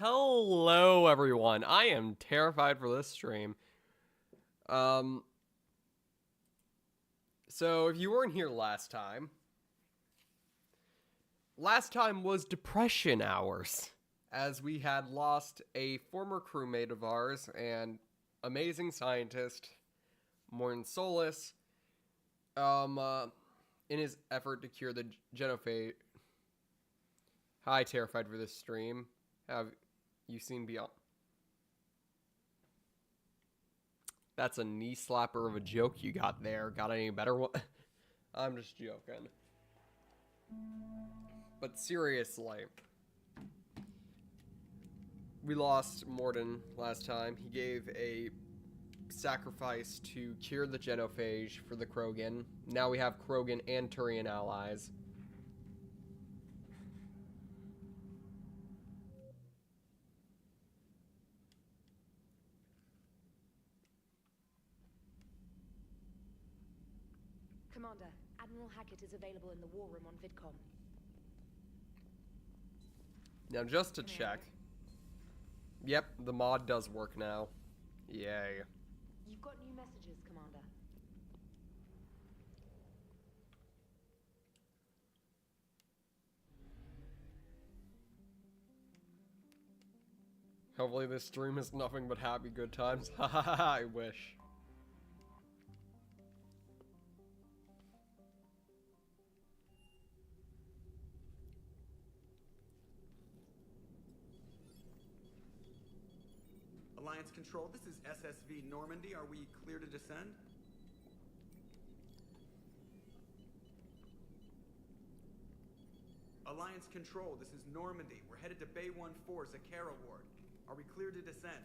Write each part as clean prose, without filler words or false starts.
Hello, everyone. I am terrified for this stream. So if you weren't here last time was depression hours, as we had lost a former crewmate of ours and amazing scientist, Morton Solis, in his effort to cure the genophage. Hi, terrified for this stream. Have you seen Beyond? That's a knee slapper of a joke you got there. Got any better one? I'm just joking. But seriously, we lost Morden last time. He gave a sacrifice to cure the genophage for the Krogan. Now we have Krogan and Turian allies. Commander, Admiral Hackett is available in the war room on VidCom. Now, just to check. Yep, the mod does work now. Yay. You've got new messages, Commander. Hopefully this stream is nothing but happy good times. Hahaha, I wish. Alliance Control, this is SSV Normandy. Are we clear to descend? Alliance Control, this is Normandy. We're headed to Bay 1-4, Zakara Ward. Are we clear to descend?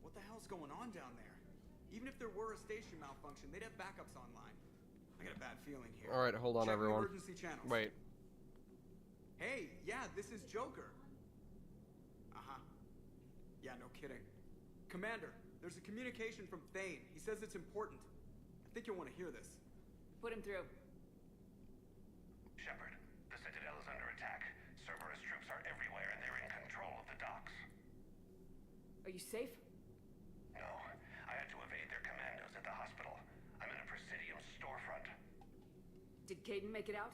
What the hell's going on down there? Even if there were a station malfunction, they'd have backups online. I got a bad feeling here. Alright, hold on, Check everyone. Emergency channels. Wait. Hey, yeah, this is Joker. Uh-huh. Yeah, no kidding. Commander, there's a communication from Thane. He says it's important. I think you'll want to hear this. Put him through. Shepard, the Citadel is under attack. Cerberus troops are everywhere and they're in control of the docks. Are you safe? No, I had to evade their commandos at the hospital. I'm in a Presidium storefront. Did Caden make it out?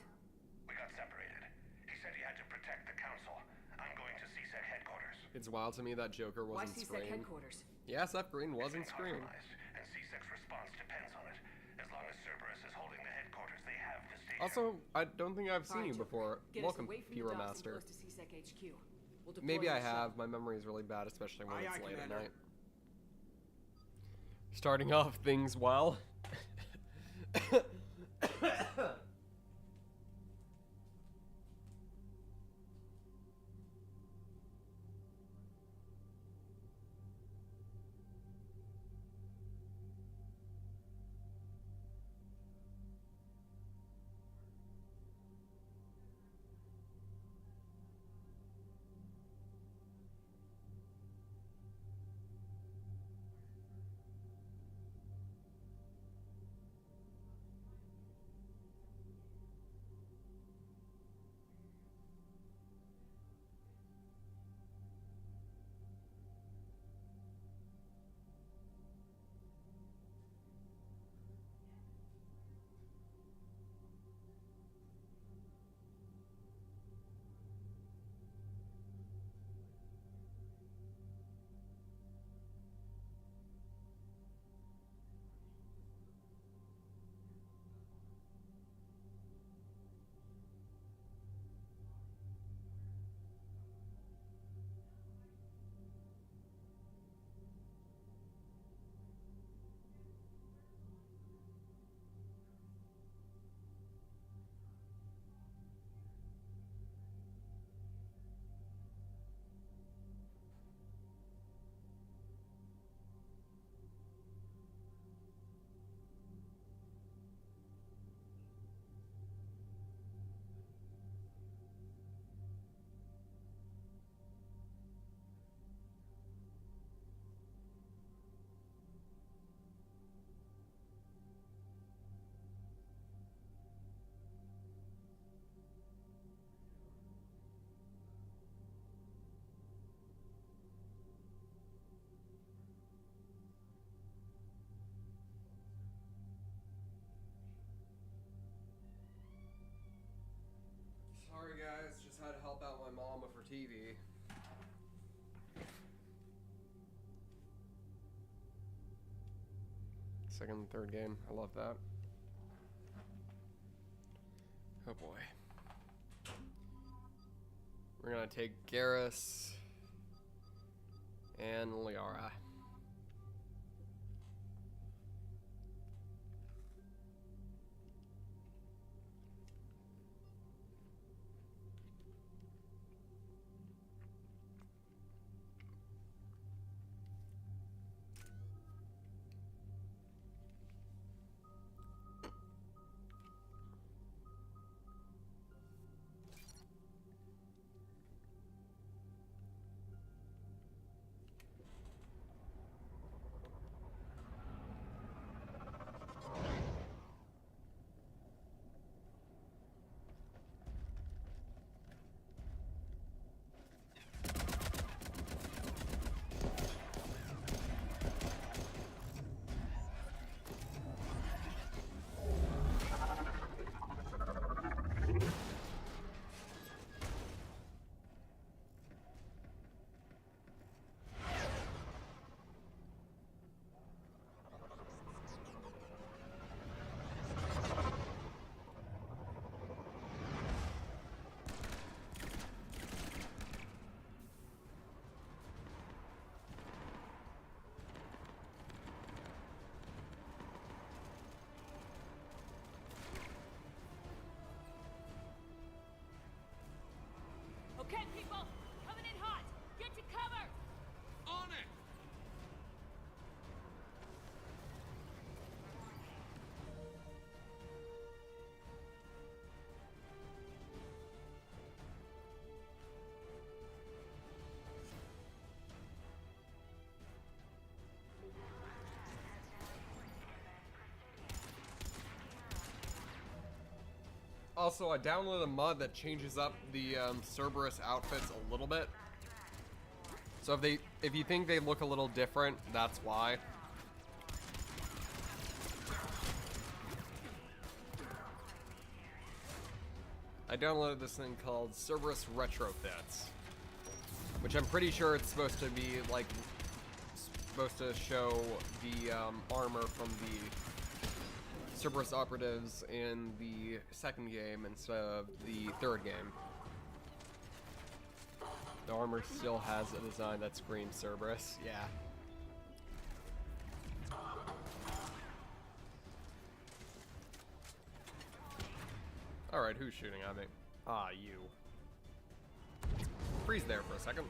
We got separated. He said he had to protect the Council. I'm going to CSEC headquarters. It's wild to me that Joker Why wasn't CSEC Scream. headquarters? Yeah, Seth Green wasn't It's Scream. being compromised, and CSEC's response depends on it. As long as Cerberus is holding the headquarters, they have the station. Also, I don't think I've seen you Alright, before. Get us Welcome, away from the Hero docks and Master. close to CSEC HQ. We'll deploy Maybe I on the have. ship. My memory is really bad, especially when Aye, it's aye, late Commander. at night. Starting off things well. Sorry guys, just had to help out my mom with her TV. Second and third game, I love that. Oh boy. We're gonna take Garrus and Liara. Okay, people, coming in hot. Get to cover. On it! Also, I downloaded a mod that changes up the Cerberus outfits a little bit. So if you think they look a little different, that's why. I downloaded this thing called Cerberus Retrofits, which I'm pretty sure it's supposed to be like supposed to show the armor from the Cerberus operatives in the second game instead of the third game. The armor still has a design that screams Cerberus, yeah. Alright, who's shooting at me? Ah, you. Freeze there for a second.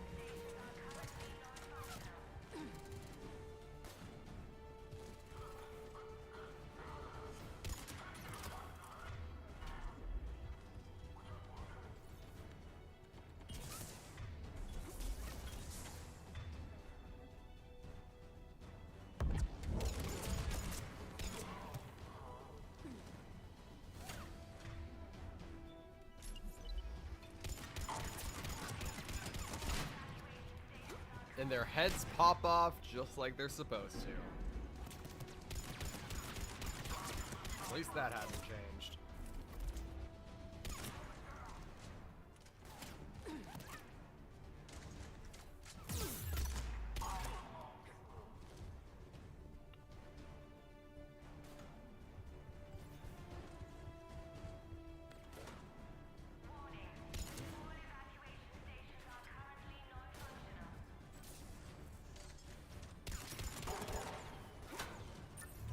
And their heads pop off just like they're supposed to. At least that hasn't changed.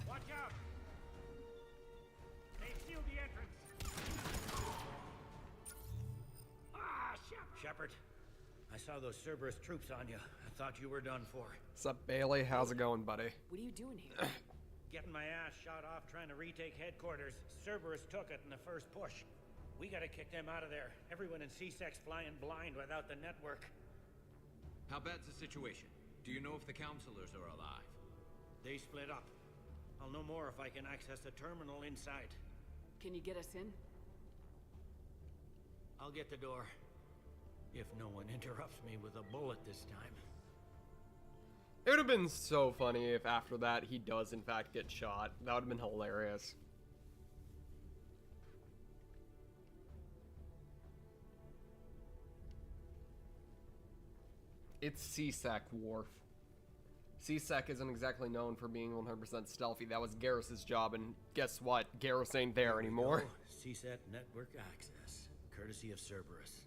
Watch out! They sealed the entrance. Shepard, I saw those Cerberus troops on you. I thought you were done for. What's up, Bailey? How's it going, buddy? What are you doing here? Getting my ass shot off trying to retake headquarters. Cerberus took it in the first push. We gotta kick them out of there. Everyone in C-Sec's flying blind without the network. How bad's the situation? Do you know if the counselors are alive? They split up. I'll know more if I can access the terminal inside. Can you get us in? I'll get the door. If no one interrupts me with a bullet this time. It would have been so funny if after that he does in fact get shot. That would have been hilarious. It's C-Sec, Worf. C-Sec isn't exactly known for being 100% stealthy. That was Garrus's job, and guess what? Garrus ain't there anymore. CSAT network access, courtesy of Cerberus.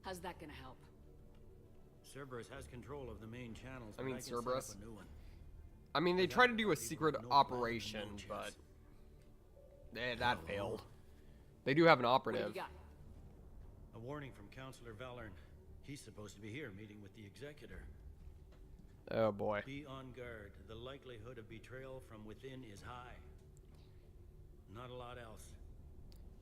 How's that gonna help? Cerberus has control of the main channels. I mean, but can set up Cerberus. a new one. I mean, they Without tried to do a people secret with no plan, operation, no but chance. that Hello? failed. They do have an What do operative. you got? A warning from Counselor Valern. He's supposed to be here meeting with the executor. Oh boy. Be on guard. The likelihood of betrayal from within is high. Not a lot else.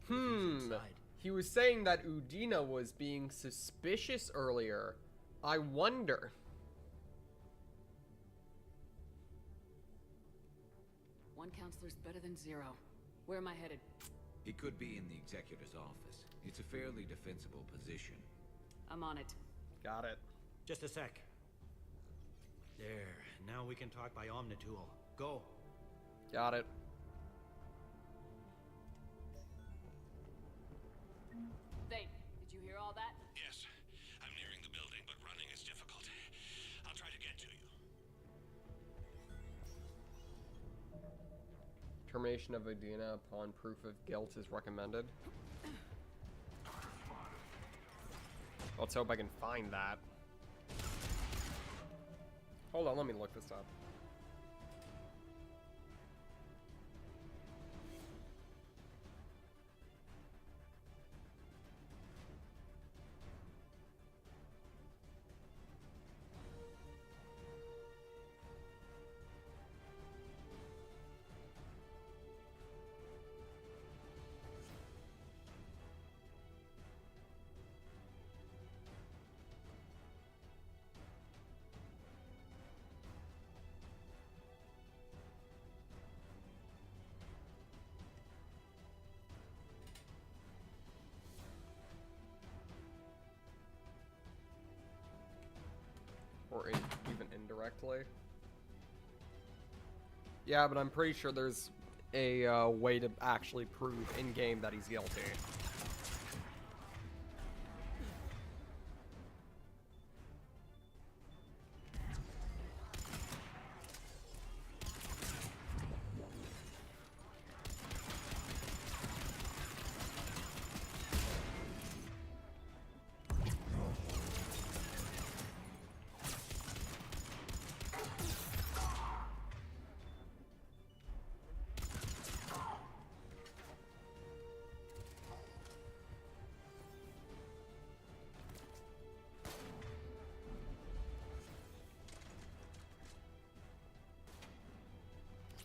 But if he's inside, He was saying that Udina was being suspicious earlier. I wonder. One counselor's better than zero. Where am I headed? He could be in the executor's office. It's a fairly defensible position. I'm on it. Got it. Just a sec. There. Now we can talk by Omnitool. Go. Got it. Thane, did you hear all that? Yes. I'm nearing the building, but running is difficult. I'll try to get to you. Termination of Udina upon proof of guilt is recommended. Let's hope I can find that. Hold on, let me look this up. Or even indirectly. Yeah, but I'm pretty sure there's a way to actually prove in-game that he's guilty.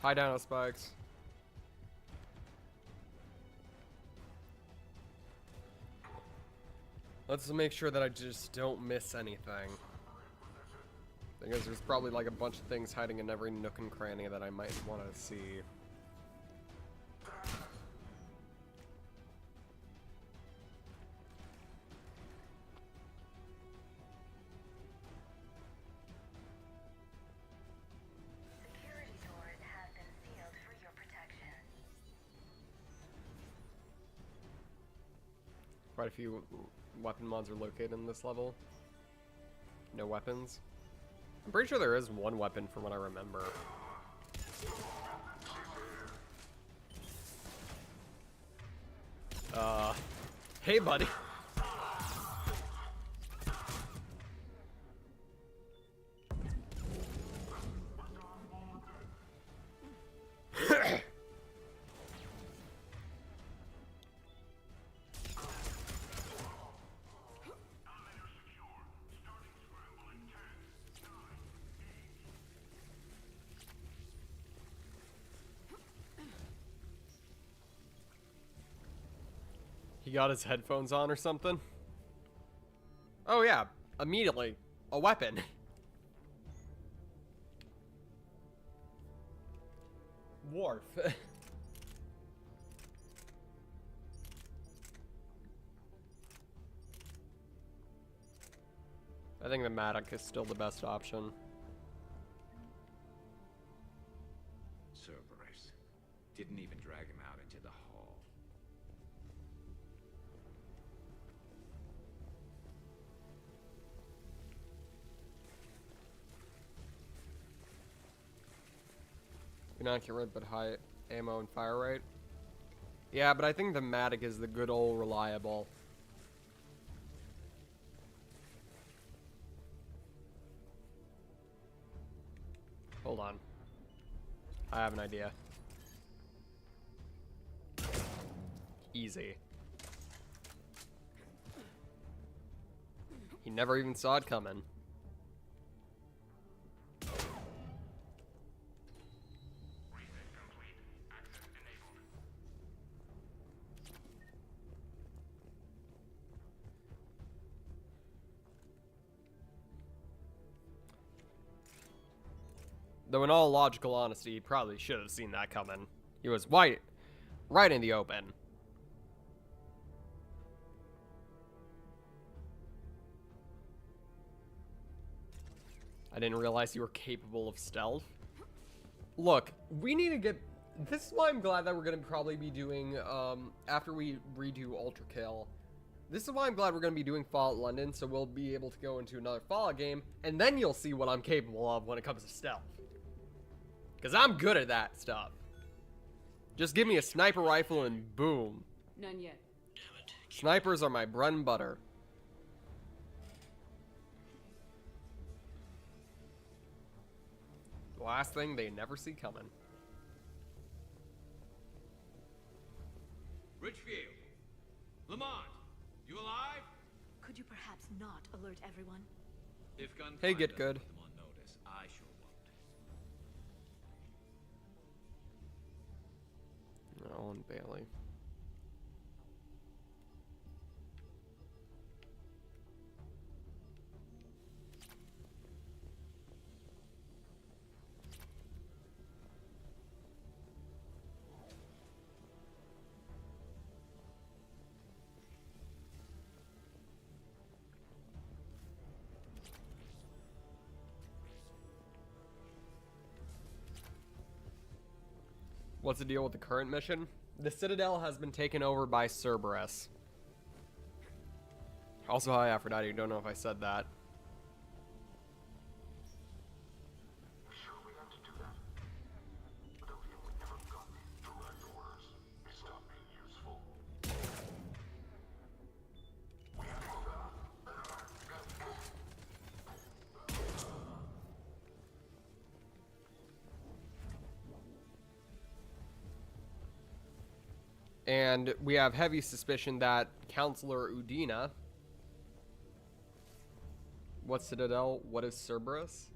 Hi, Dino Spikes. Let's make sure that I just don't miss anything. Because there's probably like a bunch of things hiding in every nook and cranny that I might want to see. Security doors have been sealed for your protection. Quite a few weapon mods are located in this level. No weapons. I'm pretty sure there is one weapon from what I remember. Hey buddy. He got his headphones on or something? Oh yeah, immediately. A weapon. Wharf. I think the Matic is still the best option. Cerberus. Didn't even drag him out into the hall. Inaccurate but high ammo and fire rate. Yeah, but I think the Matic is the good old reliable. Hold on. I have an idea. Easy. He never even saw it coming. Though in all logical honesty, he probably should have seen that coming. He was right in the open. I didn't realize you were capable of stealth. Look, we need to get... This is why I'm glad that we're going to probably be doing, after we redo Ultra Kill. This is why I'm glad we're going to be doing Fallout London, so we'll be able to go into another Fallout game, and then you'll see what I'm capable of when it comes to stealth. Because I'm good at that stuff. Just give me a sniper rifle and boom. None yet. Snipers are my bread and butter. The last thing they never see coming. Richfield! Lamont! You alive? Could you perhaps not alert everyone? If gunfire Hey, get doesn't good. put them on notice, I sure won't. No, and Bailey. What's the deal with the current mission? The Citadel has been taken over by Cerberus. Also, hi Aphrodite, don't know if I said that. Sure, we have to do that. But if we never got these direct orders, we stop being useful. We have to And we have heavy suspicion that Counselor Udina... What's Citadel? What is Cerberus?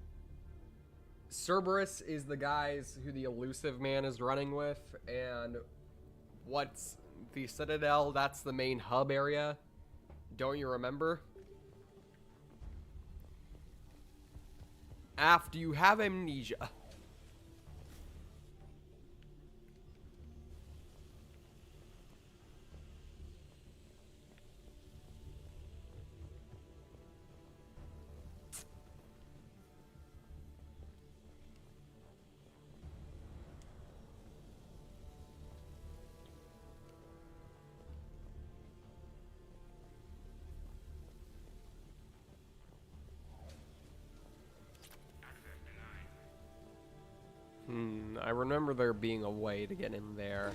Cerberus is the guys who the elusive man is running with, and what's the Citadel? That's the main hub area. Don't you remember? After you have amnesia. I remember there being a way to get in there.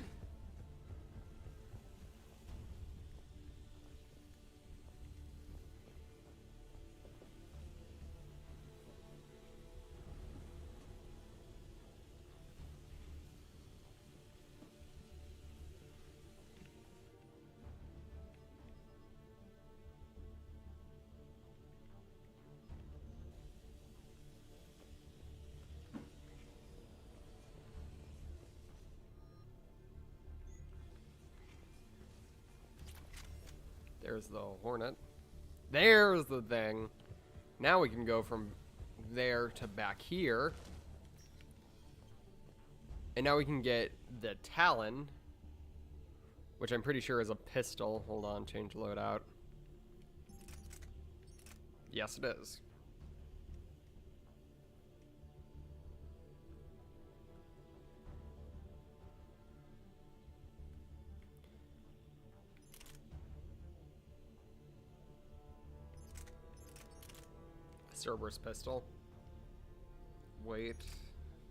There's the Hornet. There's the thing. Now we can go from there to back here. And now we can get the Talon, which I'm pretty sure is a pistol. Hold on, change loadout. Yes, it is. Cerberus pistol. Weight.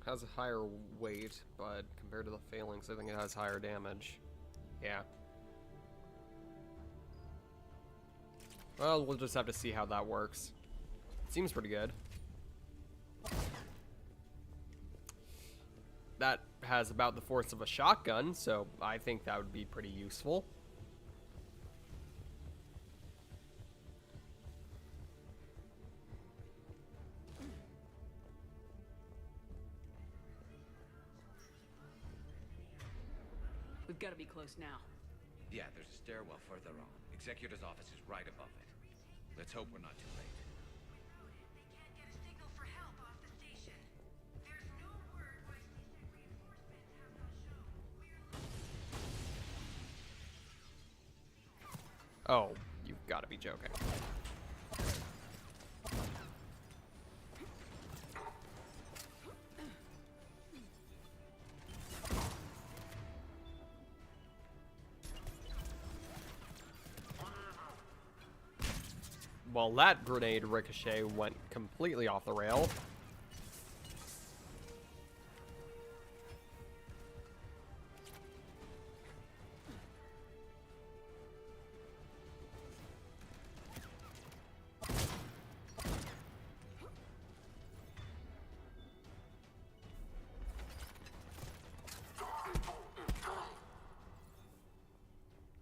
Has a higher weight, but compared to the Phalanx, I think it has higher damage. Yeah. Well, we'll just have to see how that works. Seems pretty good. That has about the force of a shotgun, so I think that would be pretty useful. We've got to be close now. Yeah, there's a stairwell further on. Executor's office is right above it. Let's hope we're not too late. They can't get a signal for help off the station. There's no word why C-Sec reinforcements have no show. Oh, you've got to be joking. Well, that grenade ricochet went completely off the rail.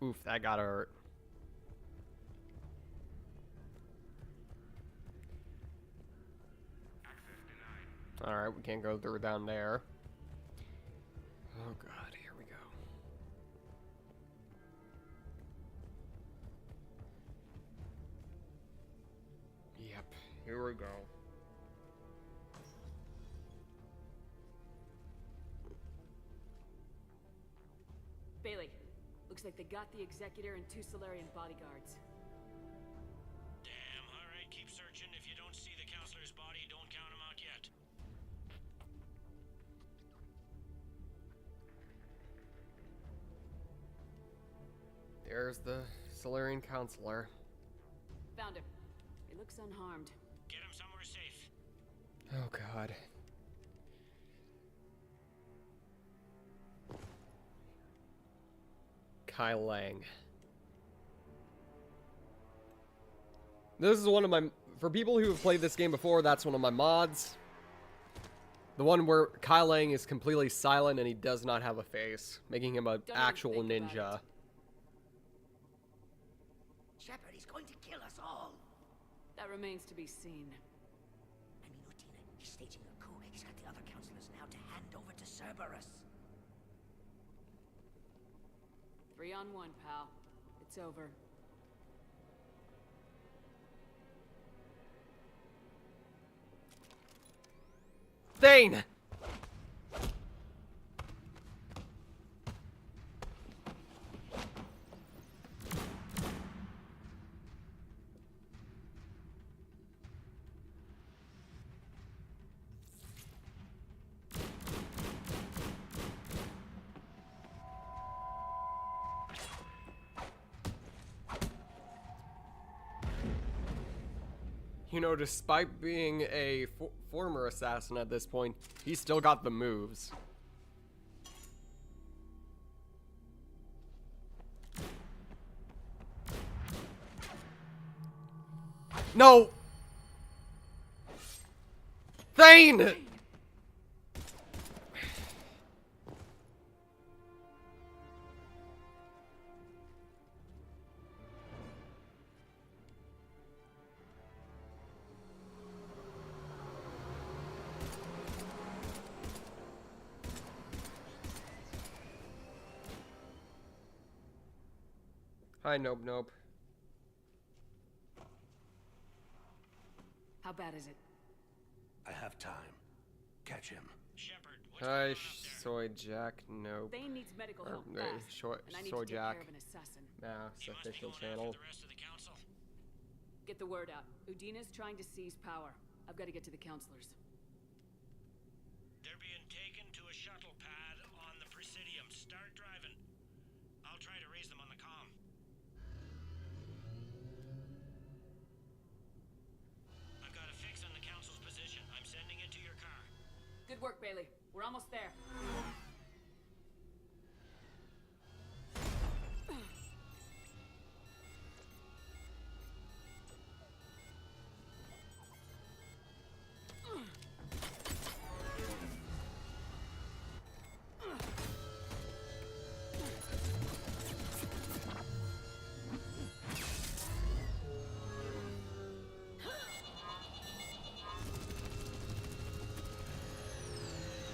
Oof, that got hurt. Alright, we can't go through down there. Oh god, here we go. Yep, here we go. Bailey, looks like they got the Executor and 2 Solarian bodyguards. Damn, alright, keep searching. If you don't see the counselor's body, don't count him out yet. There's the Solarian counselor. Found him. He looks unharmed. Get him somewhere safe. Oh god. Kai Lang. This is one of my... For people who have played this game before, that's one of my mods. The one where Kai Lang is completely silent and he does not have a face, making him an Don't actual even think ninja. about it. Shepard is going to kill us all. That remains to be seen. I mean, Lieutenant, He's staging a coup. He's got the other counselors now to hand over to Cerberus. 3-on-1, pal. It's over. Thane! You know, despite being a former assassin at this point, he's still got the moves. No! Thane! Hi, Nope. How bad is it? I have time. Catch him. Shepard, what's Hi, going on out there? Soy Jack, Nope. Thane needs medical help Or, fast, and I need Soy to take Jack. care of an assassin. Mass You must be official going channel. after the rest of the council. Get the word out. Udina's trying to seize power. I've got to get to the counselors. They're being taken to a shuttle pad on the Presidium. Start driving. I'll try to raise them on the comm. I've got a fix on the council's position. I'm sending it to your car. Good work, Bailey. We're almost there.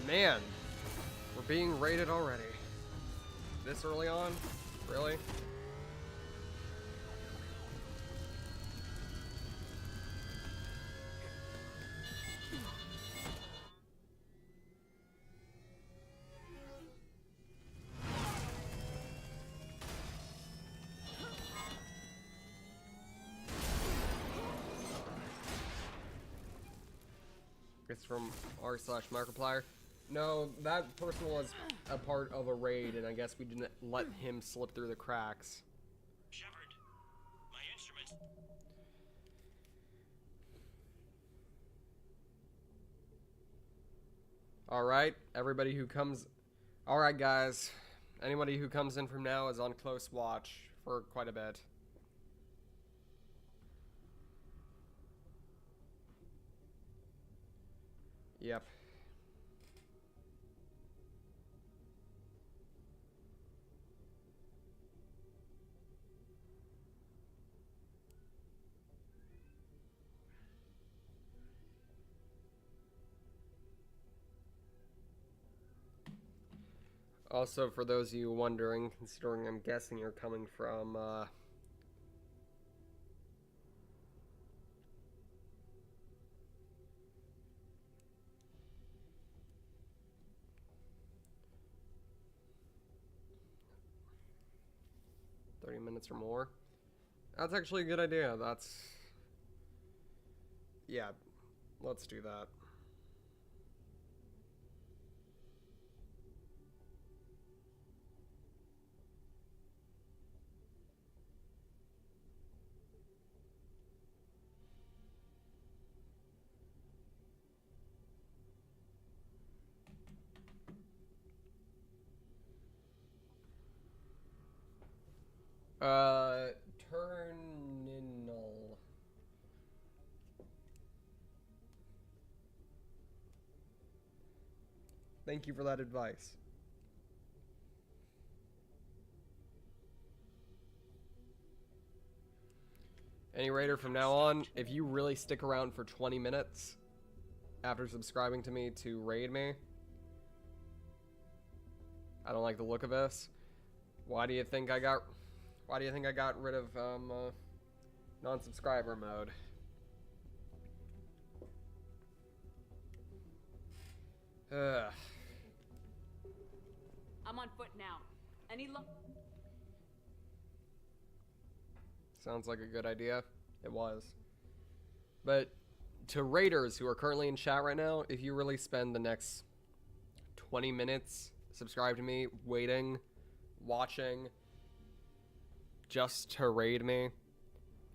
Man, we're being raided already. This early on? Really? It's from r/Markiplier. No, that person was a part of a raid, and I guess we didn't let him slip through the cracks. Shepard, my instruments. Alright, everybody who comes... Alright, guys. Anybody who comes in from now is on close watch for quite a bit. Yep. Also, for those of you wondering, considering I'm guessing you're coming from, 30 minutes or more. That's actually a good idea. Yeah, let's do that. Terminal. Thank you for that advice. Any raider from now on, if you really stick around for 20 minutes, after subscribing to me to raid me. I don't like the look of this. Why do you think I got rid of non-subscriber mode? Ugh. I'm on foot now. Any luck? Sounds like a good idea. It was. But to raiders who are currently in chat right now, if you really spend the next 20 minutes, subscribe to me, waiting, watching, just to raid me,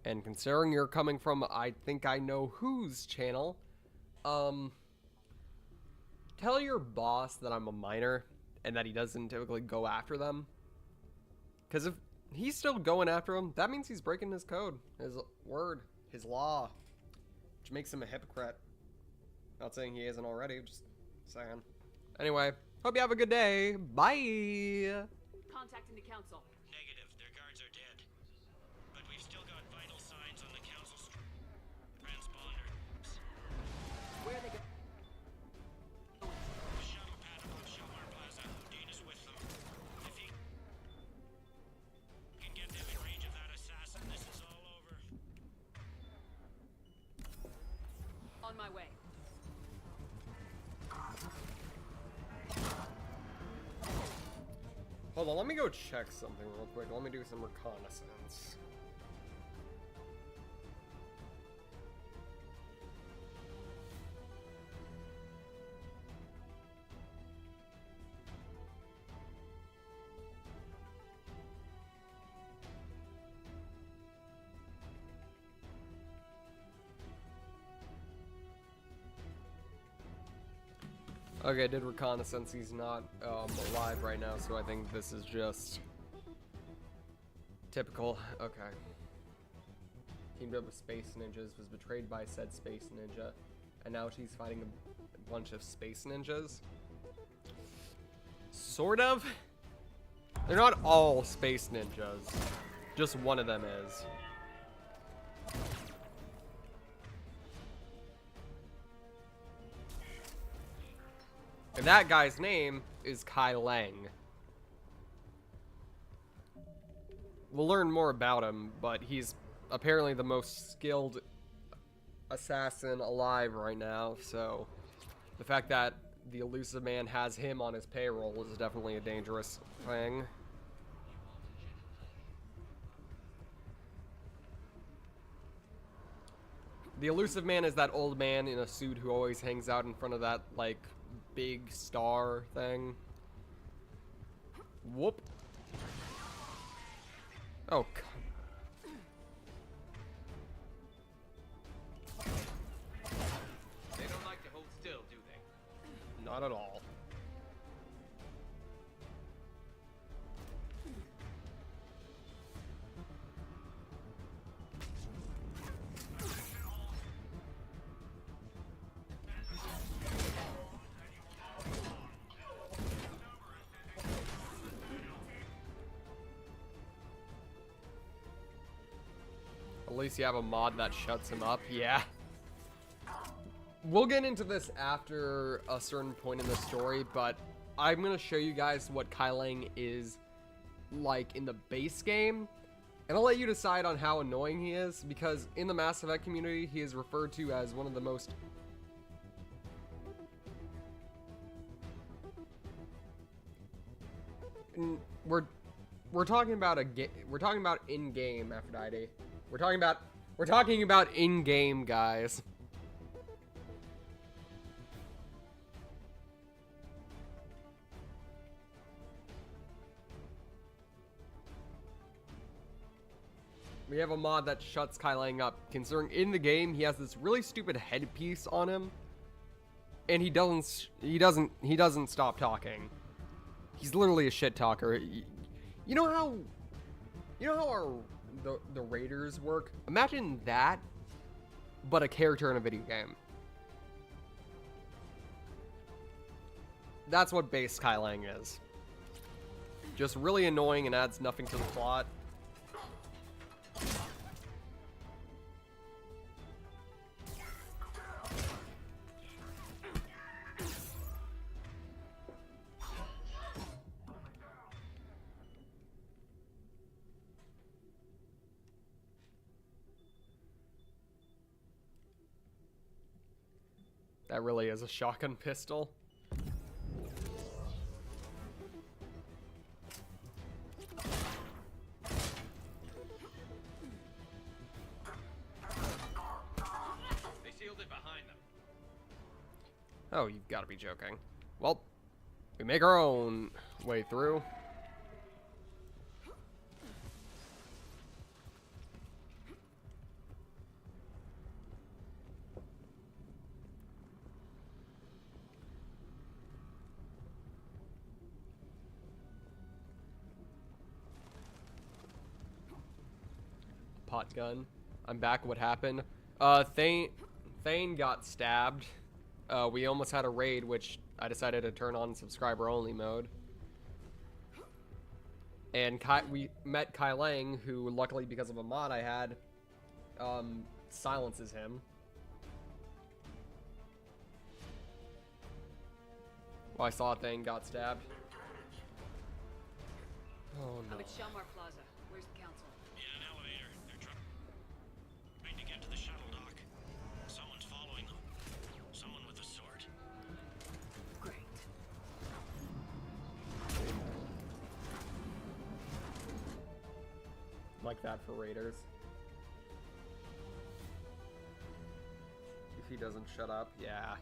and considering you're coming from I think I know whose channel, tell your boss that I'm a minor and that he doesn't typically go after them. Because if he's still going after him, that means he's breaking his code, his word, his law, which makes him a hypocrite. Not saying he isn't already, just saying. Anyway, hope you have a good day. Bye! Contacting the council. Negative. Their guards are dead. But we've still got vital signs on the council's transponder. Where are they going? Shuttle pad above Shomar Plaza. Dean is with them. If he can get them in range of that assassin, this is all over. On my way. Hold on, let me go check something real quick. Let me do some reconnaissance. Okay, I did reconnaissance. He's not alive right now, so I think this is just typical. Okay. Teamed up with Space Ninjas, was betrayed by said Space Ninja, and now she's fighting a bunch of Space Ninjas. Sort of. They're not all Space Ninjas. Just one of them is. And that guy's name is Kai Lang. We'll learn more about him, but he's apparently the most skilled assassin alive right now, so the fact that the elusive man has him on his payroll is definitely a dangerous thing. The elusive man is that old man in a suit who always hangs out in front of that, like, big star thing. Whoop. Oh, They don't like to hold still, do they? not at all. At least you have a mod that shuts him up, yeah. We'll get into this after a certain point in the story, but I'm going to show you guys what Kai Lang is like in the base game, and I'll let you decide on how annoying he is, because in the Mass Effect community, he is referred to as one of the most... We're talking about in-game, Aphrodite. We're talking about in-game, guys. We have a mod that shuts Kai Lang up, considering in the game he has this really stupid headpiece on him, and he doesn't stop talking. He's literally a shit talker. You know how the raiders work? Imagine that, but a character in a video game. That's what base Kai Lang is. Just really annoying and adds nothing to the plot. That really is a shotgun pistol. They sealed it behind them. Oh, you've got to be joking. Well, we make our own way through. Pot gun. I'm back. What happened? Thane got stabbed. We almost had a raid, which I decided to turn on subscriber only mode. And we met Kai Lang, who luckily because of a mod I had, silences him. Well, I saw Thane got stabbed. Oh no. I'm at Shelmar Plaza. Where's the council? In an elevator. They're trying to get to the shuttle dock. Someone's following them. Someone with a sword. Great. Like that for raiders. If he doesn't shut up, yeah.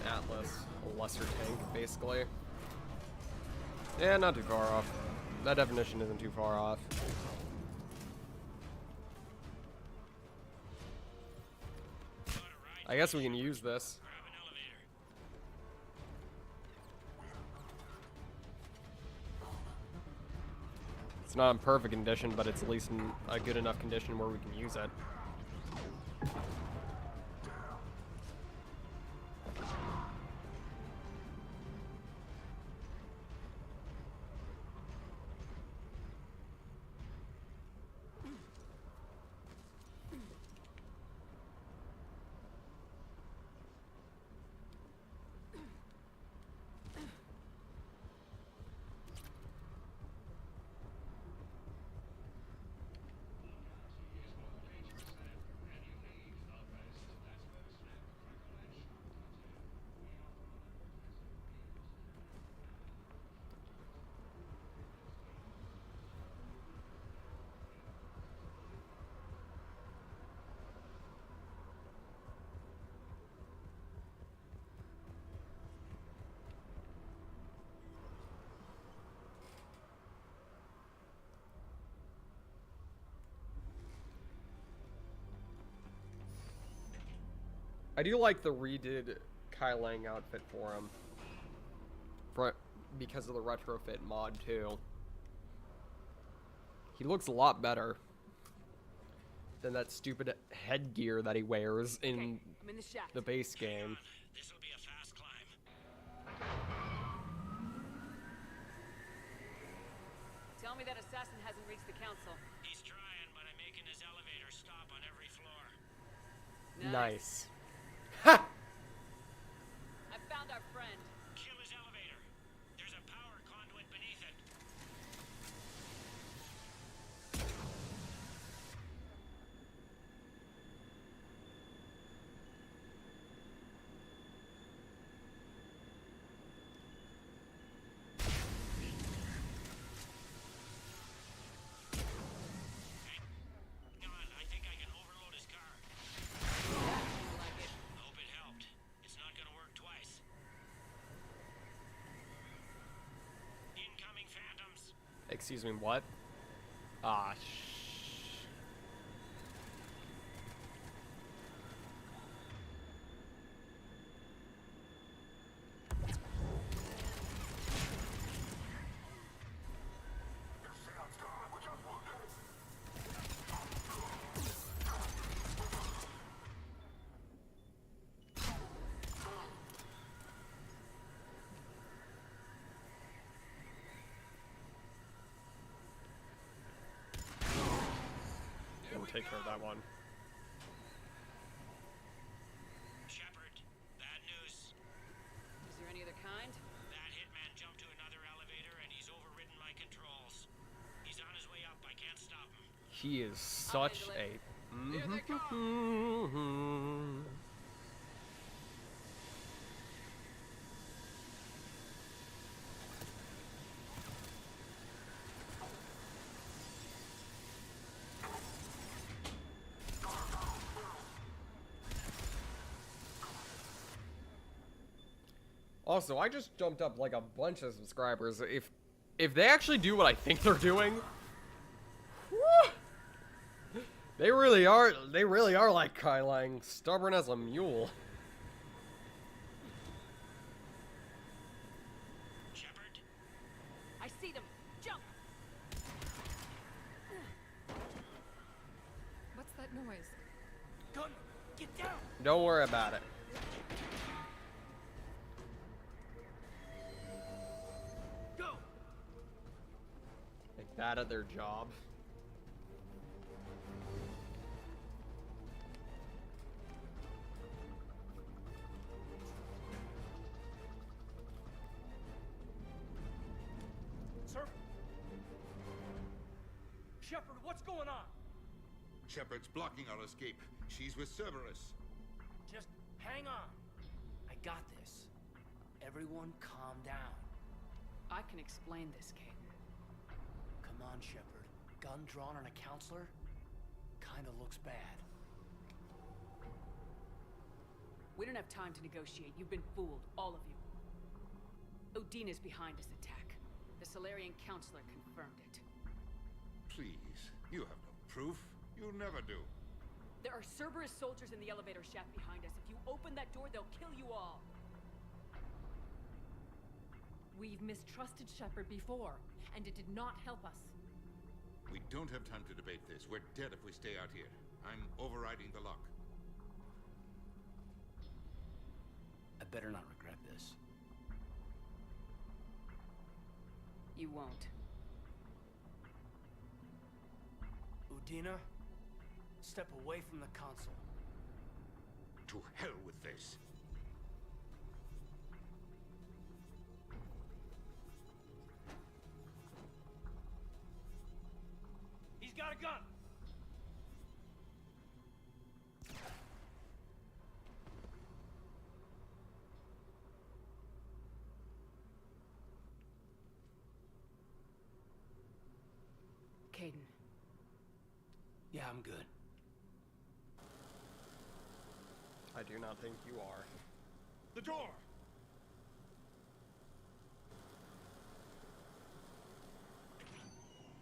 Atlas, a lesser tank, basically. Yeah, not too far off. That definition isn't too far off. I guess we can use this. Grab an elevator. It's not in perfect condition, but it's at least in a good enough condition where we can use it. I do like the redid Kai Lang outfit for him. Because of the retrofit mod, too. He looks a lot better than that stupid headgear that he wears in Okay, I'm in the shaft. the base game. This'll be a fast climb. Tell me that assassin hasn't reached the council. He's trying, but I'm making his elevator stop on every floor. Nice. Ha! I found our friend. Kill his elevator. There's a power conduit beneath it. Hang on, I think I can overload his car. Like it. Hope it helped. It's not gonna work twice. Incoming phantoms. Excuse me, what? Ah, take care of that one. Shepard, bad news. Is there any other kind? That hitman jumped to another elevator and he's overridden my controls. He's on his way up. I can't stop him. He is such a... Here they come. Also, I just jumped up like a bunch of subscribers. If they actually do what I think they're doing, whew, they really are like Kai Lang, stubborn as a mule. Shepard? I see them. Jump! What's that noise? Gun, get down! Don't worry about it. Go! Like bad at their job. Sir? Shepard, what's going on? Shepard's blocking our escape. She's with Cerberus. Just hang on. I got this. Everyone calm down. I can explain this, Kate. Come on, Shepard. Gun drawn on a counselor? Kinda looks bad. We don't have time to negotiate. You've been fooled, all of you. Udina's behind this attack. The Solarian counselor confirmed it. Please, you have no proof. You never do. There are Cerberus soldiers in the elevator shaft behind us. If you open that door, they'll kill you all. We've mistrusted Shepard before, and it did not help us. We don't have time to debate this. We're dead if we stay out here. I'm overriding the lock. I better not regret this. You won't. Udina, step away from the console. To hell with this. He's got a gun! Caden. Yeah, I'm good. I do not think you are. The door!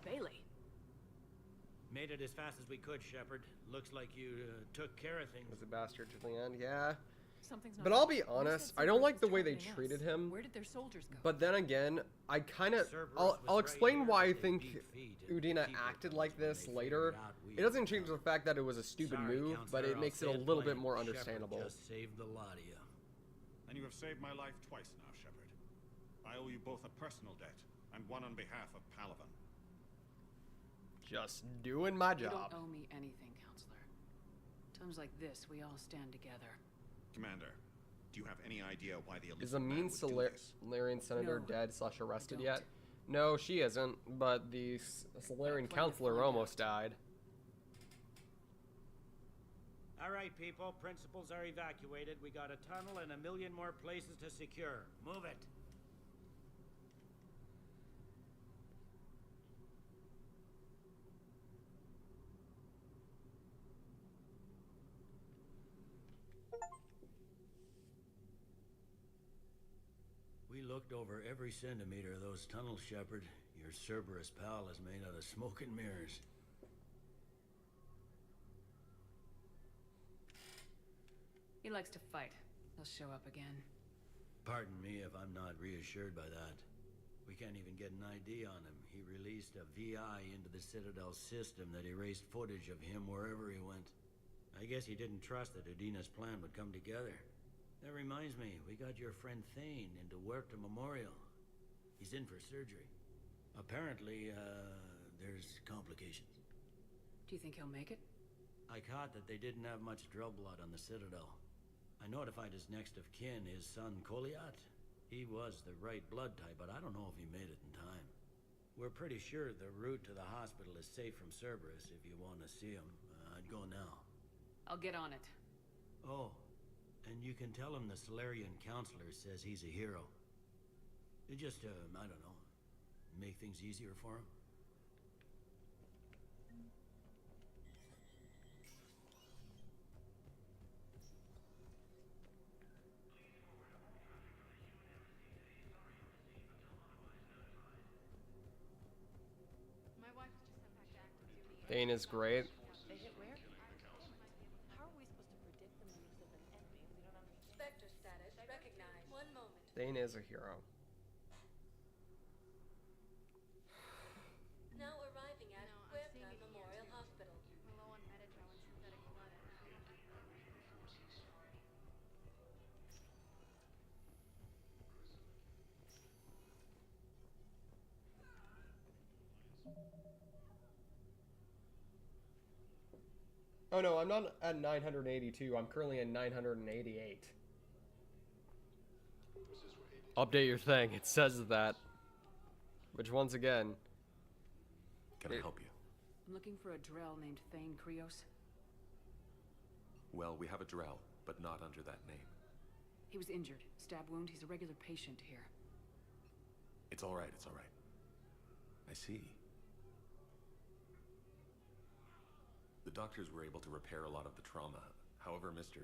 Bailey. Made it as fast as we could, Shepard. Looks like you took care of things. Was a bastard to the end, yeah. Something's not But I'll right. be You honest, said I don't Cerberus like was the way they targeting treated us. him. Where did their soldiers go? But then again, I kind of, Cerberus I'll was right explain here why I with a think big feet and Udina people acted when like they this figured later. out we It doesn't were change the coming. fact that it was a stupid Sorry, move, but Counselor, it makes it I'll a say little plain. bit more Shepard understandable. just saved the lot of you. And you have saved my life twice now, Shepard. I owe you both a personal debt, and one on behalf of Palaven. Just doing my You job. don't owe me anything, Counselor. Times like this, we all stand together. Commander, do you have any idea why the Is a Elysian man mean would do this? Solarian senator No, dead / arrested don't. yet? No, she isn't, but the Solarian plan to counselor find almost out. died. All right, people. Principals are evacuated. We got a tunnel and 1 million more places to secure. Move it. We looked over every centimeter of those tunnels, Shepard. Your Cerberus pal is made out of smoke and mirrors. He likes to fight. He'll show up again. Pardon me if I'm not reassured by that. We can't even get an ID on him. He released a VI into the Citadel system that erased footage of him wherever he went. I guess he didn't trust that Udina's plan would come together. That reminds me, we got your friend Thane into Huerta Memorial. He's in for surgery. Apparently, there's complications. Do you think he'll make it? I caught that they didn't have much drill blood on the Citadel. I notified his next of kin, his son Koliat. He was the right blood type, but I don't know if he made it in time. We're pretty sure the route to the hospital is safe from Cerberus if you want to see him. I'd go now. I'll get on it. Oh, and you can tell him the Solarian counselor says he's a hero. It just, I don't know, make things easier for him. My wife was just sent back to active duty. Thane is great. They hit where? How are we supposed to predict the moves of an enemy if we don't understand? Spectre status recognized. One moment. Thane is a hero. Now arriving at I'm Puebla seeing it here, Memorial too. Hospital. We're low on Metajo and synthetic blood. Oh no, I'm not at 982. I'm currently at 988. Update your thing. It says that. Which, once again... Can I help you? I'm looking for a Drell named Thane Krios. Well, we have a Drell, but not under that name. He was injured. Stab wound. He's a regular patient here. It's all right, it's all right. I see. The doctors were able to repair a lot of the trauma. However, Mr.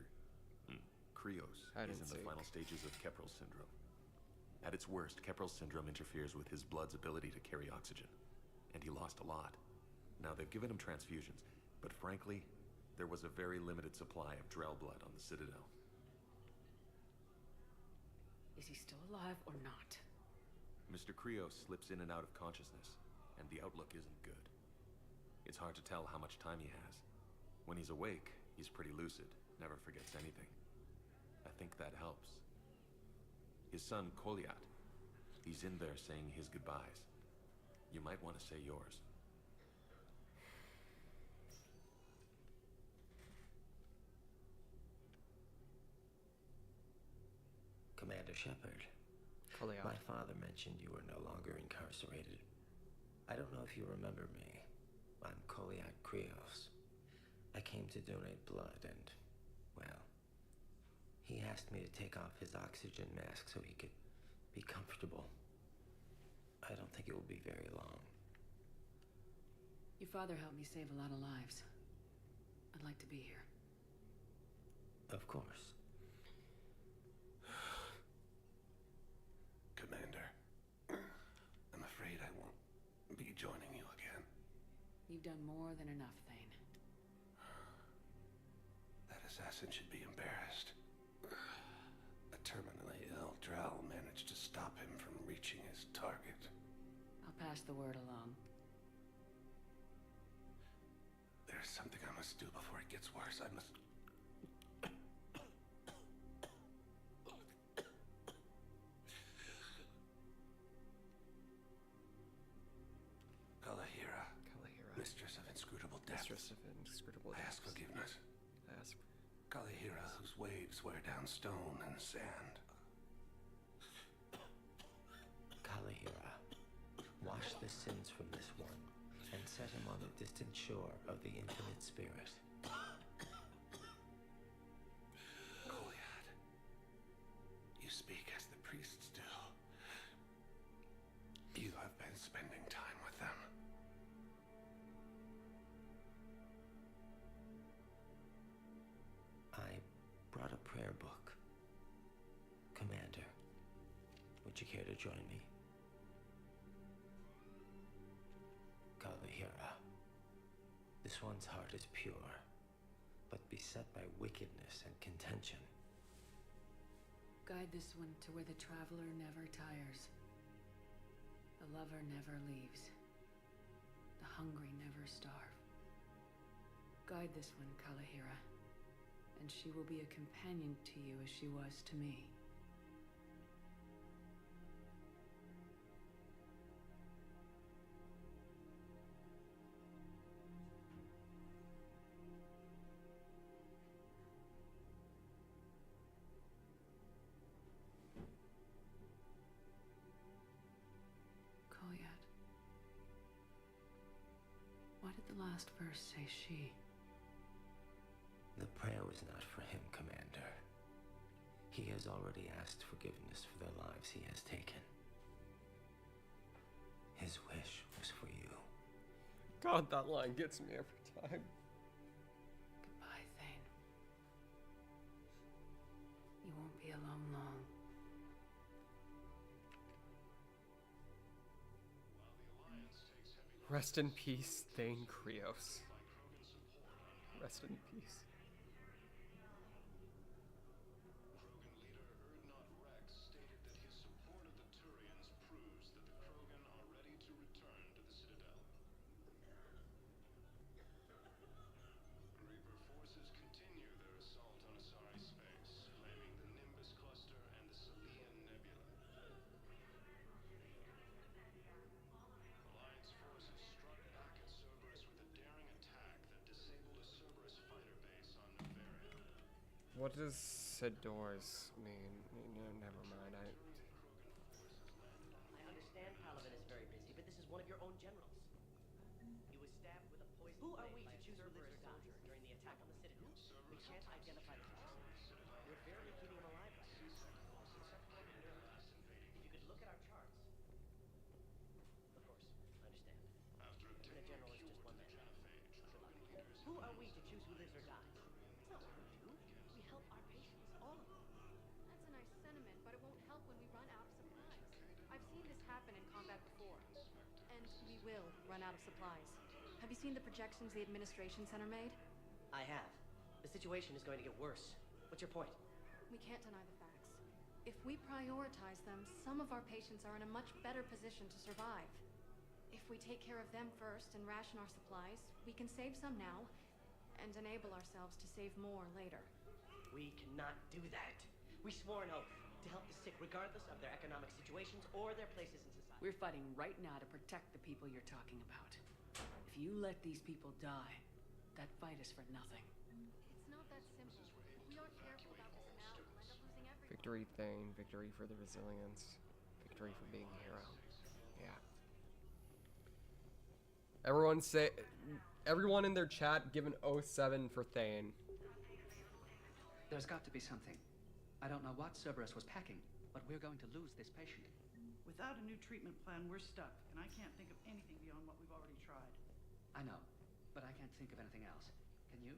Krios is in the final stages of Keprel syndrome. At its worst, Keprel syndrome interferes with his blood's ability to carry oxygen, and he lost a lot. Now, they've given him transfusions, but frankly, there was a very limited supply of Drell blood on the Citadel. Is he still alive or not? Mr. Krios slips in and out of consciousness, and the outlook isn't good. It's hard to tell how much time he has. When he's awake, he's pretty lucid, never forgets anything. I think that helps. His son, Koliat, he's in there saying his goodbyes. You might want to say yours. Commander Shepard, my father mentioned you were no longer incarcerated. I don't know if you remember me. I'm Koliat Krios. I came to donate blood and, well, he asked me to take off his oxygen mask so he could be comfortable. I don't think it will be very long. Your father helped me save a lot of lives. I'd like to be here. Of course. Commander, I'm afraid I won't be joining you again. You've done more than enough, Thane. That assassin should be embarrassed. A terminally ill Drell managed to stop him from reaching his target. I'll pass the word along. There's something I must do before it gets worse. I must... Kalahira, Mistress of Inscrutable Depth. Mistress of Inscrutable Depth. I ask forgiveness. I ask... Kalahira, whose waves wear down stone and sand. Kalahira, wash the sins from this one and set him on the distant shore of the infinite spirit. Koliat, you speak as the priests do. You have been spending time with them. I brought a prayer book. Commander, would you care to join me? Kalahira, this one's heart is pure, but beset by wickedness and contention. Guide this one to where the traveler never tires. The lover never leaves. The hungry never starve. Guide this one, Kalahira, and she will be a companion to you as she was to me. did the last verse say she? The prayer was not for him, Commander. He has already asked forgiveness for the lives he has taken. His wish was for you. God, that line gets me every time. Goodbye, Thane. You won't be alone long. Rest in peace, Thane Krios. Rest in peace. What does Sidor's mean? Never mind. I understand Paladin is very busy, but this is one of your own generals. He was stabbed with a poison blade by a Cerberus soldier during the attack on the Citadel. We can't identify the target. We're barely keeping him alive right now. If you could look at our charts. Of course, I understand. Even a general is just one man. Good luck. Who are we to choose who lives or dies? It's not what we do. We help our patients, all of them. That's a nice sentiment, but it won't help when we run out of supplies. I've seen this happen in combat before. And we will run out of supplies. Have you seen the projections the administration center made? I have. The situation is going to get worse. What's your point? We can't deny the facts. If we prioritize them, some of our patients are in a much better position to survive. If we take care of them first and ration our supplies, we can save some now and enable ourselves to save more later. We cannot do that. We swore an oath to help the sick regardless of their economic situations or their places in society. We're fighting right now to protect the people you're talking about. If you let these people die, that fight is for nothing. It's not that simple. If we aren't careful about this now, we'll end up losing everything. Victory, Thane. Victory for the resilience. Victory for being a hero. Yeah. Everyone in their chat give an 07 for Thane. There's got to be something. I don't know what Cerberus was packing, but we're going to lose this patient. Without a new treatment plan, we're stuck, and I can't think of anything beyond what we've already tried. I know, but I can't think of anything else. Can you?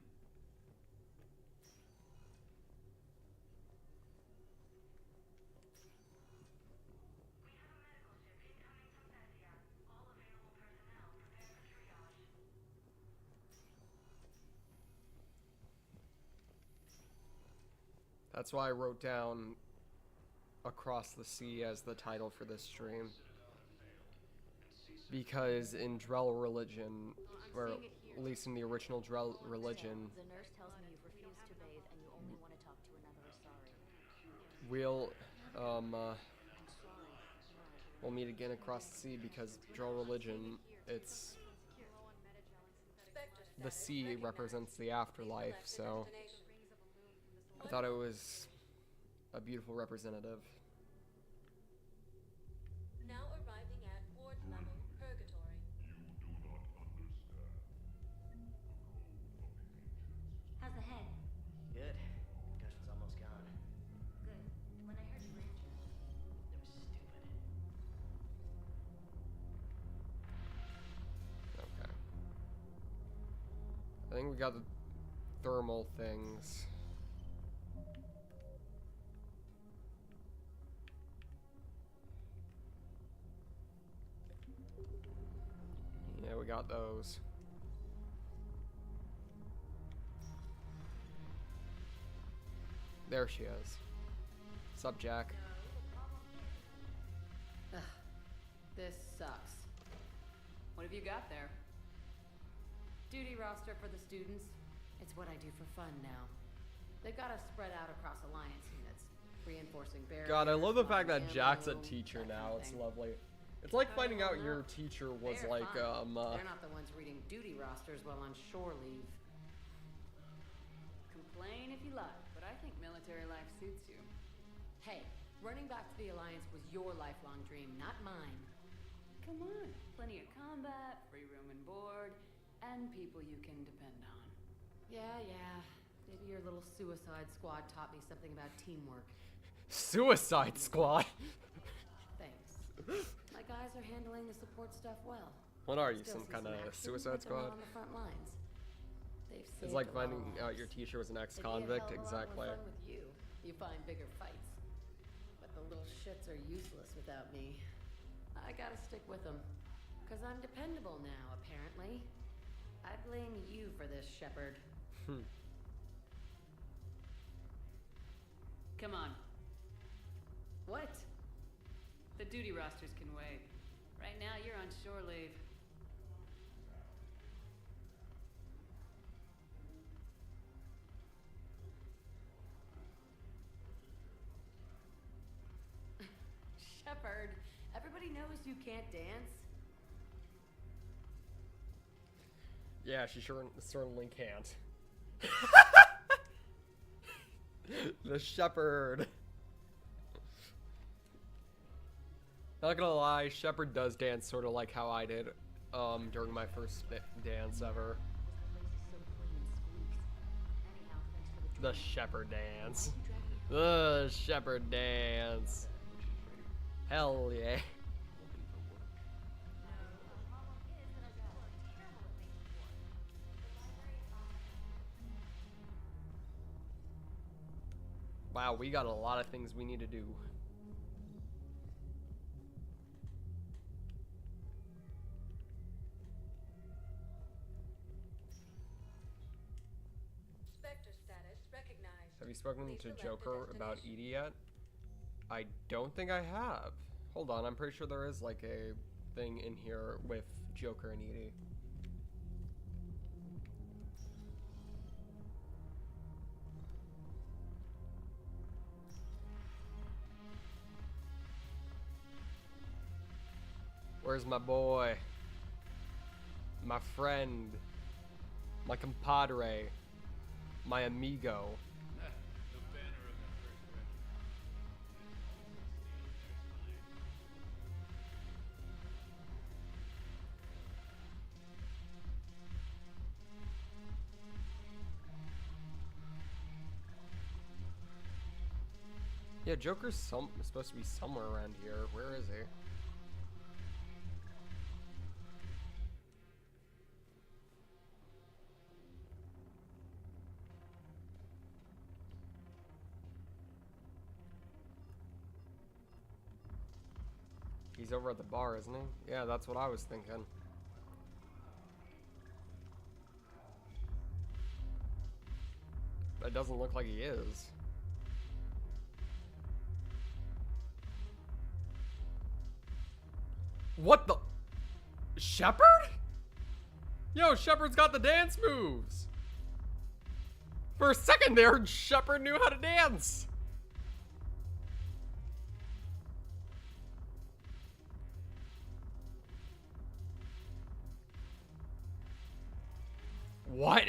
That's why I wrote down Across the Sea as the title for this stream. Because in Drell religion, or at least in the original Drell religion, The nurse tells me you've refused to bathe and you only want to talk to another Asari. we'll meet again across the sea because Drell religion, it's the sea represents the afterlife, so I thought it was a beautiful representative. Now arriving at ward level purgatory. How's the head? Good. Concussion's almost gone. Good. When I heard you were injured. It was stupid. Okay. I think we got the thermal things. Yeah, we got those. There she is. Sup, Jack? Ugh, this sucks. What have you got there? Duty roster for the students. It's what I do for fun now. They've got us spread out across Alliance units, reinforcing barriers. God, I love the fact that ammo, Jack's a teacher now. It's thing. lovely. It's like finding out your teacher was They're like, fine. They're not the ones reading duty rosters while on shore leave. Complain if you like, but I think military life suits you. Hey, running back to the Alliance was your lifelong dream, not mine. Come on, plenty of combat, free room and board, And people you can depend on. Yeah. Maybe your little suicide squad taught me something about teamwork. Suicide Squad? Thanks. My guys are handling the support stuff well. What are you, Still some see kind of action, Suicide but they're not Squad? on the front lines. They've It's saved like a lot of finding out lives. your teacher was an It'd be a ex-convict, hell of a lot more exactly. fun with you. You find bigger fights. But the little shits are useless without me. I gotta stick with them. Cause I'm dependable now, apparently. I blame you for this, Shepard. Come on. What? The duty rosters can wait. Right now, you're on shore leave. Shepard, everybody knows you can't dance. Yeah, she certainly can't. The Shepherd. Not gonna lie, Shepherd does dance sort of like how I did during my first dance ever. The Shepherd dance. The Shepherd dance. Hell yeah. Wow, we got a lot of things we need to do. Spectre status recognized. Have you spoken Please to select a Joker about destination. Edie yet? I don't think I have. Hold on, I'm pretty sure there is like a thing in here with Joker and Edie. Where's my boy? My friend. My compadre. My amigo. Yeah, Joker's supposed to be somewhere around here. Where is he? He's over at the bar, isn't he? Yeah, that's what I was thinking. It doesn't look like he is. What the? Shepard? Yo, Shepard's got the dance moves. For a second there, Shepard knew how to dance. What?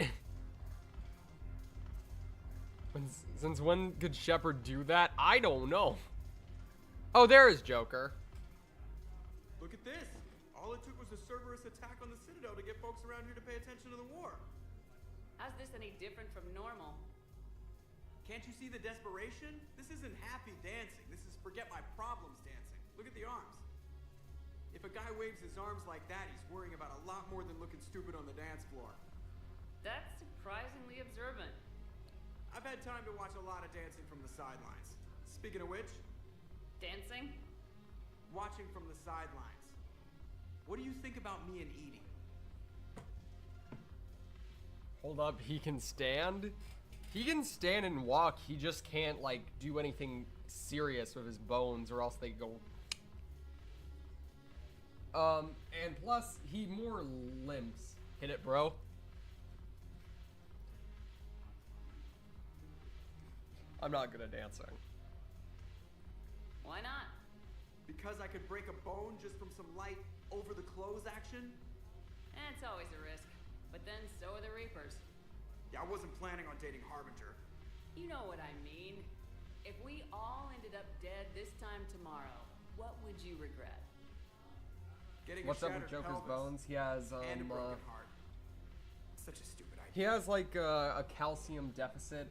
Since when could Shepard do that? I don't know. Oh, there is Joker. Look at this. All it took was a Cerberus attack on the Citadel to get folks around here to pay attention to the war. How's this any different from normal? Can't you see the desperation? This isn't happy dancing. This is forget my problems dancing. Look at the arms. If a guy waves his arms like that, he's worrying about a lot more than looking stupid on the dance floor. That's surprisingly observant. I've had time to watch a lot of dancing from the sidelines. Speaking of which, Dancing? watching from the sidelines. What do you think about me and Edie? Hold up, he can stand? He can stand and walk, he just can't, like, do anything serious with his bones or else they go... and plus, he more limps. Hit it, bro. I'm not good at dancing. Why not? Because I could break a bone just from some light over-the-clothes action? It's always a risk. But then so are the Reapers. Yeah, I wasn't planning on dating Harbinger. You know what I mean. If we all ended up dead this time tomorrow, what would you regret? Getting What's a up with shattered Joker's pelvis bones? He has, and a broken heart. Such a stupid idea. He has like a calcium deficit,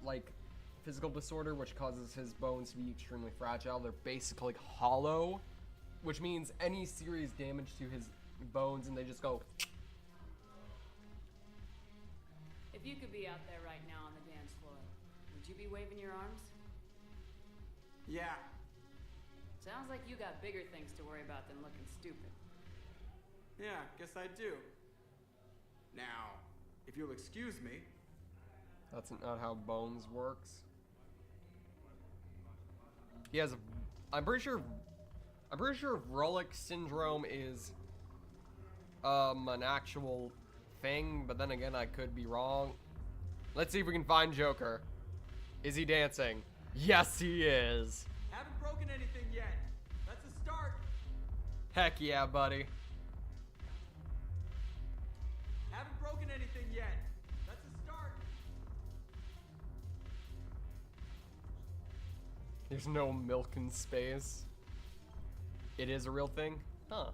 like physical disorder, which causes his bones to be extremely fragile. They're basically hollow, which means any serious damage to his bones and they just go. If you could be out there right now on the dance floor, would you be waving your arms? Yeah. Sounds like you got bigger things to worry about than looking stupid. Yeah, guess I do. Now, if you'll excuse me. That's not how bones works. He has I'm pretty sure Vrolic syndrome is an actual thing, but then again I could be wrong. Let's see if we can find Joker. Is he dancing? Yes, he is. Haven't broken anything yet. That's a start. Heck yeah, buddy. Haven't broken anything yet. That's a start. There's no milk in space. It is a real thing? Huh.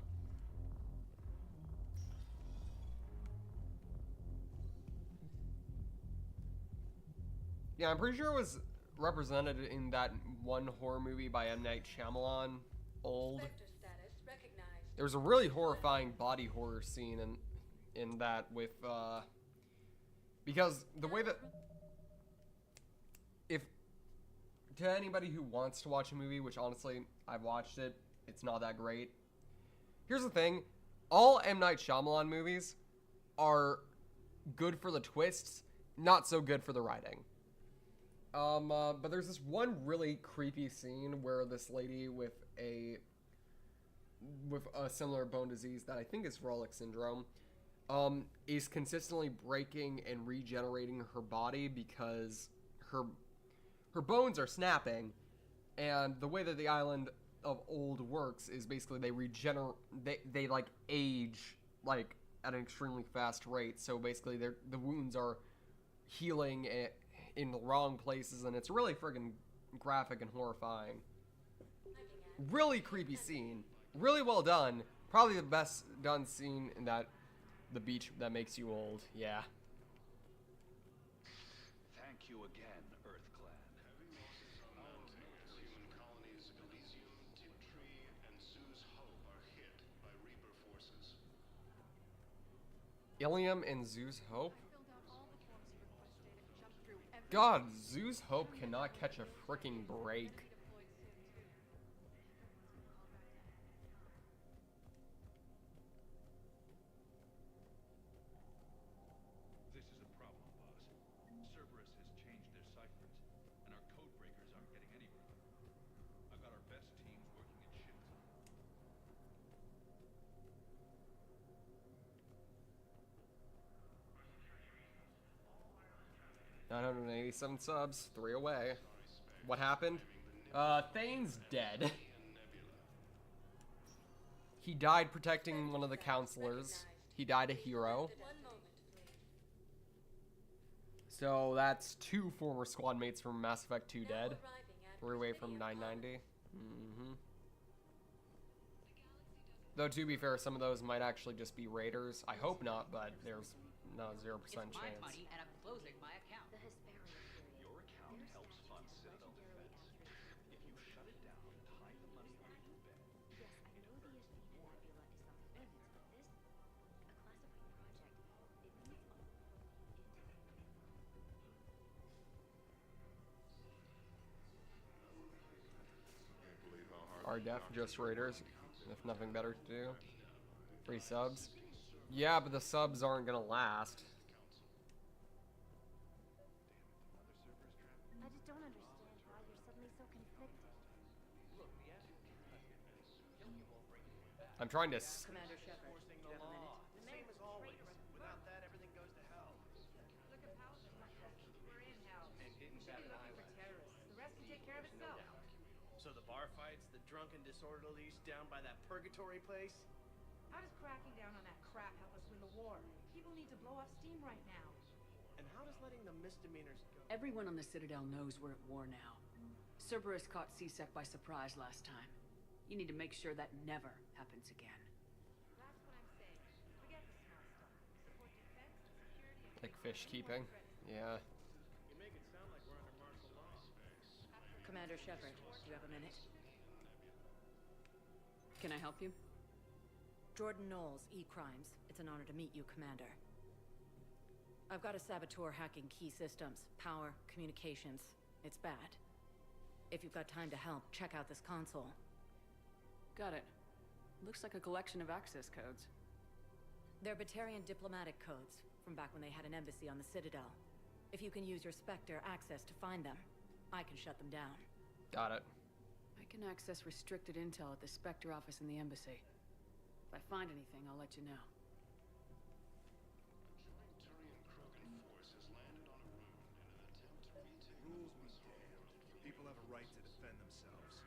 Yeah, I'm pretty sure it was represented in that one horror movie by M. Night Shyamalan, Old. There was a really horrifying body horror scene in that with, because the way that, if, to anybody who wants to watch a movie, which honestly, I've watched it, it's not that great. Here's the thing, all M. Night Shyamalan movies are good for the twists, not so good for the writing. But there's this one really creepy scene where this lady with a similar bone disease that I think is Vrolic syndrome, is consistently breaking and regenerating her body because her bones are snapping, and the way that the island of Old works is basically they like age like at an extremely fast rate. So basically the wounds are healing in the wrong places, and it's really friggin' graphic and horrifying. Really creepy scene. Really well done. Probably the best done scene in that the beach that makes you old. Yeah. Thank you again, Earth Clan. Human colonies Elysium, Tiptree, and Zoo's Hope are hit by Reaper forces. Ilium and Zeus Hope? God, Zeus Hope cannot catch a freaking break. This is a problem, boss. Cerberus has changed their ciphers, and our code breakers aren't getting anywhere. I've got our best teams working at Shiver. 987 subs, 3 away. What happened? Thane's dead. He died protecting one of the counselors. He died a hero. So that's 2 former squad mates from Mass Effect 2 dead. 3 away from 990. Though to be fair, some of those might actually just be raiders. I hope not, but there's no 0% chance. Money, and I'm closing my account. Your account helps fund Citadel defense. If you shut it down and hide the money under your bed. Our def just raiders, if nothing better to do. 3 subs. Yeah, but the subs aren't gonna last. I just don't understand why you're suddenly so conflicted. I'm trying to. Commander Shepard, do you have a minute? Same as always. Without that, everything goes to hell. Look at Paladin. We're in hell. We should be looking for terrorists. The rest can take care of itself. So the bar fights, the drunken disorderlies down by that purgatory place? How does cracking down on that crap help us win the war? People need to blow off steam right now. And how does letting the misdemeanors go? Everyone on the Citadel knows we're at war now. Cerberus caught C-Sec by surprise last time. You need to make sure that never happens again. That's what I'm saying. Forget the smart Like fish keeping. Yeah. You make it sound like we're under martial law. Commander Shepard, do you have a minute? Can I help you? Jordan Knowles, E-Crimes. It's an honor to meet you, Commander. I've got a saboteur hacking key systems, power, communications. It's bad. If you've got time to help, check out this console. Got it. Looks like a collection of access codes. They're Batarian diplomatic codes, from back when they had an embassy on the Citadel. If you can use your Spectre access to find them, I can shut them down. Got it. I can access restricted intel at the Spectre office in the embassy. If I find anything, I'll let you know. Rules be damned. People have a right to defend themselves.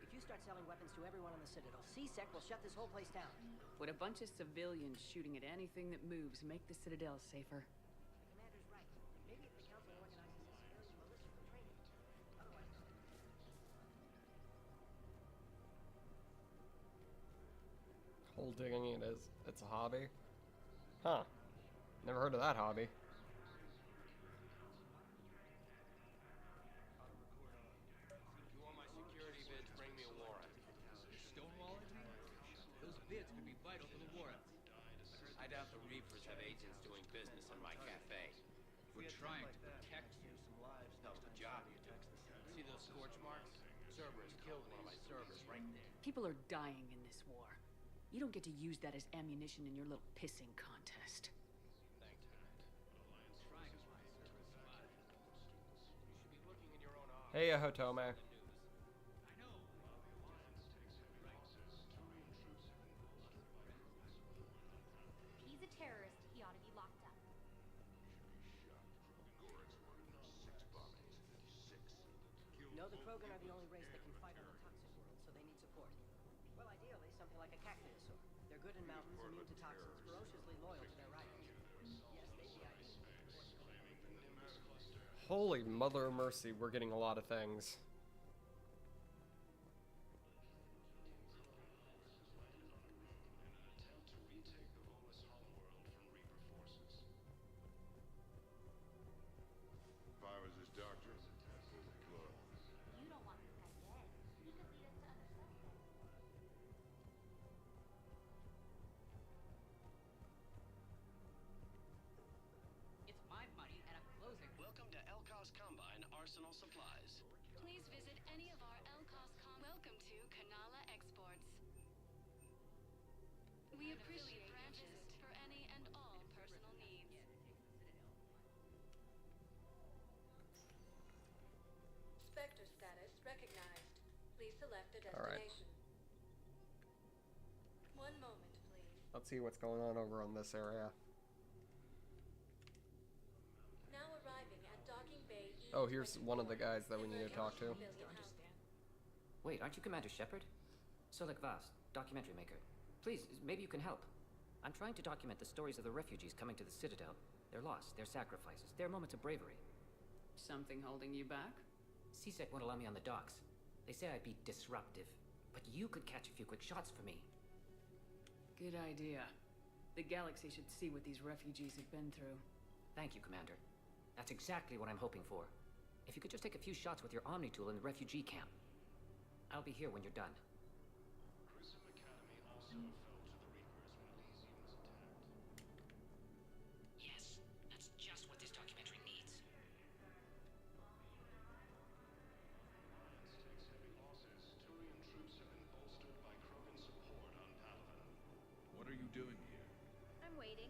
If you start selling weapons to everyone on the Citadel, C-Sec will shut this whole place down. Would a bunch of civilians shooting at anything that moves make the Citadel safer? The commander's right. Maybe if the council organizes a civilian militia for training. Otherwise... Hole digging it is. It's a hobby. Huh. Never heard of that hobby. You want my security bids, bring me a warrant. Stonewalling? Those bids could be vital to the war effort. I doubt the Reapers have agents doing business in my cafe. We're trying to protect you. How's the job you do? See those scorch marks? Cerberus killed one of my servers right there. People are dying in this war. You don't get to use that as ammunition in your little pissing contest. Hey, Hotome. He's a terrorist. He ought to be locked up. No, the Krogan are the only race that can fight on the toxic world, so they need support. Well, ideally, something like a cactuosaur. They're good in mountains, immune to toxins, ferociously loyal to their riders. Yes, they'd be ideal. Holy mother of mercy, we're getting a lot of things. If I was his doctor, I'd pull the plug. You don't want this guy dead. You could lead us to other suspects. It's my money, and I'm closing. Welcome to Elcos Combine Arsenal Supplies. Please visit any of our Welcome to Kanala Exports. We appreciate branches for any and all personal needs. Spectre status recognized. Please select a All right. destination. One moment, please. Let's see what's going on over on this area. Now arriving at Docking Bay E. Oh, here's one of the guys that we need to talk to. Wait, aren't you Commander Shepard? Solek Vast, documentary maker. Please, maybe you can help. I'm trying to document the stories of the refugees coming to the Citadel. Their loss, their sacrifices, their moments of bravery. Something holding you back? C-Sec won't allow me on the docks. They say I'd be disruptive, but you could catch a few quick shots for me. Good idea. The galaxy should see what these refugees have been through. Thank you, Commander. That's exactly what I'm hoping for. If you could just take a few shots with your Omni tool in the refugee camp. I'll be here when you're done. Grissom Academy also fell to the Reapers when Elysium was attacked. Yes, that's just what this documentary needs. Alliance takes heavy losses. Turian troops have been bolstered by Krogan support on Palaven. What are you doing here? I'm waiting.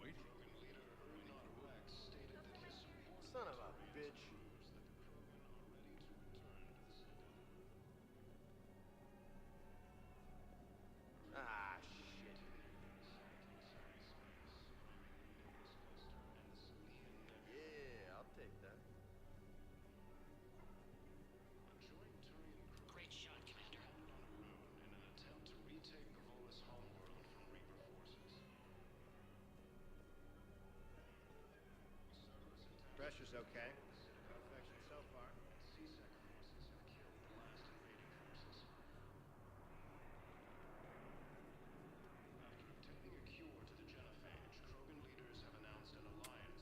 Waiting? Krogan leader Ernot Rex stated that his support Son of a bitch. proves that the Krogan are ready to return to the Citadel. Ah, shit. Yeah, I'll take that. Great shot, Commander. In an attempt to retake the Volus homeworld from Reaper forces. Pressure's okay. No infection so far. C-Sec forces have killed the last invading forces. After obtaining a cure to the genophage, Krogan leaders have announced an alliance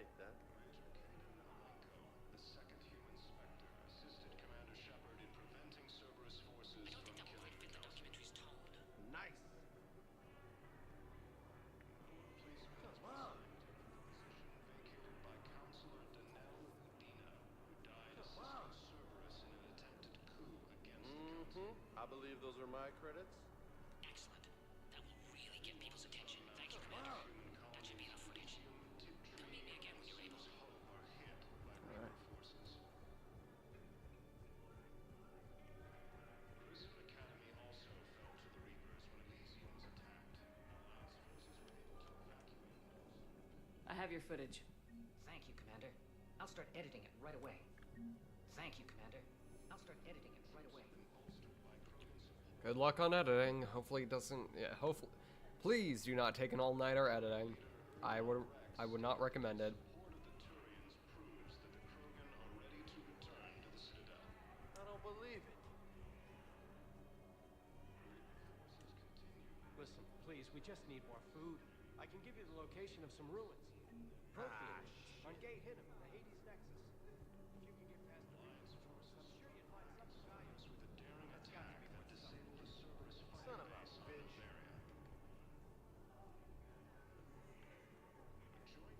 take that. The second human Spectre assisted Commander Shepard in preventing Cerberus forces from killing the documentary's tone. Nice. Please come on. Vacated by Counselor Danelle Udina, who died assisting Cerberus in an attempted coup against the Council. I believe those are my credits. Excellent. That will really get people's attention. Thank you, Commander. That should be enough footage. Come meet me again when you're able. Alright. Grissom Academy also fell to the Reapers when Elysium was attacked. Alliance forces were able to evacuate. I have your footage. Thank you, Commander. I'll start editing it right away. Thank you, Commander. I'll start editing it right away. Good luck on editing. Hopefully it doesn't. Yeah, hopefully. Please do not take an all-nighter editing. I would not recommend it. I don't believe it. Listen, please, we just need more food. I can give you the location of some ruins. Prothean on Gay Hinnom, the Hades Nexus. If you can get past the Reapers, I'm sure you'd find something valuable. With a daring attack that disabled a Cerberus Son fighter of a base on bitch. Bavaria. A joint Turian-Krogan force has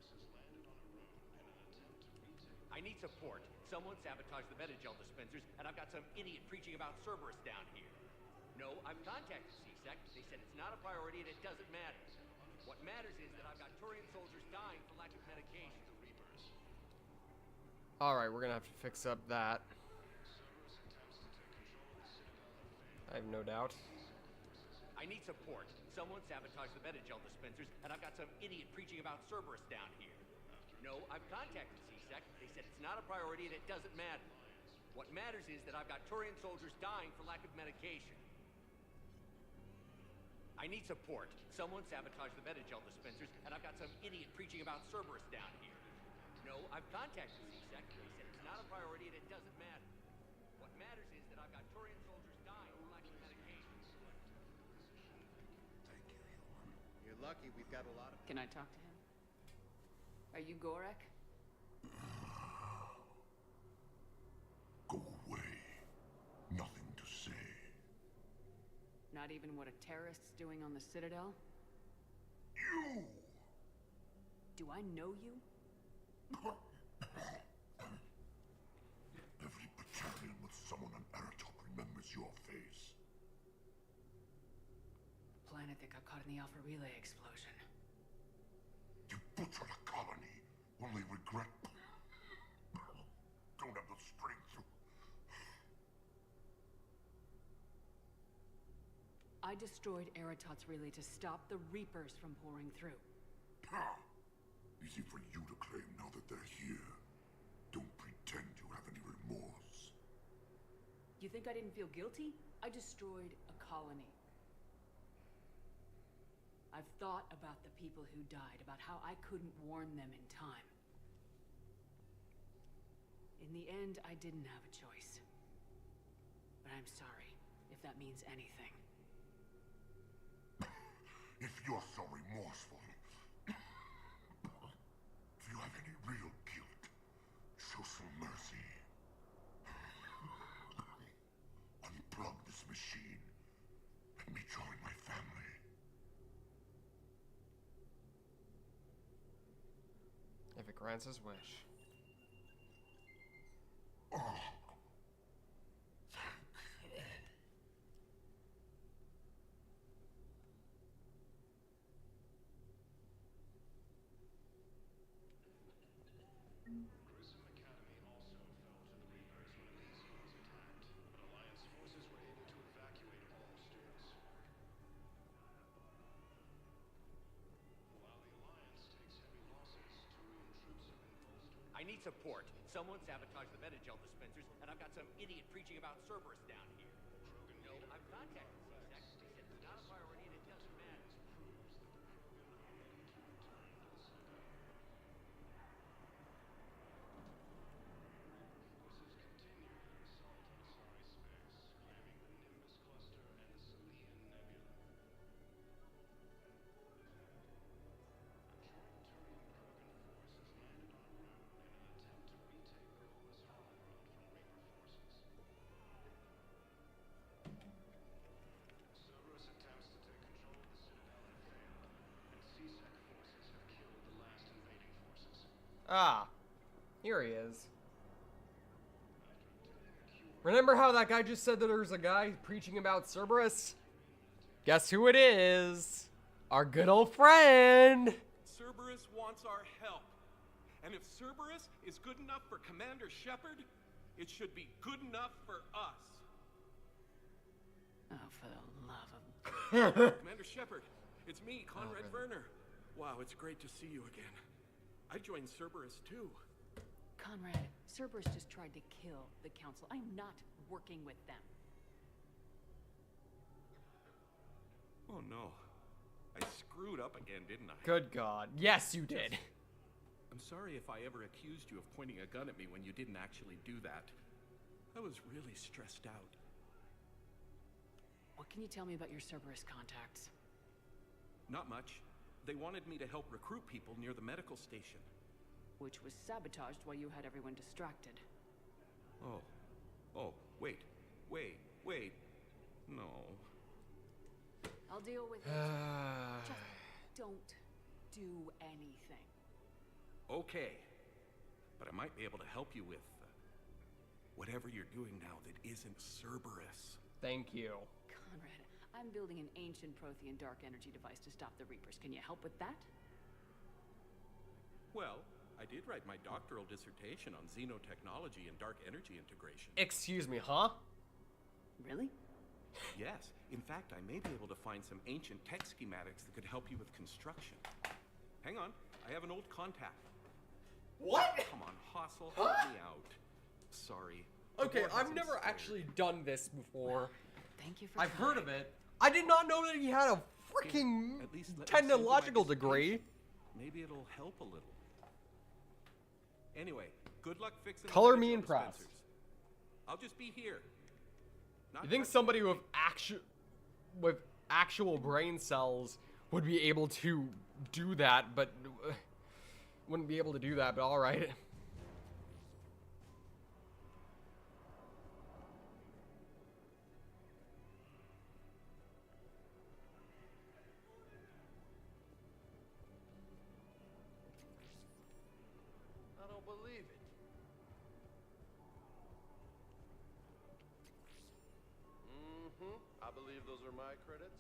landed on a road in an attempt to retake. I need support. Someone sabotaged the Metagel dispensers, and I've got some idiot preaching about Cerberus down here. No, I've contacted CSEC. They said it's not a priority and it doesn't matter. What matters is that I've got Turian soldiers dying for lack of medication. Alright, we're gonna have to fix up that. I have no doubt. I need support. Someone sabotaged the Metagel dispensers, and I've got some idiot preaching about Cerberus down here. No, I've contacted CSEC. They said it's not a priority and it doesn't matter. What matters is that I've got Turian soldiers dying for lack of medication. I need support. Someone sabotaged the Metagel dispensers, and I've got some idiot preaching about Cerberus down here. No, I've contacted CSEC. They said it's not a priority and it doesn't matter. What matters is that I've got Turian soldiers dying for lack of medication. You're lucky we've got a lot of... Can I talk to him? Are you Gorek? Go away. Nothing to say. Not even what a terrorist's doing on the Citadel? You! Do I know you? Every battalion with someone on Aratok remembers your face. The planet that got caught in the Alpha Relay explosion. You butchered a colony, only regret. Don't have the strength to... I destroyed Eratot's relay to stop the Reapers from pouring through. Ha! Easy for you to claim now that they're here. Don't pretend you have any remorse. You think I didn't feel guilty? I destroyed a colony. I've thought about the people who died, about how I couldn't warn them in time. In the end, I didn't have a choice. But I'm sorry, if that means anything. If you're so remorseful, if you have any real guilt, show some mercy. Unplug this machine. Let me join my family. If it grants his wish. Grissom Academy also fell to the Reapers when Elysium was attacked, but Alliance forces were able to evacuate all students. While the Alliance takes heavy losses, Turian troops have been bolstered. I need support. Someone sabotaged the Metagel dispensers, and I've got some idiot preaching about Cerberus down here. No, I've contacted CSEC. They said it's not a priority and it doesn't matter. Forces continue their assault on Asari space, claiming the Nimbus cluster and the Salian Nebula. A joint Turian-Krogan Ah, here he is. Remember how that guy just said that there's a guy preaching about Cerberus? Guess who it is? Our good old friend! Cerberus wants our help. And if Cerberus is good enough for Commander Shepard, it should be good enough for us. Oh, for the love of... Commander Shepard, it's me, Conrad Werner. Wow, it's great to see you again. I joined Cerberus too. Conrad, Cerberus just tried to kill the Council. I'm not working with them. Oh no. I screwed up again, didn't I? Good God. Yes, you did. I'm sorry if I ever accused you of pointing a gun at me when you didn't actually do that. I was really stressed out. What can you tell me about your Cerberus contacts? Not much. They wanted me to help recruit people near the medical station. Which was sabotaged while you had everyone distracted. Oh. Oh, wait. No. I'll deal with it. Just don't do anything. Okay. But I might be able to help you with whatever you're doing now that isn't Cerberus. Thank you. Conrad, I'm building an ancient Prothean dark energy device to stop the Reapers. Can you help with that? Well, I did write my doctoral dissertation on xenotechnology and dark energy integration. Excuse me, huh? Really? Yes. In fact, I may be able to find some ancient tech schematics that could help you with construction. Hang on. I have an old contact. What? Come on, Hossel, help me out. Sorry. Okay, I've never actually done this before. Thank you for I've heard of it. I did not know that he had a freaking technological degree. Maybe it'll help a little. Anyway, good luck fixing Color the me dispensers. impressed. I'll just be here. Not You think somebody with actual brain cells would be able to do that, but wouldn't be able to do that, but all right. I don't believe it. I believe those are my credits.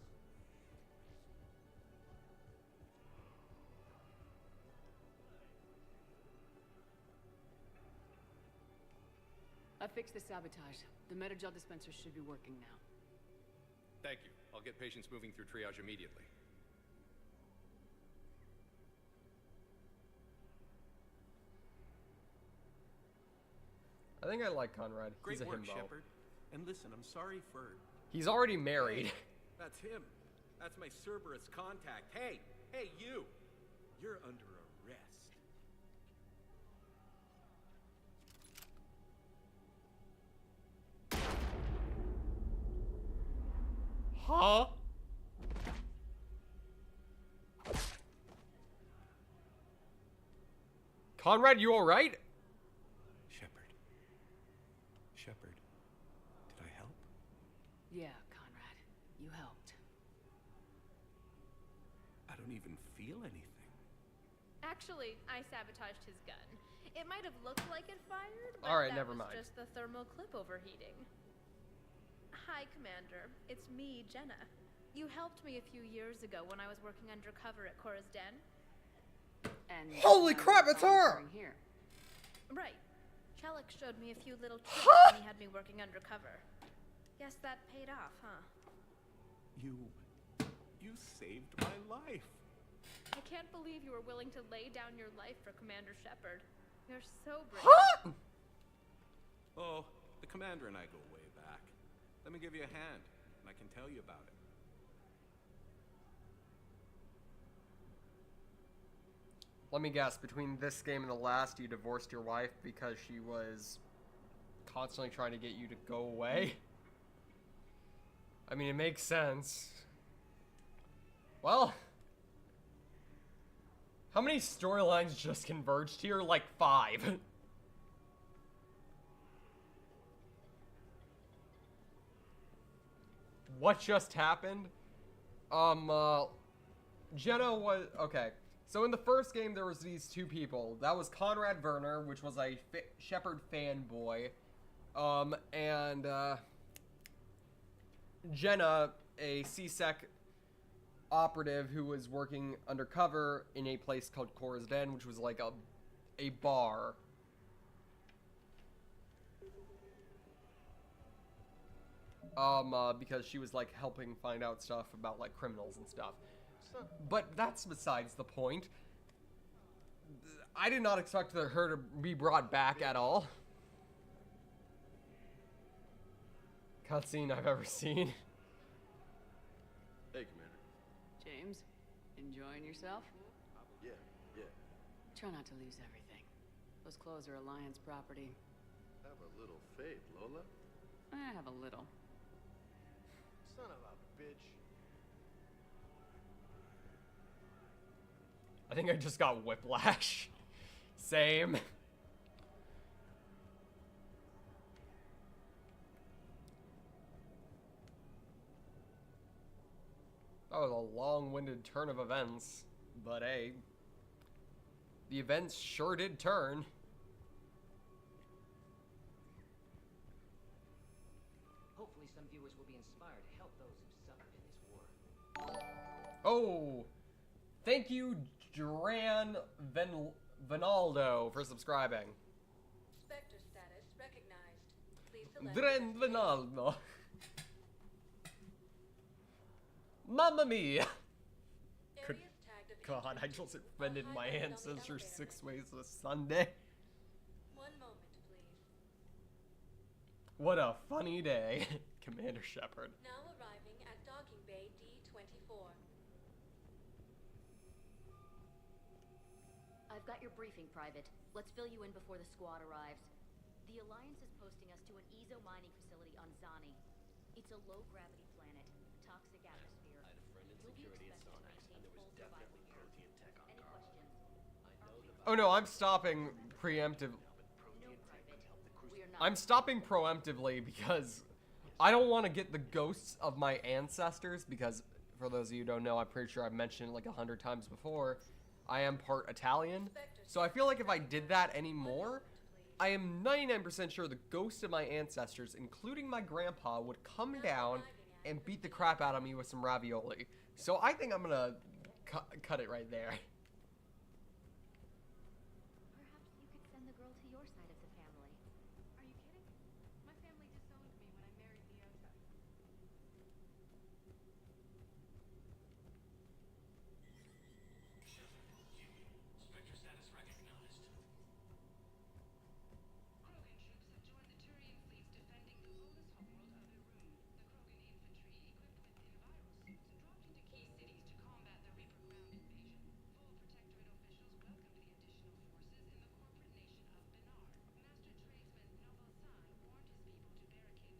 I fixed the sabotage. The metagel dispenser should be working now. Thank you. I'll get patients moving through triage immediately. I think I like Conrad. Great He's a work, himbo. Shepard. And listen, I'm sorry for... He's already married. Hey, that's him. That's my Cerberus contact. Hey, you! You're under arrest. Huh? Conrad, you alright? Shepard, did I help? Yeah, Conrad. You helped. I don't even feel anything. Actually, I sabotaged his gun. It might have looked like it fired, but Alright, that never was mind. just the thermal clip overheating. Hi, Commander. It's me, Jenna. You helped me a few years ago when I was working undercover at Cora's Den. And Holy crap, it's her! Here. Right. Chelik showed me a few little tricks when he had me working undercover. Guess that paid off, huh? You saved my life. I can't believe you were willing to lay down your life for Commander Shepard. You're so brave. Huh? Oh, the commander and I go way back. Let me give you a hand, and I can tell you about it. Let me guess, between this game and the last, you divorced your wife because she was constantly trying to get you to go away? I mean, it makes sense. Well, how many storylines just converged here? Like 5. What just happened? Jenna was... Okay. So in the first game, there was these two people. That was Conrad Werner, which was a Shepard fanboy, and Jenna, a CSEC operative who was working undercover in a place called Cora's Den, which was like a bar. Because she was like helping find out stuff about like criminals and stuff. But that's besides the point. I did not expect her to be brought back at all. Cutscene I've ever seen. Hey, Commander. James, enjoying yourself? Yeah. Try not to lose everything. Those clothes are Alliance property. Have a little faith, Lola. I have a little. Son of a bitch. I think I just got whiplash. Same. That was a long-winded turn of events, but hey, the events sure did turn. Hopefully some viewers will be inspired to help those who suffered in this war. Oh, thank you, Duran Vinaldo, for subscribing. Spectre status recognized. Please select Duran Vinaldo. Mamma mia! Good God, I just offended my ancestors 6 ways to Sunday. 1 moment, please. What a funny day, Commander Shepard. Now arriving at docking bay D-24. I've got your briefing, Private. Let's fill you in before the squad arrives. The Alliance is posting us to an Ezo mining facility on Zani. It's a low-gravity planet, toxic atmosphere. I had a friend in security at Sonax, and there was definitely protean tech on Carl. I know the Oh no, I'm stopping preemptively. I'm stopping preemptively because I don't want to get the ghosts of my ancestors, because for those of you who don't know, I'm pretty sure I've mentioned it like 100 times before, I am part Italian. So I feel like if I did that anymore, I am 99% sure the ghosts of my ancestors, including my grandpa, would come down and beat the crap out of me with some ravioli. So I think I'm gonna cut it right there. Perhaps you could send the girl to your side of the family. Are you kidding? My family disowned me when I married Leota. Spectre status recognized. Krogan troops have joined the Turian fleets defending the Polish homeworld of Irun. The Krogan infantry, equipped with enviro suits, dropped into key cities to combat the Reaper ground invasion. Full Protectorate officials welcomed the additional forces in the corporate nation of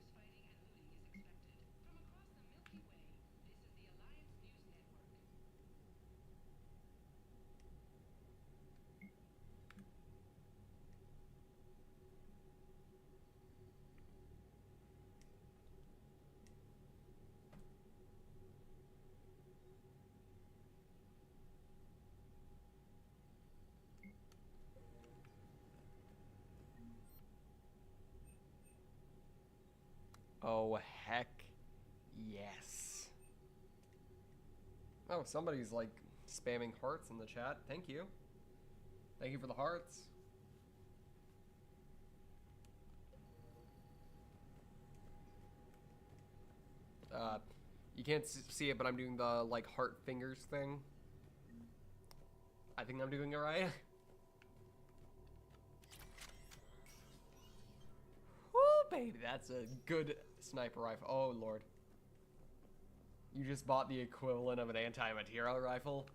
Benar. Master tradesman Noble San warned his people to barricade their homes, as fierce fighting and looting is expected. From across the Milky Way, this is the Alliance News Network. Oh, heck yes. Oh, somebody's like spamming hearts in the chat. Thank you. Thank you for the hearts. You can't see it, but I'm doing the like heart fingers thing. I think I'm doing it right. Woo, baby, that's a good sniper rifle. Oh, Lord. You just bought the equivalent of an anti-material rifle.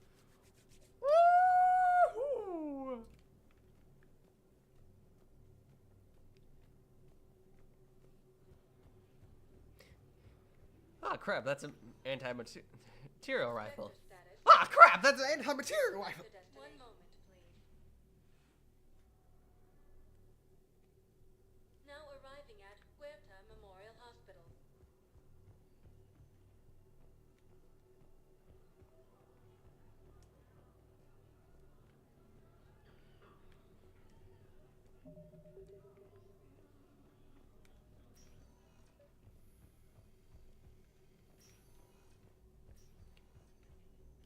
Woo-hoo! Ah, crap, that's an anti-material rifle. Ah, crap, that's an anti-material rifle. 1 moment, please. Now arriving at Huerta Memorial Hospital.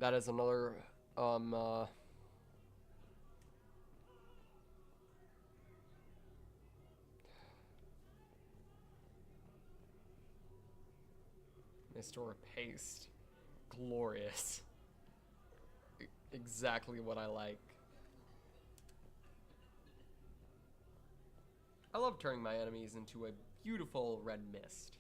That is another, Mr. Paste. Glorious. Exactly what I like. I love turning my enemies into a beautiful red mist.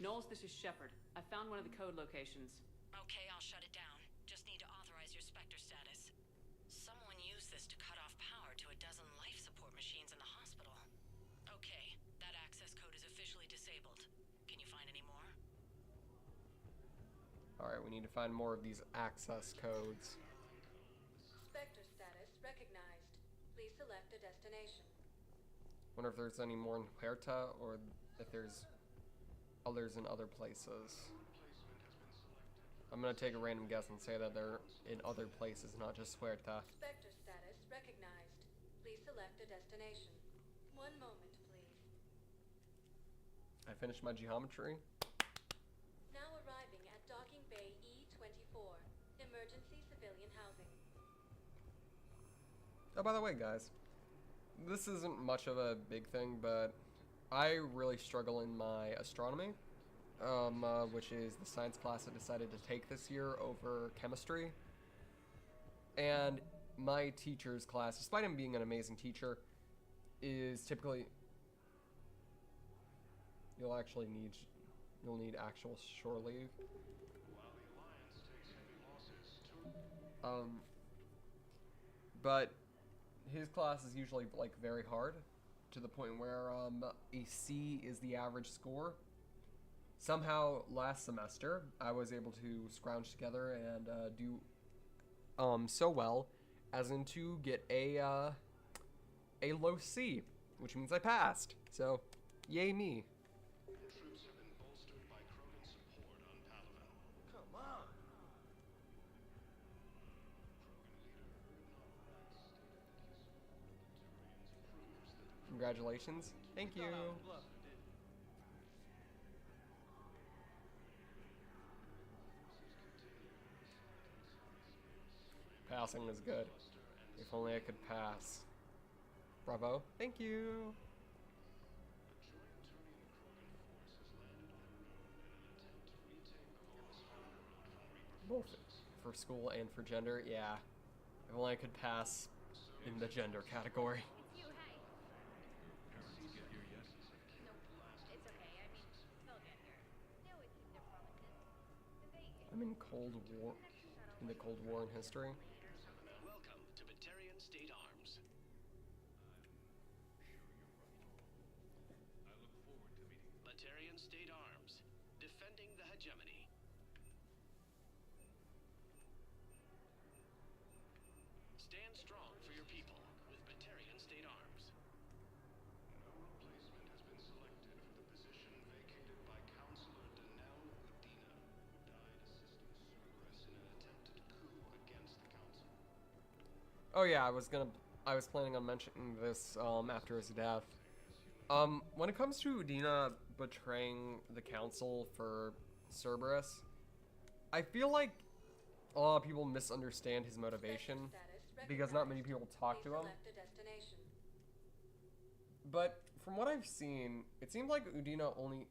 Knowles, this is Shepard. I found one of the code locations. Okay, I'll shut it down. Just need to authorize your Spectre status. Someone used this to cut off power to a dozen life support machines in the hospital. Okay, that access code is officially disabled. Can you find any more? Alright, we need to find more of these access codes. Spectre status recognized. Please select a destination. Wonder if there's any more in Huerta or if there's others in other places. I'm gonna take a random guess and say that they're in other places, not just Huerta. Spectre status recognized. Please select a destination. One moment, please. I finished my geometry. Now arriving at Docking Bay E24. Emergency civilian housing. Oh, by the way, guys, this isn't much of a big thing, but I really struggle in my astronomy, which is the science class I decided to take this year over chemistry. And my teacher's class, despite him being an amazing teacher, is typically... You'll need actual shore leave. But his class is usually like very hard, to the point where a C is the average score. Somehow last semester I was able to scrounge together and do so well as in to get a low C, which means I passed. So yay me. Troops have been bolstered by Krogan support on Palaven. Come on! Congratulations. Thank you. Passing is good. If only I could pass. Bravo. Thank you. Both for school and for gender, yeah. If only I could pass in the gender category. It's you, hey. Parents get your yeses. Nope. It's okay. I mean, they'll get here. They always keep their promises. Did they... I'm in Cold War, in the Cold War in history. Welcome to Batarian State Arms. I look forward to meeting you. Batarian State Arms, defending the hegemony. Stand strong for your people with Batarian State Arms. No replacement has been selected for the position vacated by Counselor Danelle Udina, who died assisting Cerberus in an attempted coup against the Council. Oh yeah, I was planning on mentioning this after his death. When it comes to Udina betraying the council for Cerberus, I feel like a lot of people misunderstand his motivation because not many people talk to him. But from what I've seen, it seems like Udina only...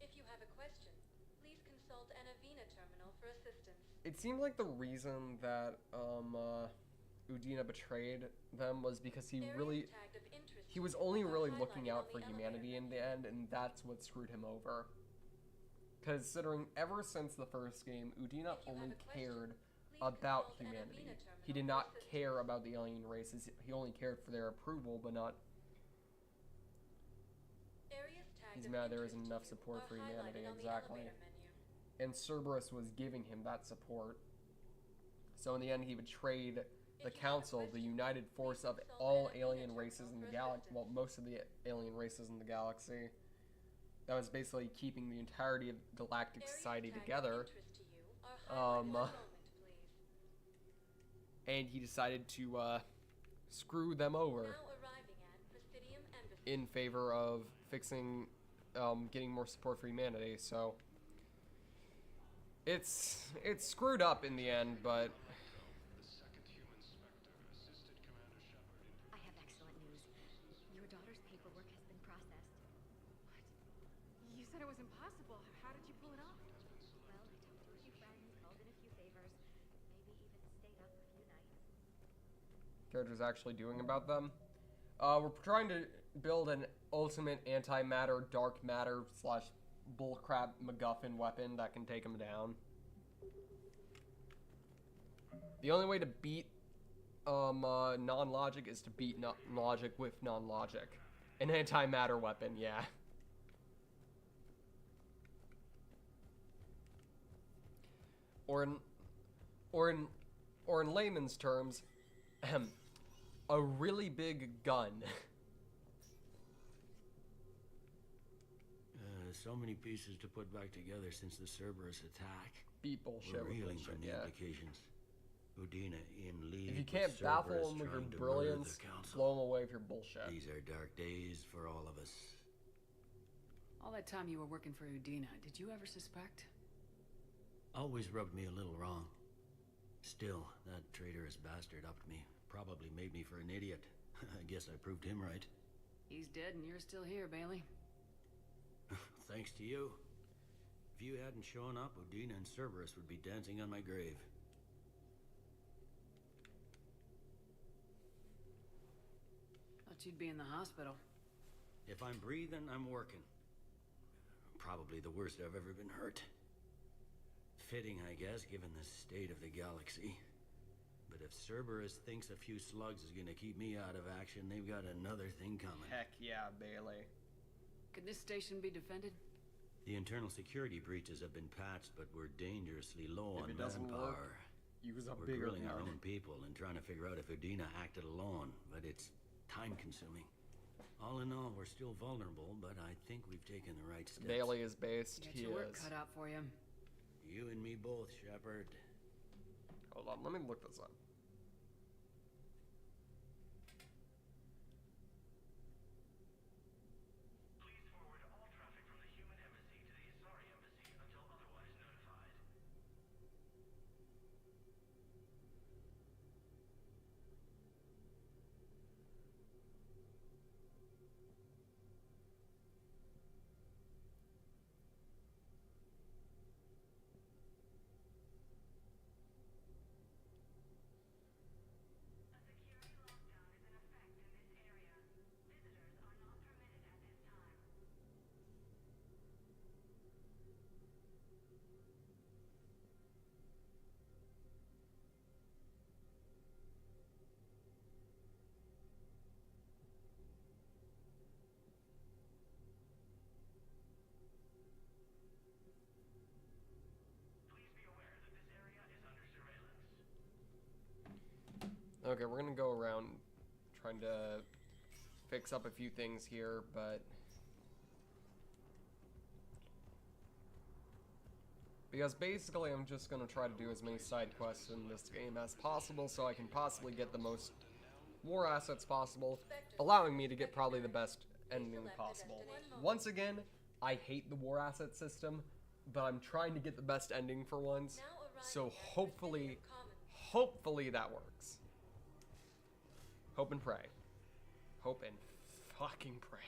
If you have a question, please consult an Avena terminal for assistance. It seemed like the reason that Udina betrayed them was because he was only really looking out for humanity in the end, and that's what screwed him over. Considering ever since the first game, Udina only cared about humanity. He did not care about the alien races. He only cared for their approval, but not... He's mad there isn't enough support for humanity, exactly. And Cerberus was giving him that support. So in the end, he betrayed the Council, the united force of all alien races in the galaxy. Well, most of the alien races in the galaxy. That was basically keeping the entirety of galactic society together. And he decided to screw them over in favor of fixing getting more support for humanity. So it's screwed up in the end, but I have excellent news. Your daughter's paperwork has been processed. You said it was impossible. How did you pull it off? Well, I talked to a few friends, called in a few favors, maybe even stayed up a few nights. character's actually doing about them. We're trying to build an ultimate antimatter, dark matter / bullcrap MacGuffin weapon that can take him down. The only way to beat non-logic is to beat logic with non-logic. An antimatter weapon, yeah. Or in layman's terms, a really big gun. So many pieces to put back together since the Cerberus attack. Beat bullshit. We're reeling bullshit, from the implications. Udina in league. If you can't with baffle Cerberus them with your trying to brilliance, murder the council. blow them away with your bullshit. These are dark days for all of us. All that time you were working for Udina, did you ever suspect? Always rubbed me a little wrong. Still, that traitorous bastard upped me. Probably made me for an idiot. I guess I proved him right. He's dead and you're still here, Bailey. Thanks to you. If you hadn't shown up, Udina and Cerberus would be dancing on my grave. Thought you'd be in the hospital. If I'm breathing, I'm working. Probably the worst I've ever been hurt. Fitting, I guess, given the state of the galaxy. But if Cerberus thinks a few slugs is gonna keep me out of action, they've got another thing coming. Heck yeah, Bailey. Could this station be defended? The internal security breaches have been patched, but we're dangerously low on If it doesn't manpower. work, use a We're bigger grilling our gun. own people and trying to figure out if Udina acted alone, but it's time-consuming. All in all, we're still vulnerable, but I think we've taken the right steps. Bailey is based. You got He your work is. cut out for you. You and me both, Shepard. Hold on, let me look this up. Okay, we're gonna go around trying to fix up a few things here, but because basically I'm just gonna try to do as many side quests in this game as possible so I can possibly get the most war assets possible, allowing me to get probably the best ending possible. Once again, I hate the war asset system, but I'm trying to get the best ending for once, so hopefully that works. Hope and pray. Hope and fucking pray.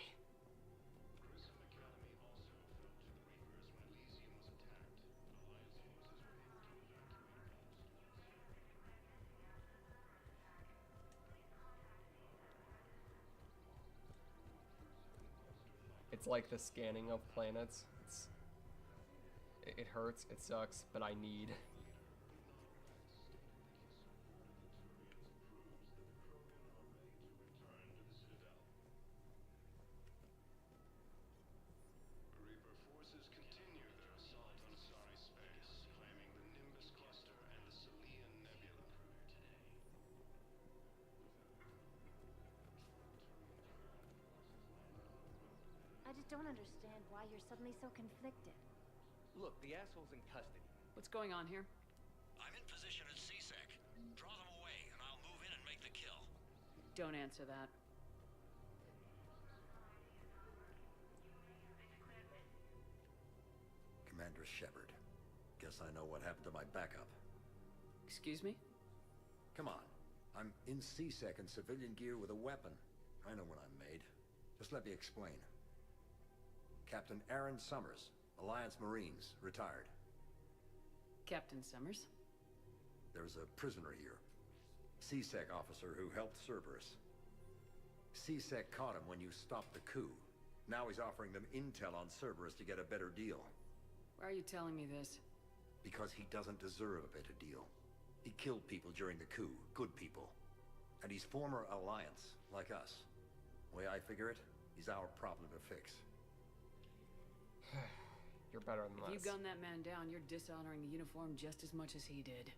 It's like the scanning of planets. It hurts, it sucks, but I need. Reaper forces continue their assault on Sari space, claiming the Nimbus cluster and the Selian Nebula. I just don't understand why you're suddenly so conflicted. Look, the asshole's in custody. What's going on here? I'm in position at CSEC. Draw them away, and I'll move in and make the kill. Don't answer that. Commander Shepard. Guess I know what happened to my backup. Excuse me? Come on. I'm in CSEC in civilian gear with a weapon. I know what I'm made. Just let me explain. Captain Aaron Summers, Alliance Marines, retired. Captain Summers? There's a prisoner here. CSEC officer who helped Cerberus. CSEC caught him when you stopped the coup. Now he's offering them intel on Cerberus to get a better deal. Why are you telling me this? Because he doesn't deserve a better deal. He killed people during the coup, good people. And he's former Alliance, like us. The way I figure it, he's our problem to fix. You're better than If you this. gun that man down, you're dishonoring the uniform just as much as he did.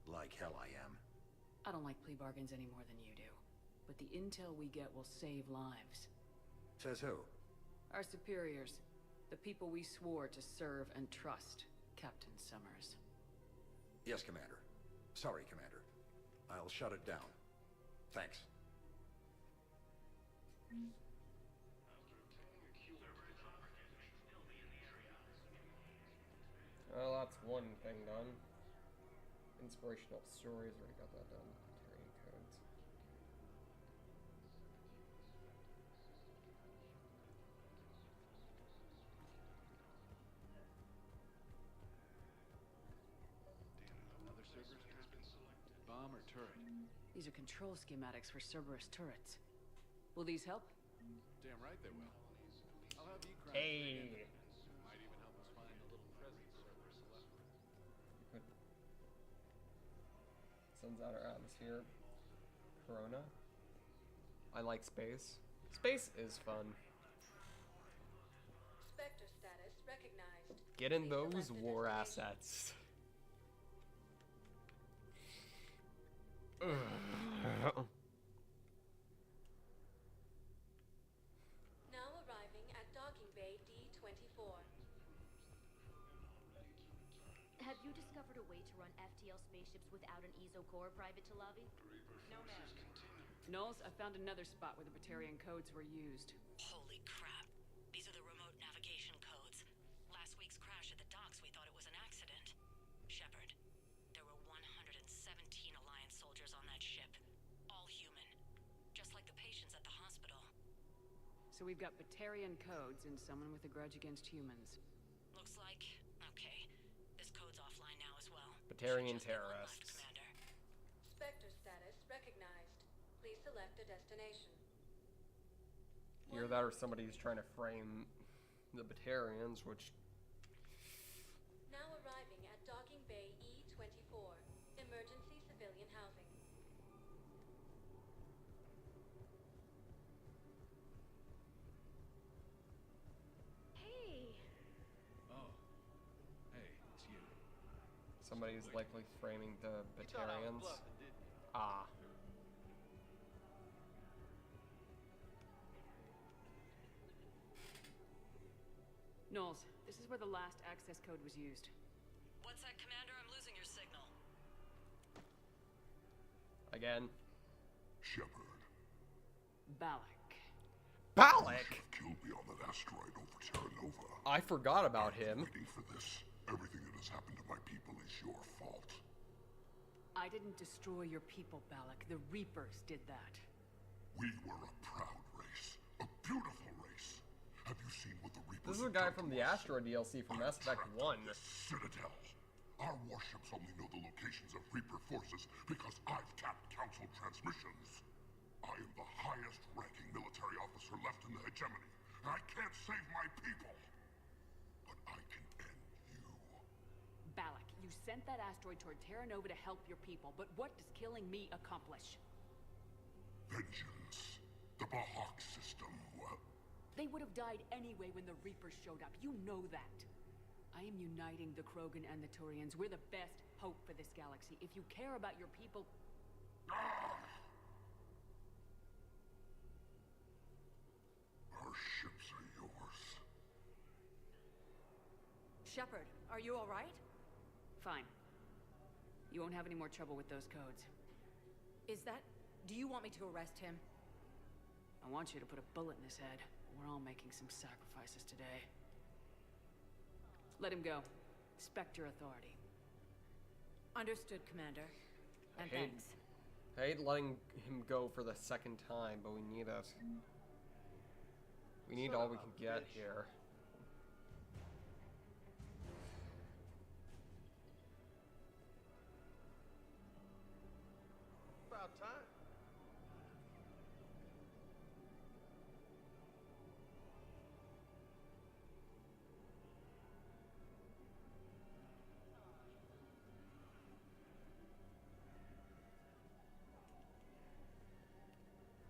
Like hell I am. I don't like plea bargains any more than you do. But the intel we get will save lives. Says who? Our superiors. The people we swore to serve and trust. Captain Summers. Yes, Commander. Sorry, Commander. I'll shut it down. Thanks. Well, that's one thing done. Inspirational stories, already got that done. Terrain codes. Another Cerberus has been selected. Bomb or turret? These are control schematics for Cerberus turrets. Will these help? Damn right they will. I'll have you cry. Hey. Might even help us find the little present Cerberus left. Sun's out our atmosphere. Corona. I like space. Space is fun. Spectre status recognized. Get in those war assets. Now arriving at docking bay D-24. Have you discovered a way to run FTL spaceships without an ESO core, Private Talavi? No, ma'am. Knowles, I found another spot where the Batarian codes were used. Holy crap. These are the remote navigation codes. Last week's crash at the docks, we thought it was an accident. Shepard, there were 117 Alliance soldiers on that ship. All human. Just like the patients at the hospital. So we've got Batarian codes and someone with a grudge against humans. Looks like... Okay. This code's offline now as well. Batarian terrorists. Commander. Spectre status recognized. Please select a destination. Either that or somebody's trying to frame the Batarians, which... Now arriving at docking bay E-24. Emergency civilian housing. Hey! Oh. Hey, it's you. Somebody's likely framing the You thought I was Batarians. bluffing, didn't you? Ah. Knowles, this is where the last access code was used. What's that, Commander? I'm losing your signal. Again. Shepard. Balak. Balak? Killed me on that asteroid over Terra Nova. I forgot about him. Waiting for this. Everything that has happened to my people is your fault. I didn't destroy your people, Balak. The Reapers did that. We were a proud race. A beautiful race. Have you seen what the Reapers This is a guy from the Asteroid DLC from Mass Effect 1. Citadel. Our warships only know the locations of Reaper forces because I've tapped Council transmissions. I am the highest-ranking military officer left in the hegemony, and I can't save my people. But I can end you. Balak, you sent that asteroid toward Terra Nova to help your people, but what does killing me accomplish? Vengeance. The Bahak system. Well, They would have died anyway when the Reapers showed up. You know that. I am uniting the Krogan and the Turians. We're the best hope for this galaxy. If you care about your people... our ships are yours. Shepard, are you all right? Fine. You won't have any more trouble with those codes. Is that... Do you want me to arrest him? I want you to put a bullet in his head. We're all making some sacrifices today. Let him go. Respect your authority. Understood, Commander. And I hate- thanks. I hate letting him go for the second time, but we need it. We need Son all of we a can get bitch. here. About time.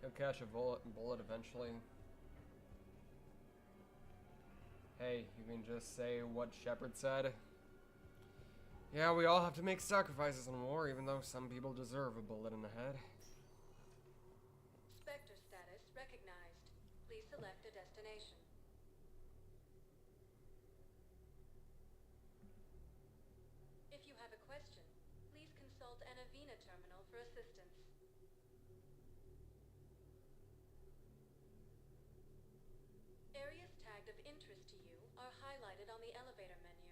He'll catch a bullet eventually. Hey, you can just say what Shepard said. Yeah, we all have to make sacrifices in war, even though some people deserve a bullet in the head. Spectre status recognized. Please select a destination. If you have a question, please consult an Avena terminal for assistance. Areas tagged of interest to you are highlighted on the elevator menu.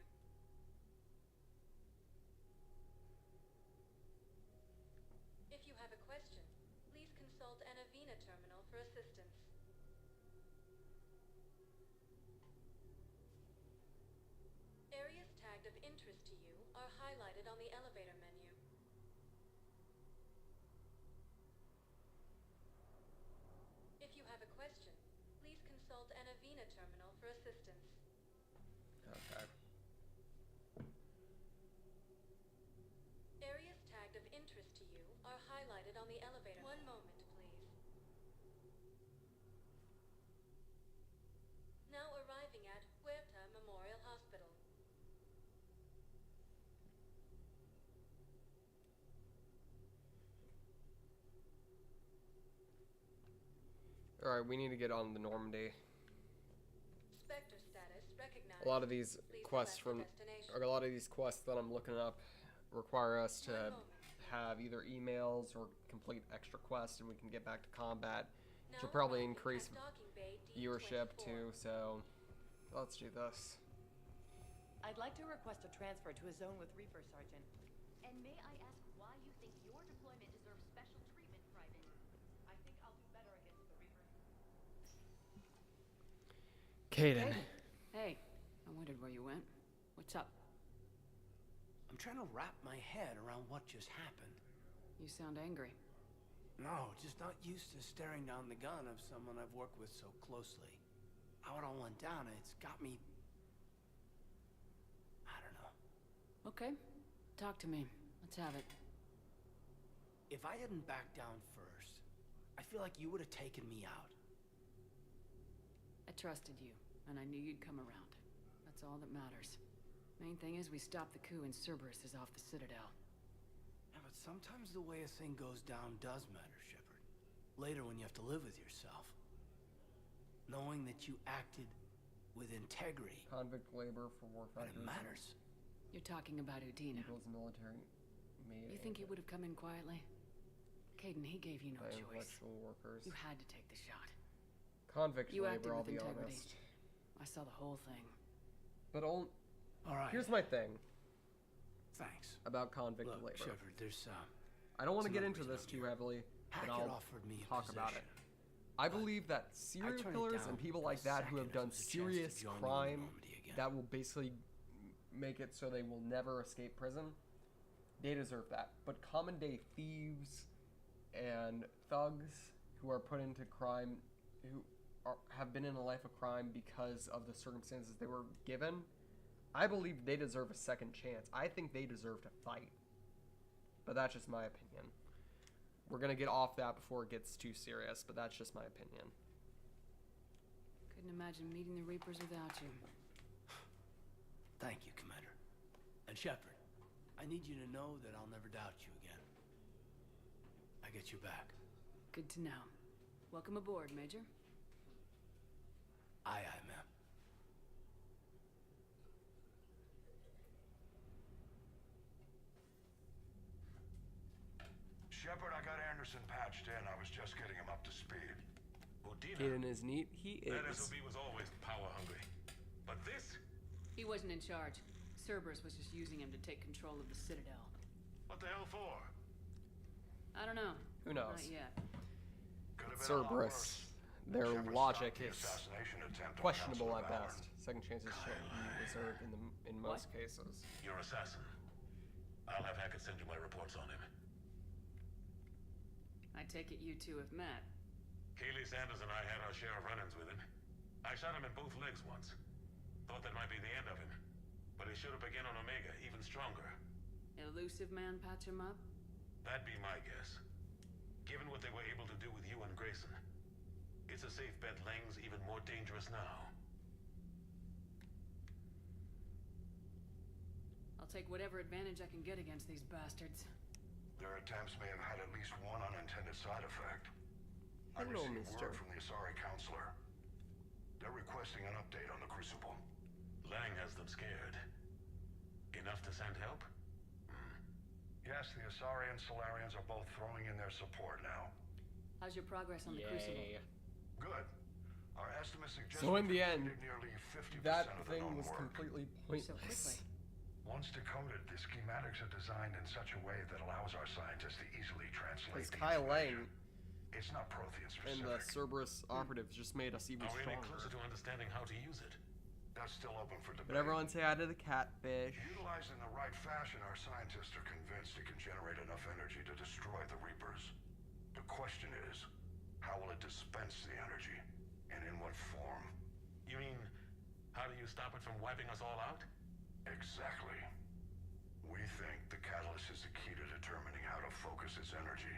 If you have a question, please consult an Avena terminal for assistance. Areas tagged of interest to you are highlighted on the elevator menu. If you have a question, please consult an Avena terminal for assistance. Okay. Areas tagged of interest to you are highlighted on the elevator. One moment, please. Now arriving at Huerta Memorial Hospital. Alright, we need to get on the Normandy. Spectre status recognized. A lot of these Please quests select a from, destination. or a lot of these quests that I'm looking up require us to have either emails or complete extra quests, and we can get back to combat, which will probably increase viewership too. So let's do this. I'd like to request a transfer to a zone with Reaper, Sergeant. And may I ask why you think your deployment deserves special treatment, Private? I think I'll do better against the Reaper. Caden. Hey, I wondered where you went. What's up? I'm trying to wrap my head around what just happened. You sound angry. No, just not used to staring down the gun of someone I've worked with so closely. How it all went down, it's got me... I don't know. Okay, talk to me. Let's have it. If I hadn't backed down first, I feel like you would have taken me out. I trusted you, and I knew you'd come around. That's all that matters. Main thing is we stopped the coup and Cerberus is off the Citadel. Yeah, but sometimes the way a thing goes down does matter, Shepard. Later when you have to live with yourself. Knowing that you acted with integrity. Convict labor for war But it factors. matters. You're talking about Udina. People's military made You think he would have come in quietly? Caden, he gave you no by choice. intellectual workers. You had to take the shot. Convict You acted labor, I'll with be integrity. honest. I saw the whole thing. But All right. here's my thing Thanks. about convict Look, labor. Shepard, there's I don't want to some get other into reason this I'm too here. heavily, Hackett but I'll offered me a talk about it. position, I believe that I serial turned it killers down and people for a like that who second have if it done was a chance to serious join you in crime Normandy again. that will basically make it so they will never escape prison, they deserve that. But common day thieves and thugs who are put into crime, who have been in a life of crime because of the circumstances they were given, I believe they deserve a second chance. I think they deserve to fight. But that's just my opinion. We're going to get off that before it gets too serious, but that's just my opinion. Couldn't imagine meeting the Reapers without you. Thank you, Commander. And Shepard, I need you to know that I'll never doubt you again. I get you back. Good to know. Welcome aboard, Major. Aye, aye, ma'am. Shepard, I got Anderson patched in. I was just getting him up to speed. Caden is neat. He That is. SOB was always power hungry. But this He wasn't in charge. Cerberus was just using him to take control of the Citadel. What the hell for? I don't know. Who knows? Not yet. Cerberus. Their logic is questionable at best. Second chances should be reserved in most cases. Your assassin. I'll have Hackett send you my reports on him. I take it you two have met. Keeley Sanders and I had our share of run-ins with him. I shot him in both legs once. Thought that might be the end of him. But he showed up again on Omega, even stronger. Elusive man patch him up? That'd be my guess. Given what they were able to do with you and Grayson, it's a safe bet Lang's even more dangerous now. I'll take whatever advantage I can get against these bastards. Their attempts may have had at least one unintended side effect. I Hello, received mister. word from the Asari counselor. They're requesting an update on the Crucible. Lang has them scared. Enough to send help? Yes, the Asari and Solarians are both throwing in their support now. How's your progress on the Crucible? Good. Our estimate suggests So in the we've end, completed nearly 50% that of the thing known was work. completely pointless. Once decoded, the schematics are designed in such a way that allows our scientists to easily translate Because the Kyle information. Lang It's not Prothean and specific. the Cerberus operatives just made us even Are we any stronger. closer to understanding how to use it? That's still open for debate. But everyone say hi to the catfish. Utilized in the right fashion, our scientists are convinced it can generate enough energy to destroy the Reapers. The question is, how will it dispense the energy? And in what form? You mean, how do you stop it from wiping us all out? Exactly. We think the catalyst is the key to determining how to focus its energy,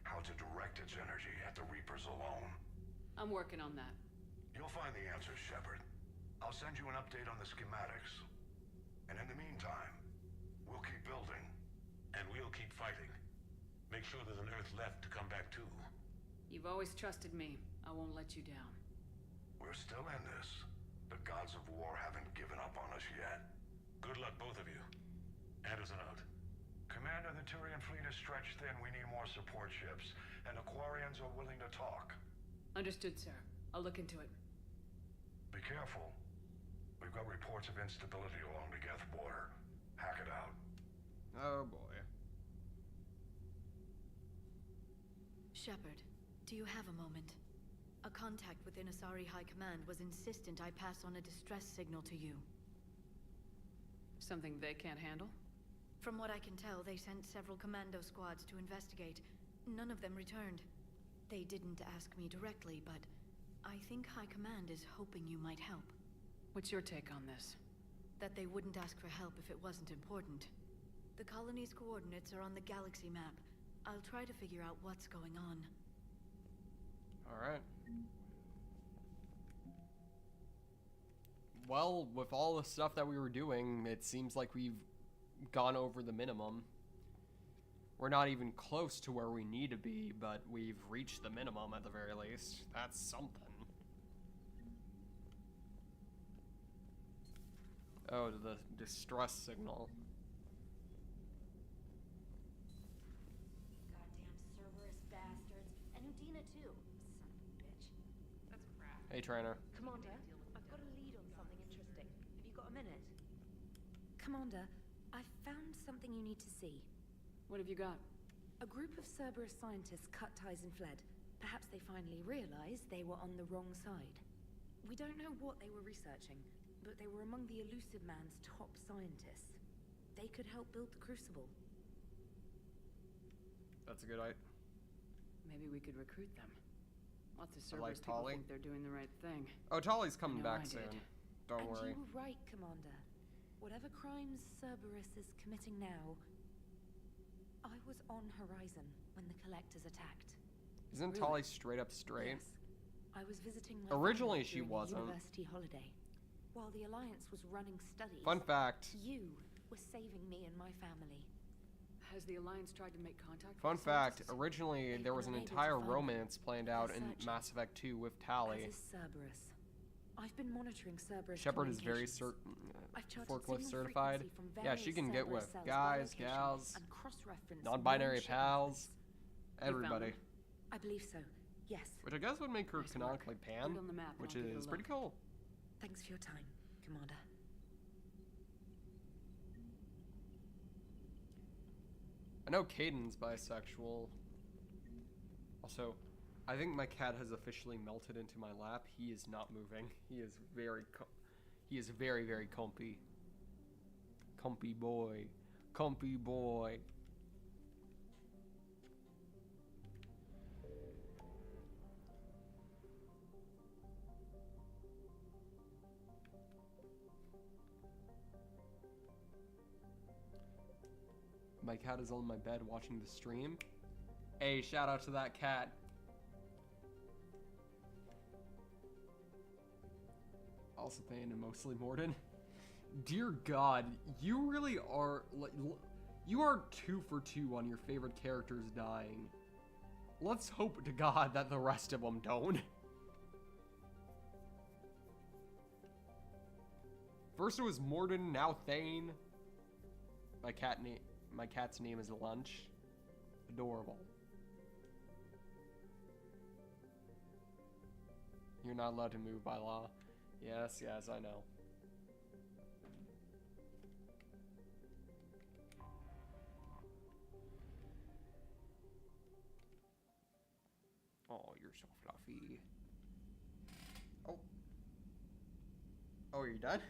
how to direct its energy at the Reapers alone. I'm working on that. You'll find the answers, Shepard. I'll send you an update on the schematics. And in the meantime, we'll keep building. And we'll keep fighting. Make sure there's an Earth left to come back to. You've always trusted me. I won't let you down. We're still in this. The gods of war haven't given up on us yet. Good luck, both of you. Anderson out. Commander, the Turian fleet is stretched thin. We need more support ships. And Aquarians are willing to talk. Understood, sir. I'll look into it. Be careful. We've got reports of instability along the Geth border. Hack it out. Oh boy. Shepard, do you have a moment? A contact within Asari High Command was insistent I pass on a distress signal to you. Something they can't handle? From what I can tell, they sent several commando squads to investigate. None of them returned. They didn't ask me directly, but I think High Command is hoping you might help. What's your take on this? That they wouldn't ask for help if it wasn't important. The colony's coordinates are on the galaxy map. I'll try to figure out what's going on. Alright. Well, with all the stuff that we were doing, it seems like we've gone over the minimum. We're not even close to where we need to be, but we've reached the minimum at the very least. That's something. Oh, the distress signal. Goddamn Cerberus bastards. And Udina too. Son of a bitch. That's crap. Hey, trainer. Commander, I've got a lead on something interesting. Have you got a minute? Commander, I've found something you need to see. What have you got? A group of Cerberus scientists cut ties and fled. Perhaps they finally realized they were on the wrong side. We don't know what they were researching, but they were among the Elusive Man's top scientists. They could help build the Crucible. That's a good idea. Maybe we could recruit them. Lots of I like Cerberus people Tali. think they're doing the right thing. Oh, Tali's coming I know back I soon. did. Don't And worry. you were right, Commander. Whatever crimes Cerberus is committing now, I was on Horizon when the Collectors attacked. Isn't Really? Tali straight up straight? Yes. I was visiting my Originally, family she during a wasn't. university holiday. While the Alliance was running studies, Fun fact. you were saving me and my family. Has the Alliance tried to make contact with Fun the fact, scientists? originally there was an unable to entire find them. romance planned out They're in searching. Mass Effect 2 with Tali. As is Cerberus. I've been monitoring Cerberus Shepard is very communications. I've charted forklift signal certified. frequency from Yeah, she various can get with Cerberus cells by guys, location gals, and cross-reference non-binary known pals, shipments. everybody. I believe so. Yes. Which I guess would make her Nice canonically work. pan, Put it on the map and which I'll give it a is pretty look. cool. Thanks for your time, Commander. I know Caden's bisexual. Also, I think my cat has officially melted into my lap. He is not moving. He is very, very comfy. Comfy boy. Comfy boy. My cat is on my bed watching the stream. Hey, shout out to that cat. Also paying and mostly Morden. Dear God, you really are like you are 2 for 2 on your favorite characters dying. Let's hope to God that the rest of them don't. First it was Morden, now Thane. My cat's name is Lunch. Adorable. You're not allowed to move by law. Yes, I know. Oh, you're so fluffy. Oh. Oh, are you done?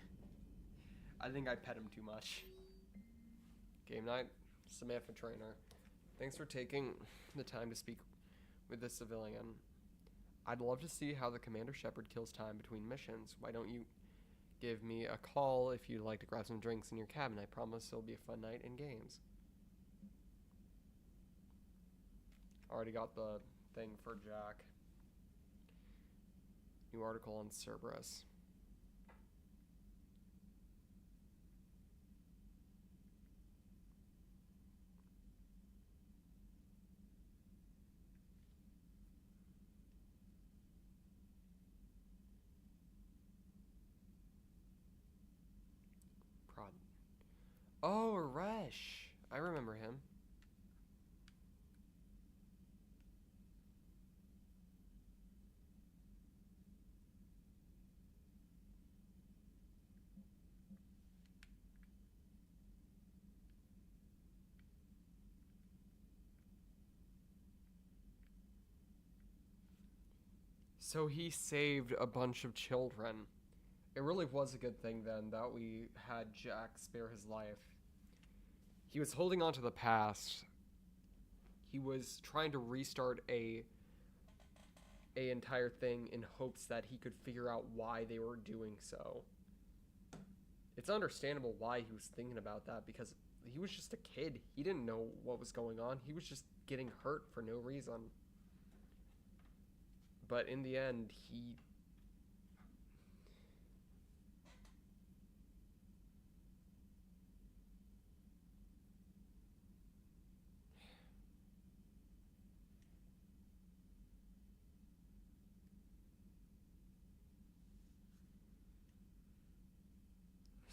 I think I pet him too much. Game night, Samantha Trainer. Thanks for taking the time to speak with this civilian. I'd love to see how the Commander Shepard kills time between missions. Why don't you give me a call if you'd like to grab some drinks in your cabin? I promise it'll be a fun night in games. Already got the thing for Jack. New article on Cerberus. Oh, Resh. I remember him. So he saved a bunch of children. It really was a good thing then that we had Jack spare his life. He was holding on to the past. He was trying to restart a entire thing in hopes that he could figure out why they were doing so. It's understandable why he was thinking about that, because he was just a kid. He didn't know what was going on. He was just getting hurt for no reason. But in the end, he...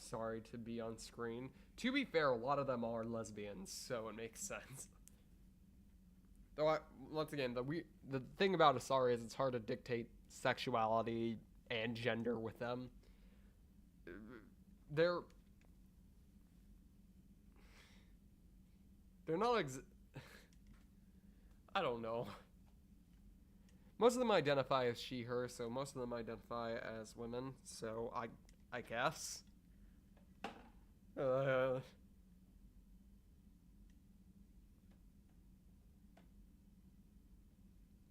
Sorry to be on screen. To be fair, a lot of them are lesbians, so it makes sense. Though, once again, the thing about Asari is it's hard to dictate sexuality and gender with them. They're not I don't know. Most of them identify as she, her, so most of them identify as women, so I guess.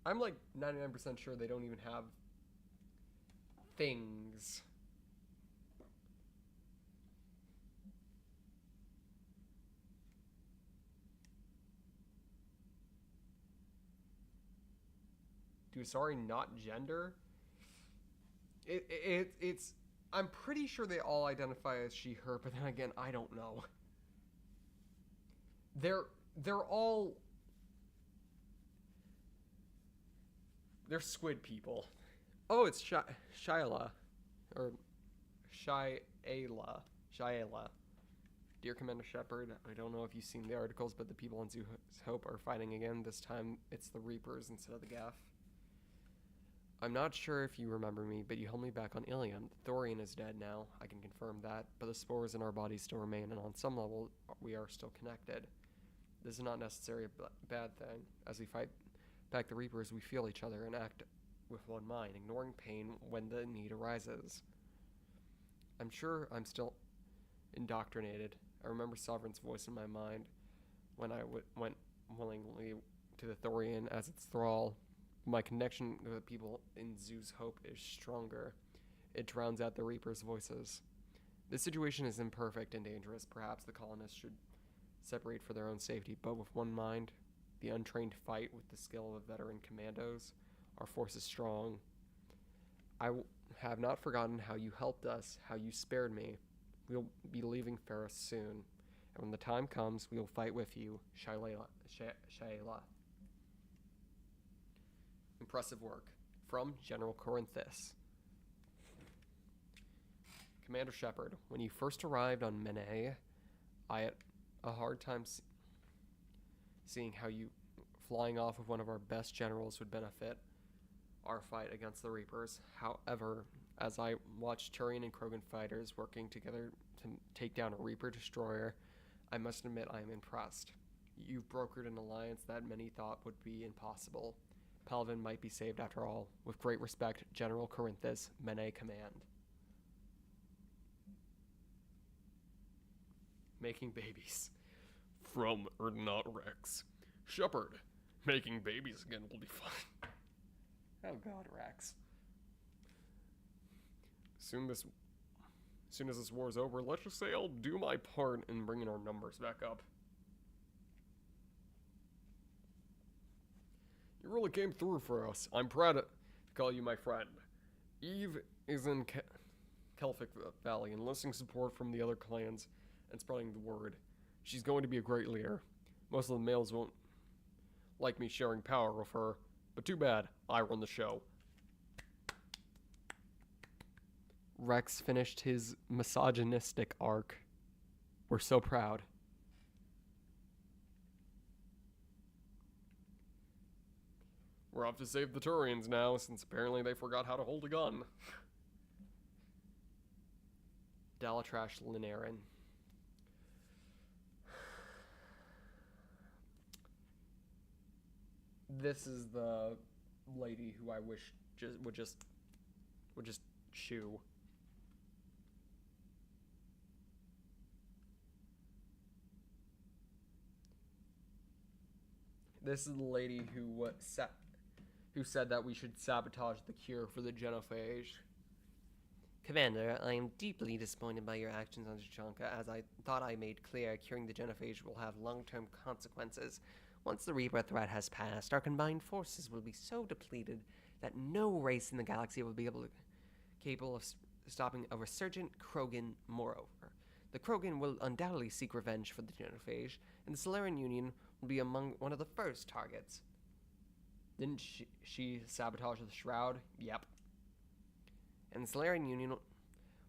I'm like 99% sure they don't even have things. Do Asari not gender? It's I'm pretty sure they all identify as she, her, but then again, I don't know. They're squid people. Oh, it's Shyla. Or Shyla. Dear Commander Shepard, I don't know if you've seen the articles, but the people on Zoo's Hope are fighting again. This time, it's the Reapers instead of the Gaff. I'm not sure if you remember me, but you held me back on Ilium. Thorian is dead now, I can confirm that, but the spores in our bodies still remain, and on some level, we are still connected. This is not necessarily a bad thing. As we fight back the Reapers, we feel each other and act with one mind, ignoring pain when the need arises. I'm sure I'm still indoctrinated. I remember Sovereign's voice in my mind when I went willingly to the Thorian as its thrall. My connection with the people in Zoo's Hope is stronger. It drowns out the Reapers' voices. This situation is imperfect and dangerous. Perhaps the colonists should separate for their own safety, but with one mind, the untrained fight with the skill of veteran commandos. Our force is strong. I have not forgotten how you helped us, how you spared me. We'll be leaving Ferris soon, and when the time comes, we will fight with you, Shayla. Impressive work. From General Corinthus. Commander Shepard, when you first arrived on Mene, I had a hard time seeing how you flying off with one of our best generals would benefit our fight against the Reapers. However, as I watched Turian and Krogan fighters working together to take down a Reaper destroyer, I must admit I am impressed. You've brokered an alliance that many thought would be impossible. Palvin might be saved after all. With great respect, General Corinthus, Mene Command. Making babies. From Erdnot Rex. Shepard, making babies again will be fun. Oh god, Rex. Soon as this war's over, let's just say I'll do my part in bringing our numbers back up. You really came through for us. I'm proud to call you my friend. Eve is in Kelphic Valley, enlisting support from the other clans and spreading the word. She's going to be a great leader. Most of the males won't like me sharing power with her, but too bad, I run the show. Rex finished his misogynistic arc. We're so proud. We're off to save the Turians now, since apparently they forgot how to hold a gun. Dalatrash Linarin. This is the lady who I wish would just shoo. This is the lady who said that we should sabotage the cure for the genophage. Commander, I am deeply disappointed by your actions on Tuchanka, as I thought I made clear curing the genophage will have long-term consequences. Once the Reaper threat has passed, our combined forces will be so depleted that no race in the galaxy will be capable of stopping a resurgent Krogan. Moreover, the Krogan will undoubtedly seek revenge for the genophage, and the Solarian Union will be among one of the first targets. Didn't she sabotage the Shroud? Yep. And the Solarian Union,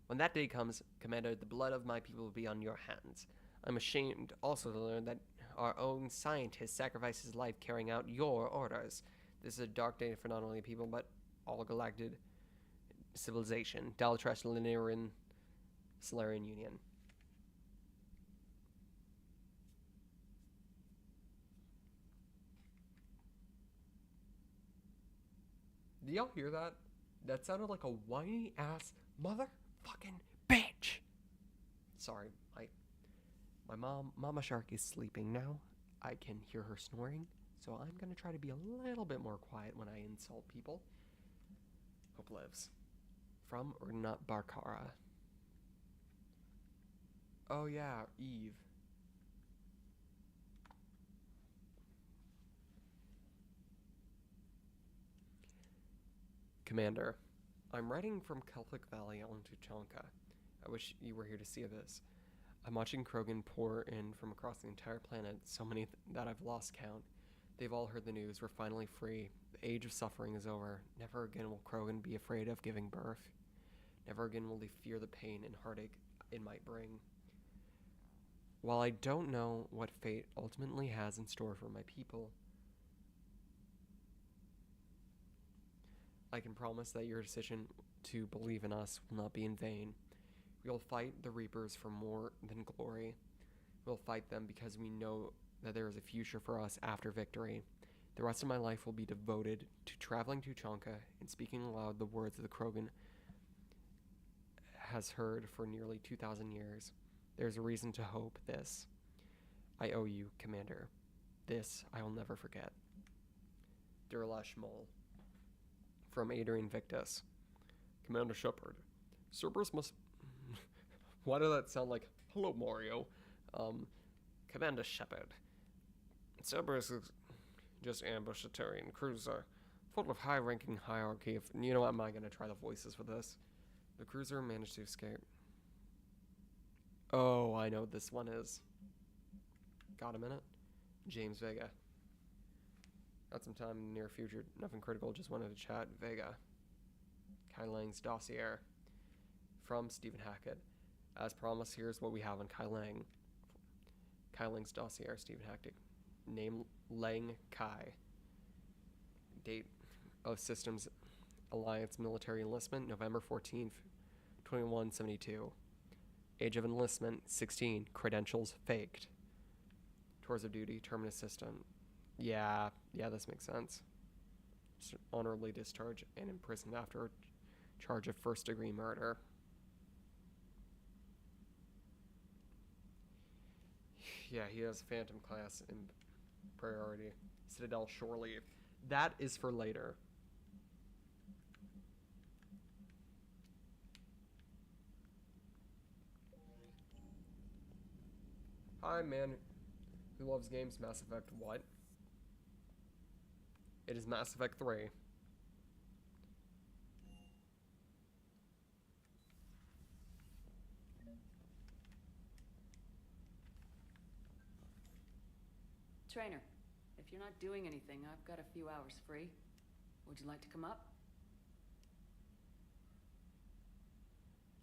when that day comes, Commander, the blood of my people will be on your hands. I'm ashamed also to learn that our own scientist sacrificed his life carrying out your orders. This is a dark day for not only people, but all galactic civilization. Dalatrash Linarin, Solarian Union. Do y'all hear that? That sounded like a whiny ass motherfucking bitch. Sorry, my Mama Shark is sleeping now. I can hear her snoring, so I'm gonna try to be a little bit more quiet when I insult people. Hope lives. From Urnat Barkara. Oh yeah, Eve. Commander, I'm riding from Kelphic Valley on Tuchanka. I wish you were here to see this. I'm watching Krogan pour in from across the entire planet, so many that I've lost count. They've all heard the news. We're finally free. The age of suffering is over. Never again will Krogan be afraid of giving birth. Never again will they fear the pain and heartache it might bring. While I don't know what fate ultimately has in store for my people, I can promise that your decision to believe in us will not be in vain. We'll fight the Reapers for more than glory. We'll fight them because we know that there is a future for us after victory. The rest of my life will be devoted to traveling to Chonka and speaking aloud the words of the Krogan has heard for nearly 2,000 years. There's a reason to hope this. I owe you, Commander. This I will never forget. Durlash Mole. From Adrian Victus. Commander Shepard. Cerberus must... Why did that sound like, hello, Mario? Commander Shepard. Cerberus is just ambushed a Turian cruiser, full of high-ranking hierarchy of... You know what, am I going to try the voices for this? The cruiser managed to escape. Oh, I know what this one is. Got a minute? James Vega. Got some time in the near future. Nothing critical, just wanted to chat. Vega. Kai Lang's dossier. From Stephen Hackett. As promised, here's what we have on Kai Lang. Kai Lang's dossier, Stephen Hackett. Name Lang Kai. Date of Systems Alliance military enlistment, November 14th, 2172. Age of enlistment, 16. Credentials faked. Tours of duty, terminus system. Yeah, this makes sense. Honorably discharged and imprisoned after a charge of first-degree murder. Yeah, he has Phantom class in priority. Citadel shore leave. That is for later. Hi, man who loves games. Mass Effect what? It is Mass Effect 3. Trainer, if you're not doing anything, I've got a few hours free. Would you like to come up?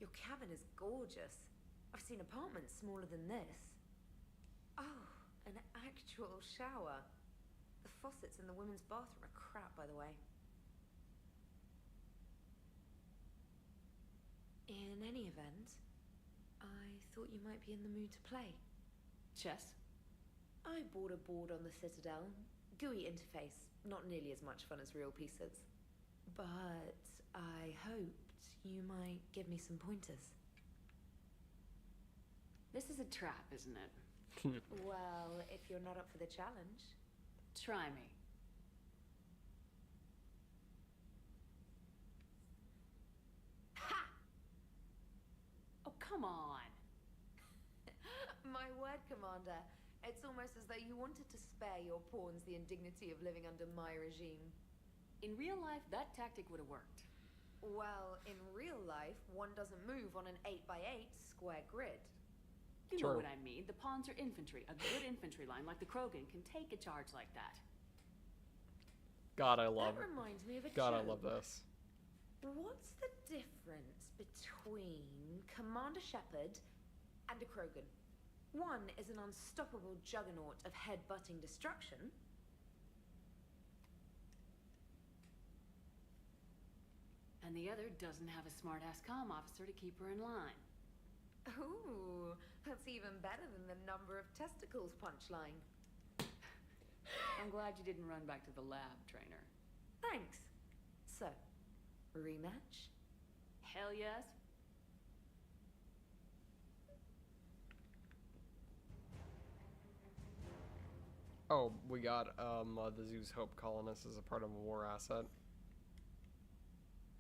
Your cabin is gorgeous. I've seen apartments smaller than this. Oh, an actual shower. The faucets in the women's bathroom are crap, by the way. In any event, I thought you might be in the mood to play. Chess? I bought a board on the Citadel. GUI interface. Not nearly as much fun as real pieces. But I hoped you might give me some pointers. This is a trap, isn't it? Well, if you're not up for the challenge. Try me. Ha! Oh, come on. My word, Commander. It's almost as though you wanted to spare your pawns the indignity of living under my regime. In real life, that tactic would have worked. Well, in real life, one doesn't move on an 8x8 square grid. You know what I mean. The pawns are infantry. A good infantry line like the Krogan can take a charge like that. God, I love That reminds me of a God, joke. I love this. What's the difference between Commander Shepard and a Krogan? One is an unstoppable juggernaut of head-butting destruction. And the other doesn't have a smart-ass comm officer to keep her in line. Ooh, that's even better than the number of testicles punchline. I'm glad you didn't run back to the lab, Trainer. Thanks. So, rematch? Hell yes. Oh, we got the Zeus Hope colonists as a part of a war asset.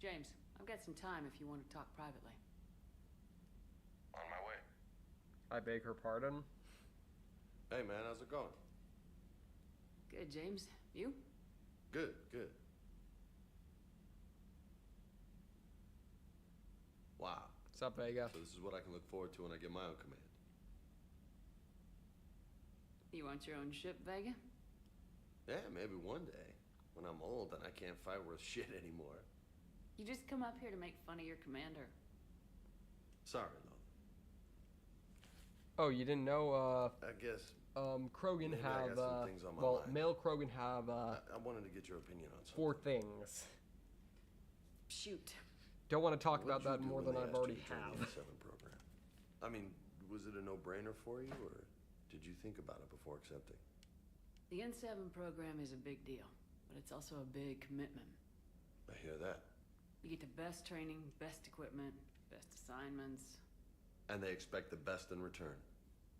James, I've got some time if you want to talk privately. On my way. I beg her pardon. Hey, man, how's it going? Good, James. You? Good, good. Wow. What's up, Vega? So this is what I can look forward to when I get my own command. You want your own ship, Vega? Yeah, maybe one day. When I'm old and I can't fight worth shit anymore. You just come up here to make fun of your commander. Sorry, Lola. Oh, you didn't know, I guess... Krogan maybe I have, got some things on my well, mind. male Krogan have, I wanted to get your opinion on something. 4 things. Shoot. Don't want to talk What'd about that you do more when than they I've asked already you to join have. the 7 program? I mean, was it a no-brainer for you, or did you think about it before accepting? The N7 program is a big deal, but it's also a big commitment. I hear that. You get the best training, best equipment, best assignments. And they expect the best in return.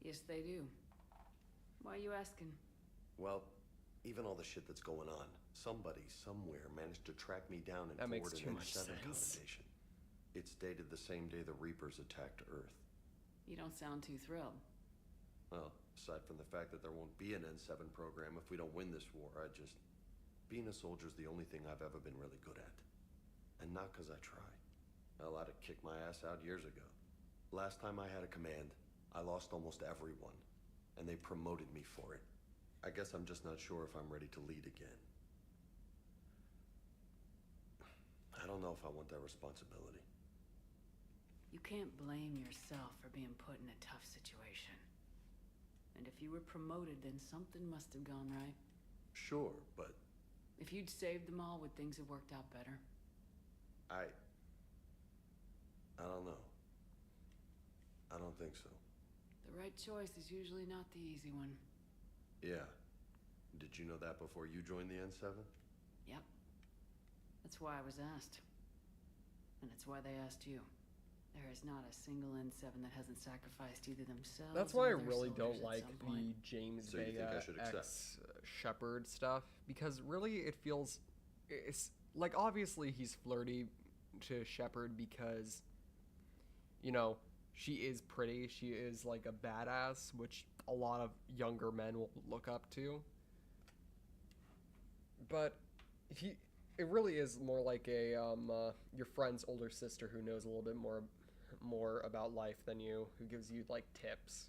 Yes, they do. Why are you asking? Well, even all the shit that's going on, somebody somewhere managed to track me down and That makes forward too an much N7 sense. commendation. It's dated the same day the Reapers attacked Earth. You don't sound too thrilled. Well, aside from the fact that there won't be an N7 program if we don't win this war, being a soldier's the only thing I've ever been really good at. And not because I try. Hell, I'd have kicked my ass out years ago. Last time I had a command, I lost almost everyone. And they promoted me for it. I guess I'm just not sure if I'm ready to lead again. I don't know if I want that responsibility. You can't blame yourself for being put in a tough situation. And if you were promoted, then something must have gone right. Sure, but... If you'd saved them all, would things have worked out better? I don't know. I don't think so. The right choice is usually not the easy one. Yeah. Did you know that before you joined the N7? Yep. That's why I was asked. And it's why they asked you. There is not a single N7 that hasn't sacrificed either themselves. That's why I or their really don't soldiers like at some the point. James So you think I Vega should accept? X Shepard stuff, because really it feels, it's like, obviously he's flirty to Shepard because, you know, she is pretty, she is like a badass, which a lot of younger men will look up to. But it really is more like a your friend's older sister who knows a little bit more about life than you, who gives you like tips.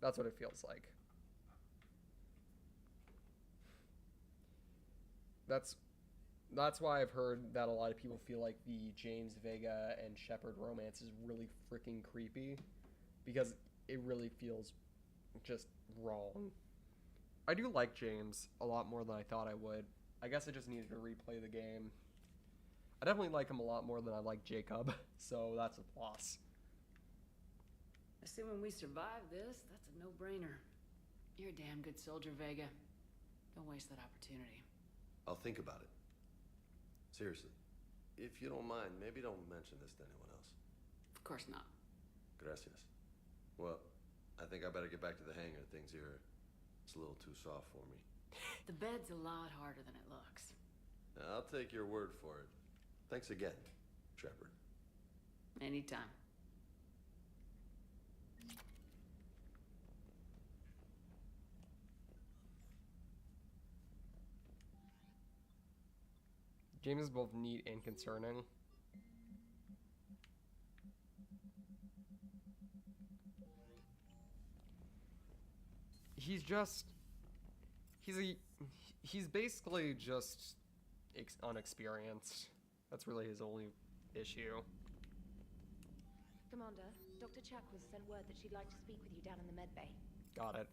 That's what it feels like. That's why I've heard that a lot of people feel like the James Vega and Shepard romance is really freaking creepy, because it really feels just wrong. I do like James a lot more than I thought I would. I guess I just needed to replay the game. I definitely like him a lot more than I like Jacob, so that's a plus. Assuming we survive this, that's a no-brainer. You're a damn good soldier, Vega. Don't waste that opportunity. I'll think about it. Seriously. If you don't mind, maybe don't mention this to anyone else. Of course not. Gracias. Well, I think I better get back to the hang of things here. It's a little too soft for me. The bed's a lot harder than it looks. I'll take your word for it. Thanks again, Shepard. Anytime. James is both neat and concerning. He's basically just unexperienced. That's really his only issue. Commander, Dr. Chakwas sent word that she'd like to speak with you down in the med bay. Got it.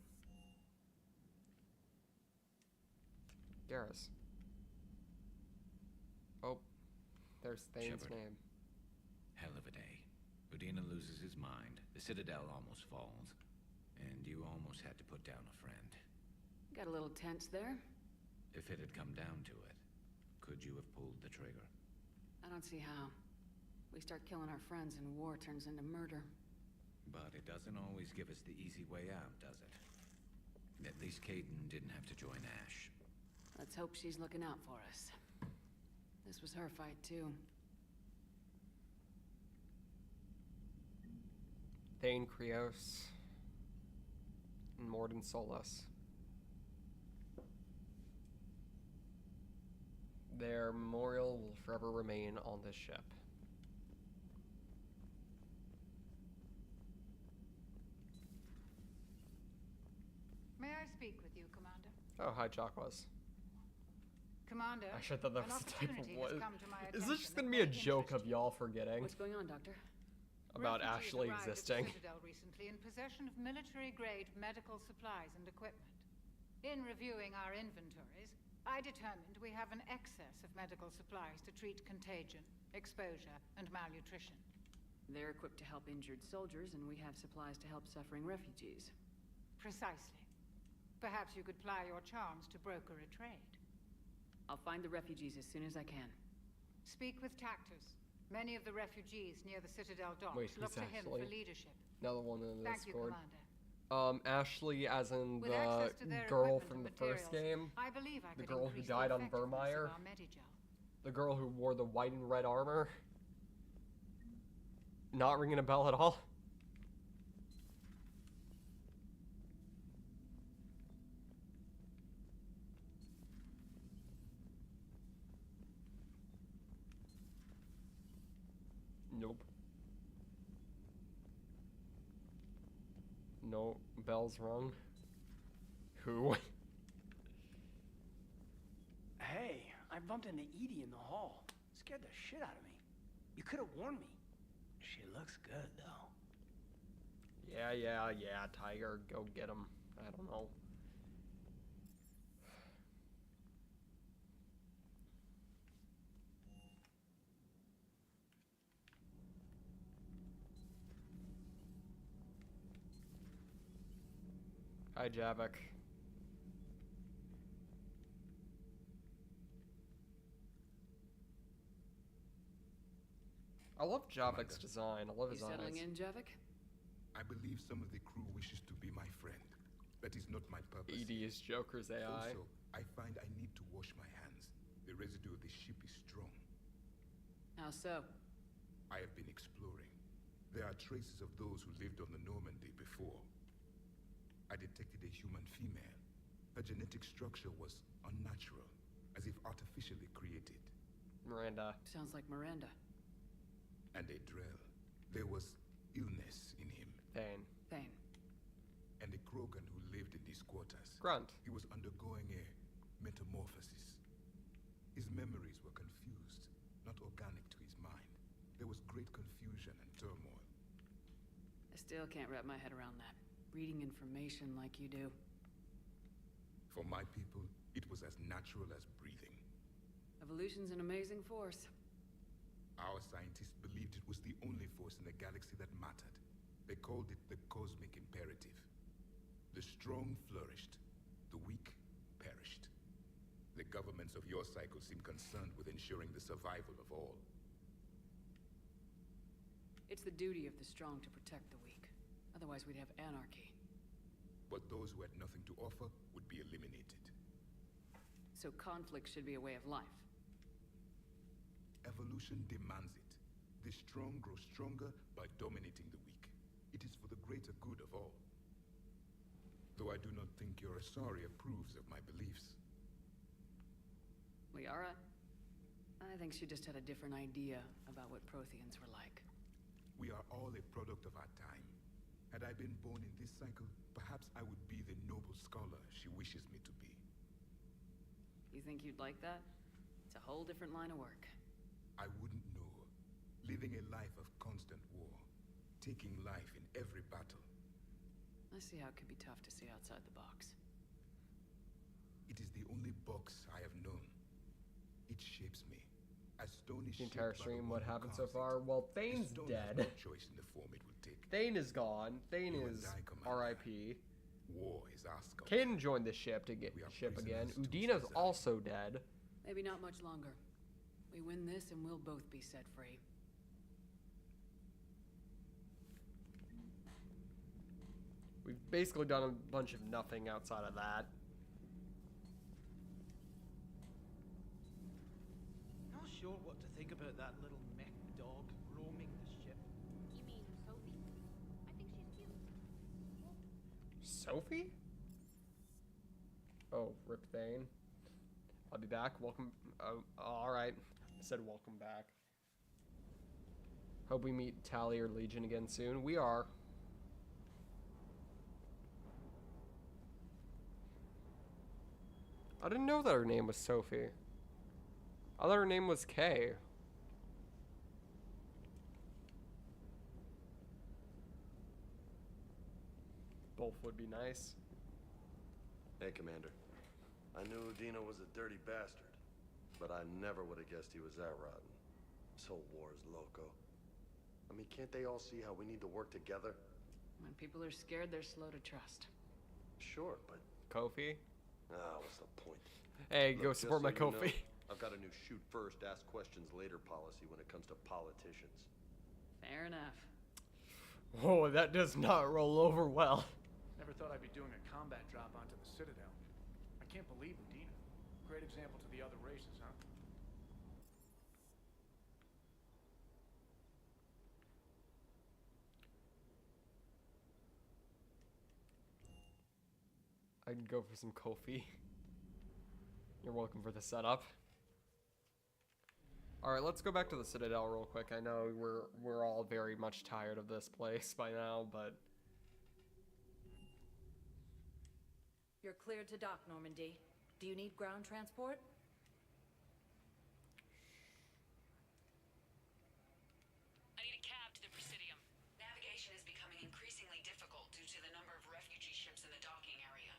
Garrus. Oh, there's Thane's Shepard. name. Hell of a day. Udina loses his mind, the Citadel almost falls, and you almost had to put down a friend. Got a little tense there. If it had come down to it, could you have pulled the trigger? I don't see how. We start killing our friends and war turns into murder. But it doesn't always give us the easy way out, does it? At least Caden didn't have to join Ash. Let's hope she's looking out for us. This was her fight, too. Thane Krios and Mordin Solus. Their memorial will forever remain on this ship. May I speak with you, Commander? Oh, hi, Chakwas. Commander, Actually, I thought that an was the type of opportunity what. has come to my Is this just attention gonna be a that may joke interest of y'all forgetting What's going on, Doctor? about Refugees Ashley arrived existing? At the Citadel recently in possession of military-grade medical supplies and equipment. In reviewing our inventories, I determined we have an excess of medical supplies to treat contagion, exposure, and malnutrition. They're equipped to help injured soldiers, and we have supplies to help suffering refugees. Precisely. Perhaps you could ply your charms to broker a trade. I'll find the refugees as soon as I can. Speak with Tactus. Many of the refugees near the Citadel docks Wait, look who's to him for Ashley? leadership. Another one in the Thank you, Discord. Commander. Ashley, as in With the access to their girl equipment from and the first materials, game. I believe I The could girl who increase died the on effectiveness Vermeer. of our Medigel. The girl who wore the white and red armor. Not ringing a bell at all. Nope. No bells rung. Who? Hey, I bumped into Edie in the hall. Scared the shit out of me. You could have warned me. She looks good, though. Yeah, Tiger, go get him. I don't know. Hi, Javik. I love Javik's design. I love his You eyes. settling in, Javik? I believe some of the crew wishes to be my friend. That is not my purpose. ED is Joker's AI. Also, I find I need to wash my hands. The residue of the ship is strong. How so? I have been exploring. There are traces of those who lived on the Normandy before. I detected a human female. Her genetic structure was unnatural, as if artificially created. Miranda. Sounds like Miranda. And a Drell. There was illness in him. Thane. Thane. And a Krogan who lived in these quarters. Grunt. He was undergoing a metamorphosis. His memories were confused, not organic to his mind. There was great confusion and turmoil. I still can't wrap my head around that. Reading information like you do. For my people, it was as natural as breathing. Evolution's an amazing force. Our scientists believed it was the only force in the galaxy that mattered. They called it the cosmic imperative. The strong flourished, the weak perished. The governments of your cycle seem concerned with ensuring the survival of all. It's the duty of the strong to protect the weak. Otherwise we'd have anarchy. But those who had nothing to offer would be eliminated. So conflict should be a way of life. Evolution demands it. The strong grow stronger by dominating the weak. It is for the greater good of all. Though I do not think your Asari approves of my beliefs. Liara? I think she just had a different idea about what Protheans were like. We are all a product of our time. Had I been born in this cycle, perhaps I would be the noble scholar she wishes me to be. You think you'd like that? It's a whole different line of work. I wouldn't know. Living a life of constant war. Taking life in every battle. I see how it could be tough to see outside the box. It is the only box I have known. It shapes me. As stone is The entire shaped by the stream, one what who happened so carves it. far? Well, A Thane's stone dead. has no choice in the form it will take. Thane is gone. Thane You and is I, Commander. R.I.P. War is our sculpture. Caden joined the ship to get ship again. Udina's also dead. Maybe not much longer. We win this and we'll both be set free. We've basically done a bunch of nothing outside of that. Not sure what to think about that little mech dog roaming the ship. You mean Sophie? I think she's cute. Sophie? Oh, Rip Thane. I'll be back. Welcome. Alright. I said welcome back. Hope we meet Tally or Legion again soon. We are. I didn't know that her name was Sophie. I thought her name was Kay. Both would be nice. Hey, Commander. I knew Udina was a dirty bastard, but I never would have guessed he was that rotten. This whole war is loco. I mean, can't they all see how we need to work together? When people are scared, they're slow to trust. Sure, but... Kofi? Ah, what's the point? Hey, go Look, support my just so you Kofi. know, I've got a new shoot first, ask questions later policy when it comes to politicians. Fair enough. Oh, that does not roll over well. Never thought I'd be doing a combat drop onto the Citadel. I can't believe Udina. Great example to the other races, huh? I'd go for some Kofi. You're welcome for the setup. Alright, let's go back to the Citadel real quick. I know we're all very much tired of this place by now, but... You're cleared to dock, Normandy. Do you need ground transport? I need a cab to the Presidium. Navigation is becoming increasingly difficult due to the number of refugee ships in the docking area.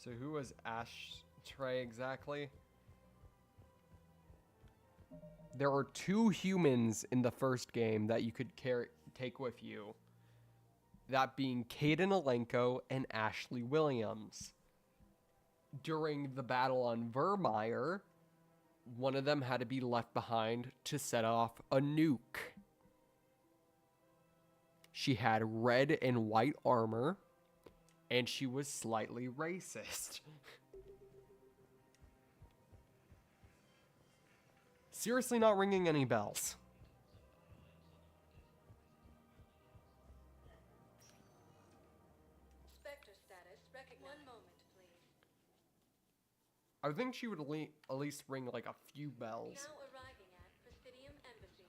So who was Ashtray exactly? There were 2 humans in the first game that you could take with you. That being Caden Alenko and Ashley Williams. During the battle on Vermeer, one of them had to be left behind to set off a nuke. She had red and white armor, and she was slightly racist. Seriously not ringing any bells. Spectre status recognized. One moment, please. I think she would at least ring like a few bells. Now arriving at Presidium Embassy.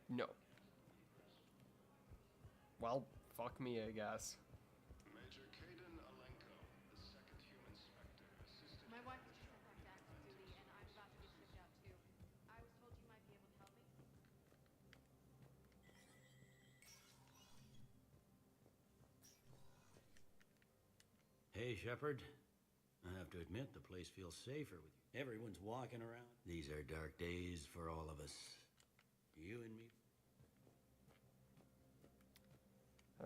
No. Well, fuck me, I guess. Major Caden Alenko, the second human Spectre, assisted... My wife was just sent back to active duty, and I'm about to be shipped out too. I was told you might be able to help me. Hey, Shepard. I have to admit, the place feels safer with you. Everyone's walking around. These are dark days for all of us. You and me.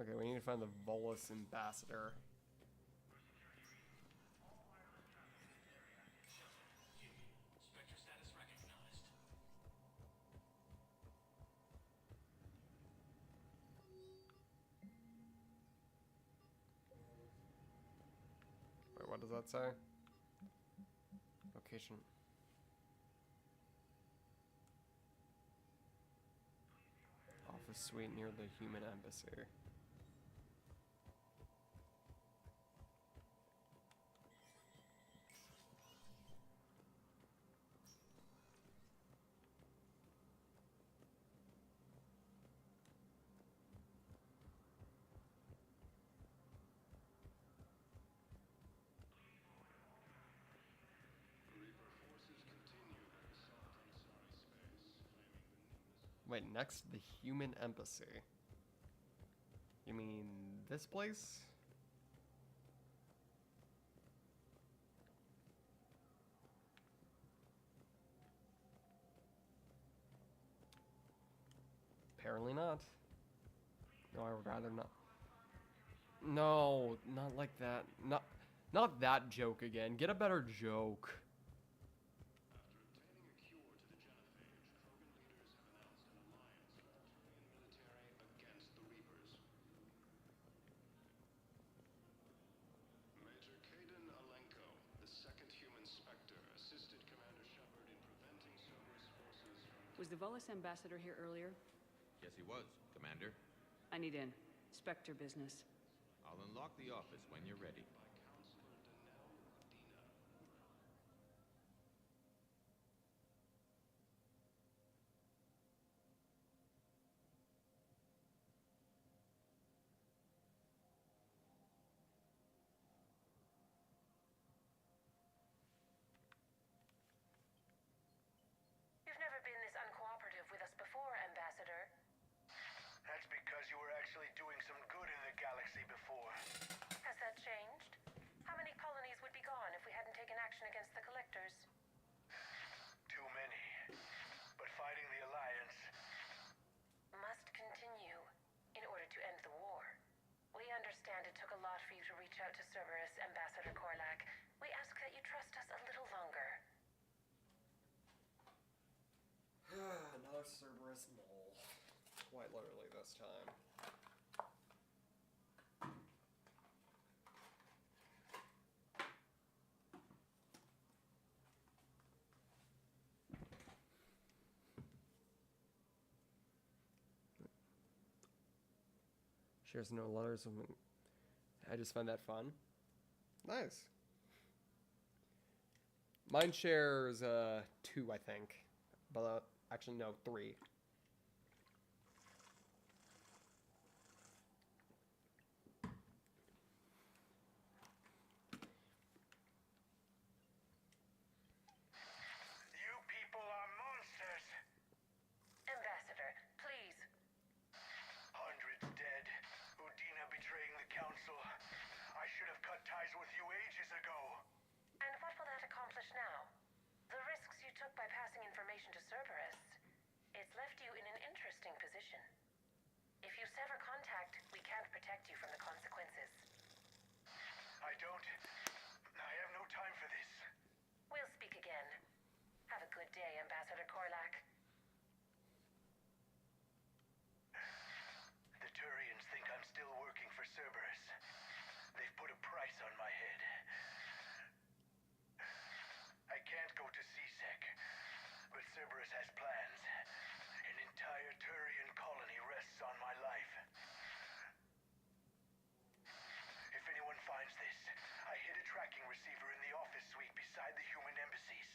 Okay, we need to find the Volus ambassador. Spectre status recognized. Wait, what does that say? Location. Office suite near the human embassy. Wait, next to the human embassy. You mean this place? Apparently not. No, I would rather not. No, not like that. Not that joke again. Get a better joke. Major Caden Alenko, the second human Spectre, assisted Commander Shepard in preventing Cerberus forces from... Was the Volus ambassador here earlier? Yes, he was, Commander. I need in. Spectre business. I'll unlock the office when you're ready. Cerberus mole. Quite literally this time. Shares no letters. I just find that fun. Nice. Mine shares 2, I think. But actually, no, 3. You people are monsters. Ambassador, please. Hundreds dead. Udina betraying the council. I should have cut ties with you ages ago. And what will that accomplish now? The risks you took by passing information to Cerberus, it's left you in an interesting position. If you sever contact, we can't protect you from the consequences. I have no time for this. We'll speak again. Have a good day, Ambassador Korlak. The Turians think I'm still working for Cerberus. They've put a price on my head. I can't go to CSEC, but Cerberus has plans. An entire Turian colony rests on my life. If anyone finds this, I hid a tracking receiver in the office suite beside the human embassies.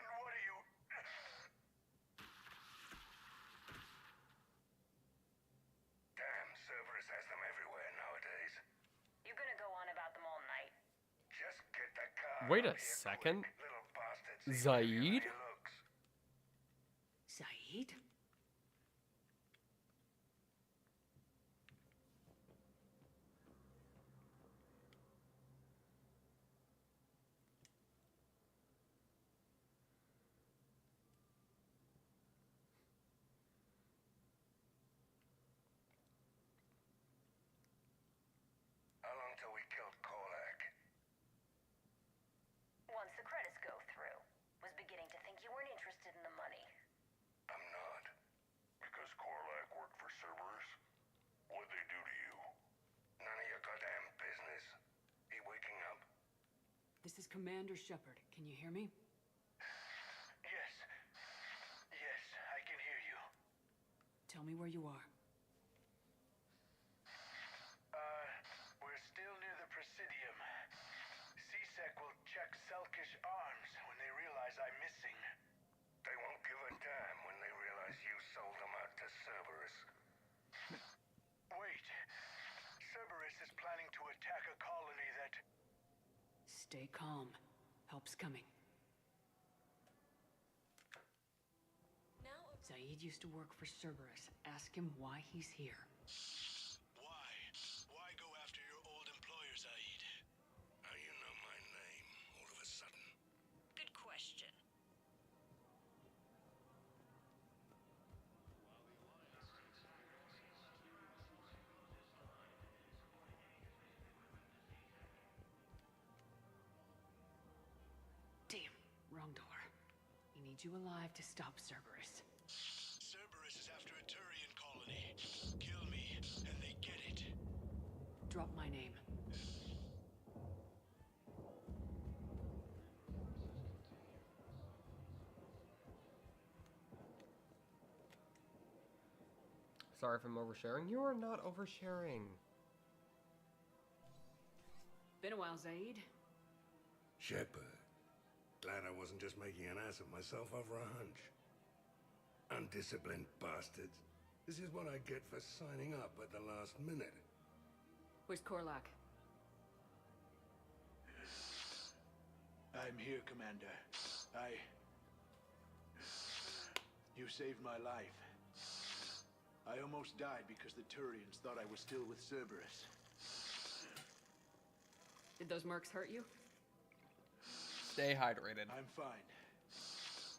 What are you... Damn, Cerberus has them everywhere nowadays. You gonna go on about them all night? Just get the car. Wait a second. Zaid? Zaid? How long till we killed Korlak? Once the credits go through. Was beginning to think you weren't interested in the money. I'm not. Because Korlak worked for Cerberus? What'd they do to you? None of your goddamn business. He waking up? This is Commander Shepard. Can you hear me? Yes. Yes, I can hear you. Tell me where you are. We're still near the Presidium. CSEC will check Selkish arms when they realize I'm missing. They won't give a damn when they realize you sold them out to Cerberus. Wait. Cerberus is planning to attack a colony that... Stay calm. Help's coming. Zaid used to work for Cerberus. Ask him why he's here. Why? Why go after your old employer, Zaid? How you know my name all of a sudden? Good question. Damn, wrong door. He needs you alive to stop Cerberus. Cerberus is after a Turian colony. Kill me, and they get it. Drop my name. Sorry if I'm oversharing. You are not oversharing. Been a while, Zaid. Shepard. Glad I wasn't just making an ass of myself over a hunch. Undisciplined bastards. This is what I get for signing up at the last minute. Where's Korlak? I'm here, Commander. You saved my life. I almost died because the Turians thought I was still with Cerberus. Did those mercs hurt you? Stay hydrated. I'm fine.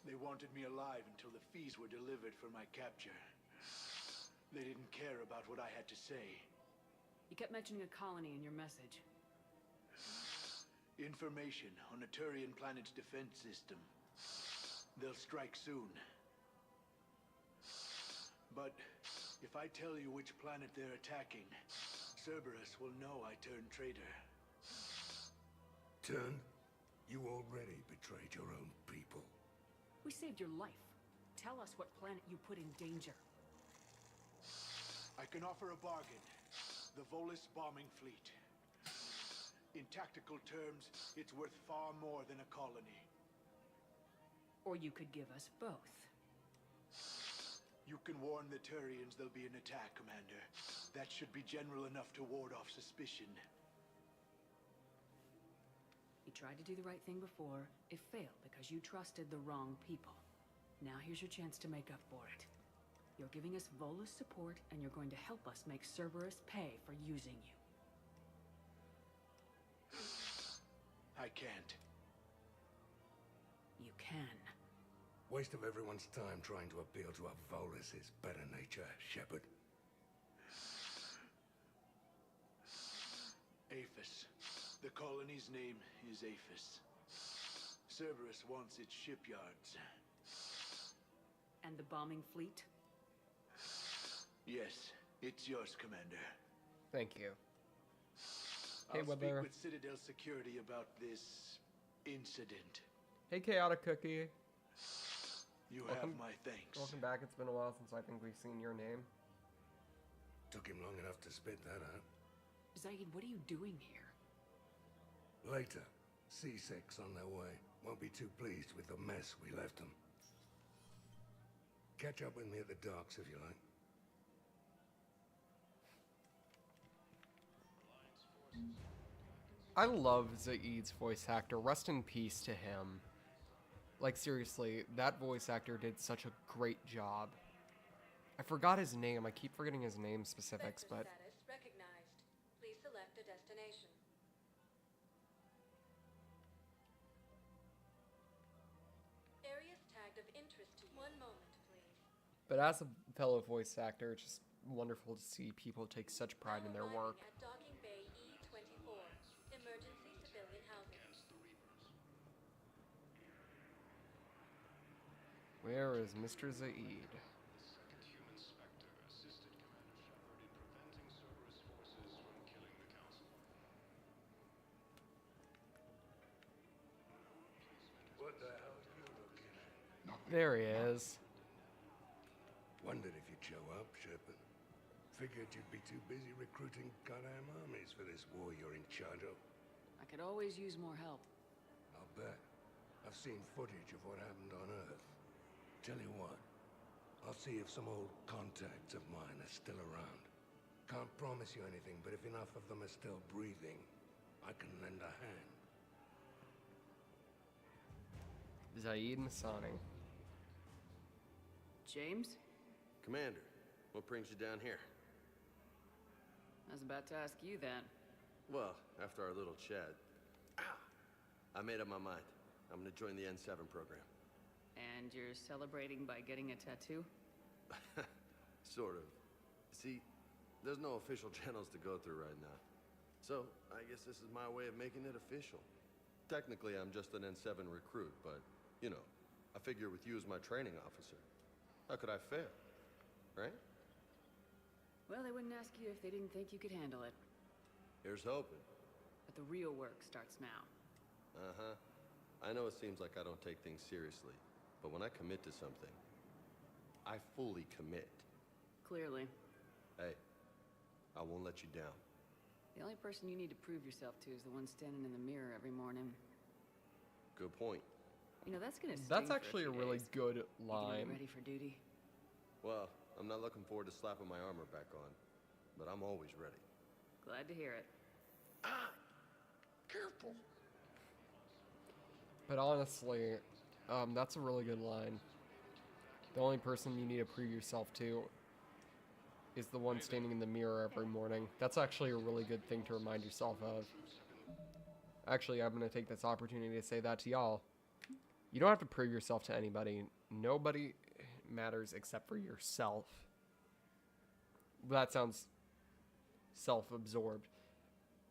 They wanted me alive until the fees were delivered for my capture. They didn't care about what I had to say. You kept mentioning a colony in your message. Information on a Turian planet's defense system. They'll strike soon. But if I tell you which planet they're attacking, Cerberus will know I turned traitor. Turn? You already betrayed your own people. We saved your life. Tell us what planet you put in danger. I can offer a bargain. The Volus bombing fleet. In tactical terms, it's worth far more than a colony. Or you could give us both. You can warn the Turians there'll be an attack, Commander. That should be general enough to ward off suspicion. You tried to do the right thing before. It failed because you trusted the wrong people. Now here's your chance to make up for it. You're giving us Volus support, and you're going to help us make Cerberus pay for using you. I can't. You can. Waste of everyone's time trying to appeal to a Volus's better nature, Shepard. Aphis. The colony's name is Aphis. Cerberus wants its shipyards. And the bombing fleet? Yes, it's yours, Commander. Thank you. Hey, I'll speak Weather. with Citadel Security about this incident. Hey, Chaotic Cookie. You Welcome. have my thanks. Welcome back. It's been a while since I think we've seen your name. Took him long enough to spit that out. Zaid, what are you doing here? Later. C6 on their way. Won't be too pleased with the mess we left them. Catch up with me at the docks if you like. I love Zaid's voice actor. Rest in peace to him. Like, seriously, that voice actor did such a great job. I forgot his name. I keep forgetting his name specifics, but... Status recognized. Please select a destination. Areas tagged of interest to you. One moment, please. But as a fellow voice actor, it's just wonderful to see people take such pride in their work. At Docking Bay E24. Emergency civilian housing. Where is Mr. Zaid? What the hell are you looking at? There he is. Wondered if you'd show up, Shepard. Figured you'd be too busy recruiting goddamn armies for this war you're in charge of. I could always use more help. I'll bet. I've seen footage of what happened on Earth. Tell you what, I'll see if some old contacts of mine are still around. Can't promise you anything, but if enough of them are still breathing, I can lend a hand. Zaid Masani. James? Commander, what brings you down here? I was about to ask you that. Well, after our little chat, I made up my mind. I'm gonna join the N7 program. And you're celebrating by getting a tattoo? Sort of. See, there's no official channels to go through right now. So, I guess this is my way of making it official. Technically, I'm just an N7 recruit, but, you know, I figure with you as my training officer, how could I fail? Right? Well, they wouldn't ask you if they didn't think you could handle it. Here's hoping. But the real work starts now. Uh-huh. I know it seems like I don't take things seriously, but when I commit to something, I fully commit. Clearly. Hey, I won't let you down. The only person you need to prove yourself to is the one standing in the mirror every morning. Good point. You know, that's gonna sting That's for actually a few really days. good You gonna line. be ready for duty? Well, I'm not looking forward to slapping my armor back on, but I'm always ready. Glad to hear it. Careful. But honestly, that's a really good line. The only person you need to prove yourself to is the one standing in the mirror every morning. That's actually a really good thing to remind yourself of. Actually, I'm going to take this opportunity to say that to y'all. You don't have to prove yourself to anybody. Nobody matters except for yourself. That sounds self-absorbed.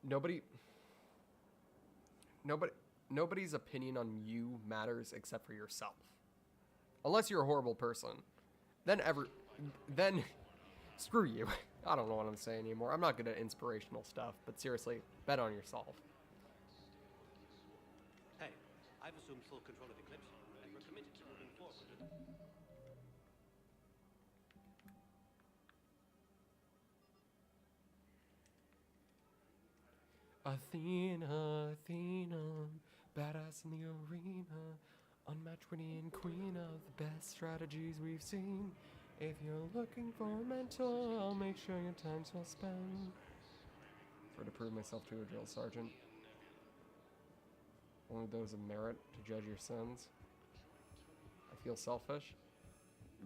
Nobody nobody's opinion on you matters except for yourself. Unless you're a horrible person. Then screw you. I don't know what I'm saying anymore. I'm not good at inspirational stuff, but seriously, bet on yourself. Hey, I've assumed full control of Eclipse, and we're committed to moving forward. Athena, Athena, badass in the arena, unmatched witty and queen of the best strategies we've seen. If you're looking for a mentor, I'll make sure your time's well spent. For to prove myself to a drill sergeant. Only those of merit to judge your sins. I feel selfish.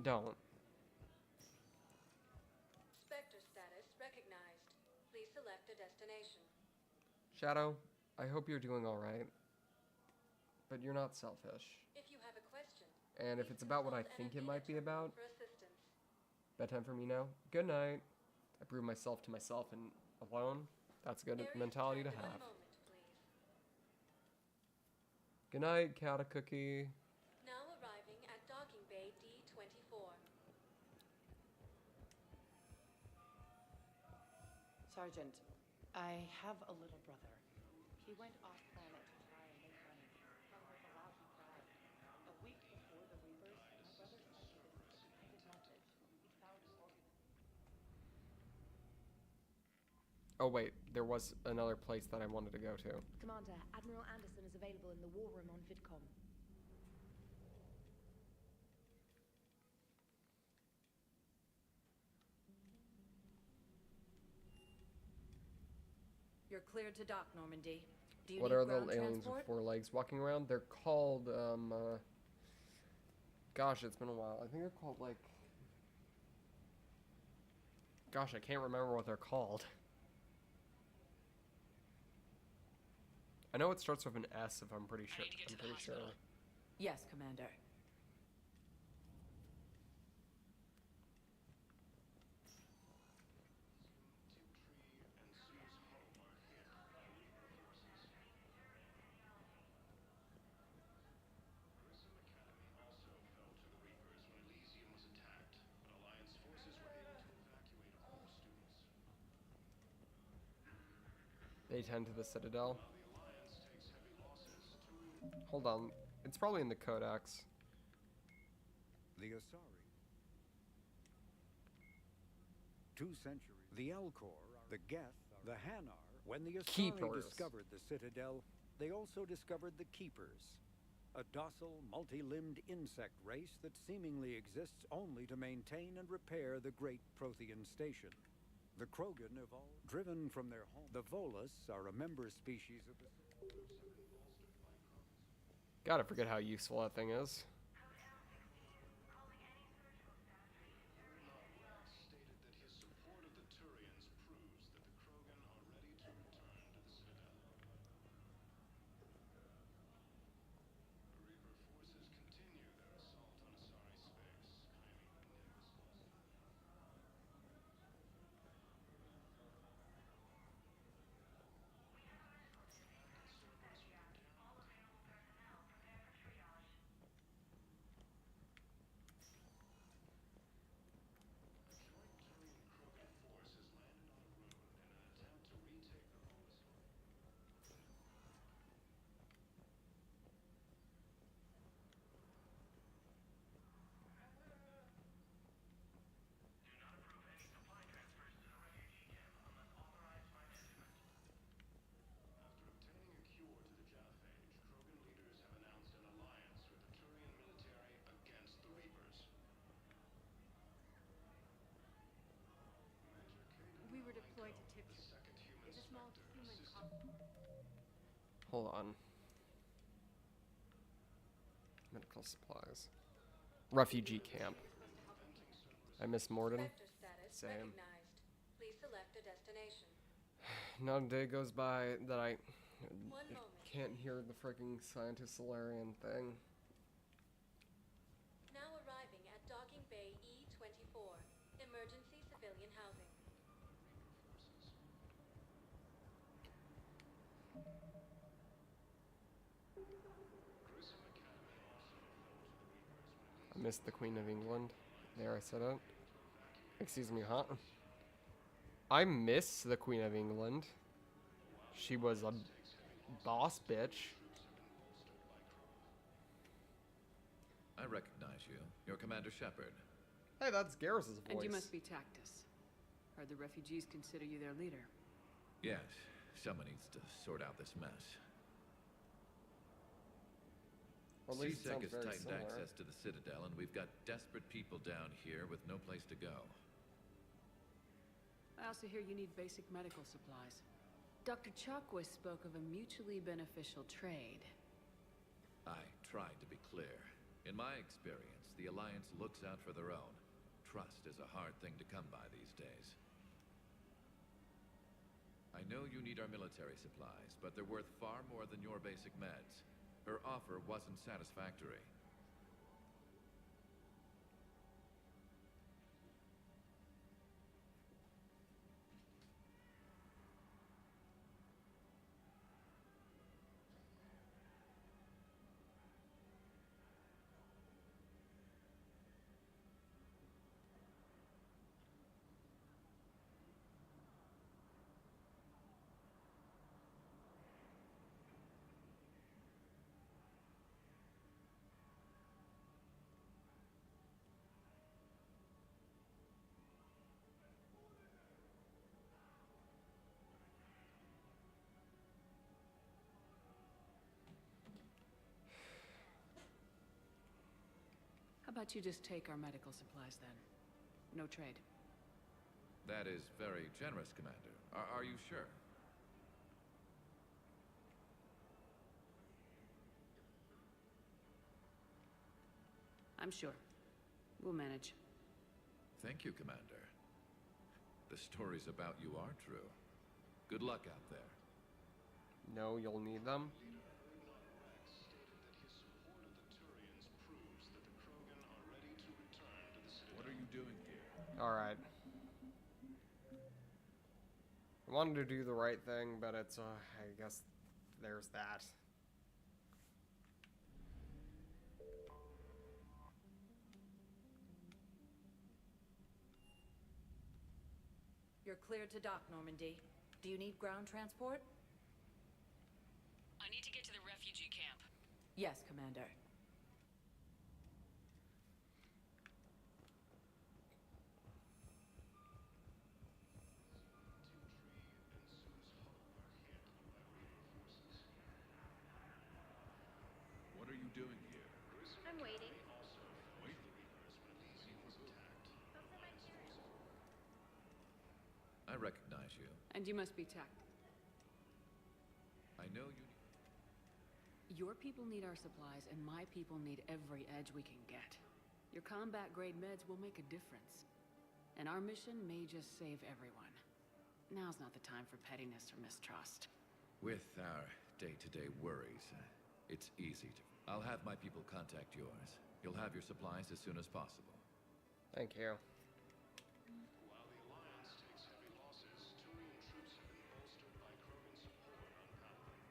Don't. Spectre status recognized. Please select a destination. Shadow, I hope you're doing alright. But you're not selfish. If you have a question, and if it's about what I think it might be about, for assistance. bedtime for me now. Good night. I prove myself to myself and alone. That's a good mentality to have. Good night, cat a cookie. Now arriving at docking bay D24. Sergeant, I have a little brother. He went off-planet to try and make money. Hung with a lousy crowd. A week before the Reapers, my brother sent me this secret message. He found an organ. Oh wait, there was another place that I wanted to go to. Commander, Admiral Anderson is available in the war room on VidCom. You're cleared to dock, Normandy. Do you What need are the ground aliens transport? with 4 legs walking around? They're called, gosh, it's been a while. I think they're called, like... Gosh, I can't remember what they're called. I know it starts with an S, if I'm pretty sure. I'm pretty sure. Yes, Commander. They tend to the Citadel. Hold on. It's probably in the Codex. The Asari. 2 centuries. The Elcor, the Geth, the Hanar. When the Asari Keepers. discovered the Citadel, they also discovered the Keepers. A docile, multi-limbed insect race that seemingly exists only to maintain and repair the great Prothean station. The Krogan evolved, driven from their home. The Volus are a member species of the... Gotta forget how useful that thing is. We were deployed to Tipton. It's a small human colony. Hold on. Medical supplies. Refugee camp. I miss Morden. Spectre status Same. recognized. Please select a destination. Not a day goes by that I One moment. can't hear the freaking scientist Solarian thing. Now arriving at docking bay E24. Emergency civilian housing. Missed the Queen of England. There, I said it. Excuse me, huh? I miss the Queen of England. She was a boss bitch. I recognize you. You're Commander Shepard. Hey, that's Garrus's voice. And you must be Tactus. Heard the refugees consider you their leader. Yes, someone needs to sort out this mess. Well, at least it CSEC sounds has very tightened similar. access to the Citadel, and we've got desperate people down here with no place to go. I also hear you need basic medical supplies. Dr. Chakwas spoke of a mutually beneficial trade. I tried to be clear. In my experience, the Alliance looks out for their own. Trust is a hard thing to come by these days. I know you need our military supplies, but they're worth far more than your basic meds. Her offer wasn't satisfactory. How about you just take our medical supplies then? No trade. That is very generous, Commander. Are you sure? I'm sure. We'll manage. Thank you, Commander. The stories about you are true. Good luck out there. No, you'll need them. What are you doing here? Alright. I wanted to do the right thing, but it's, I guess there's that. You're cleared to dock, Normandy. Do you need ground transport? I need to get to the refugee camp. Yes, Commander. What are you doing here? I'm waiting. I recognize you. And you must be Tact. I know you. Your people need our supplies, and my people need every edge we can get. Your combat-grade meds will make a difference. And our mission may just save everyone. Now's not the time for pettiness or mistrust. With our day-to-day worries, it's easy to... I'll have my people contact yours. You'll have your supplies as soon as possible. Thank you. While the Alliance takes heavy losses, Turian troops have been bolstered by Krogan support on Palace.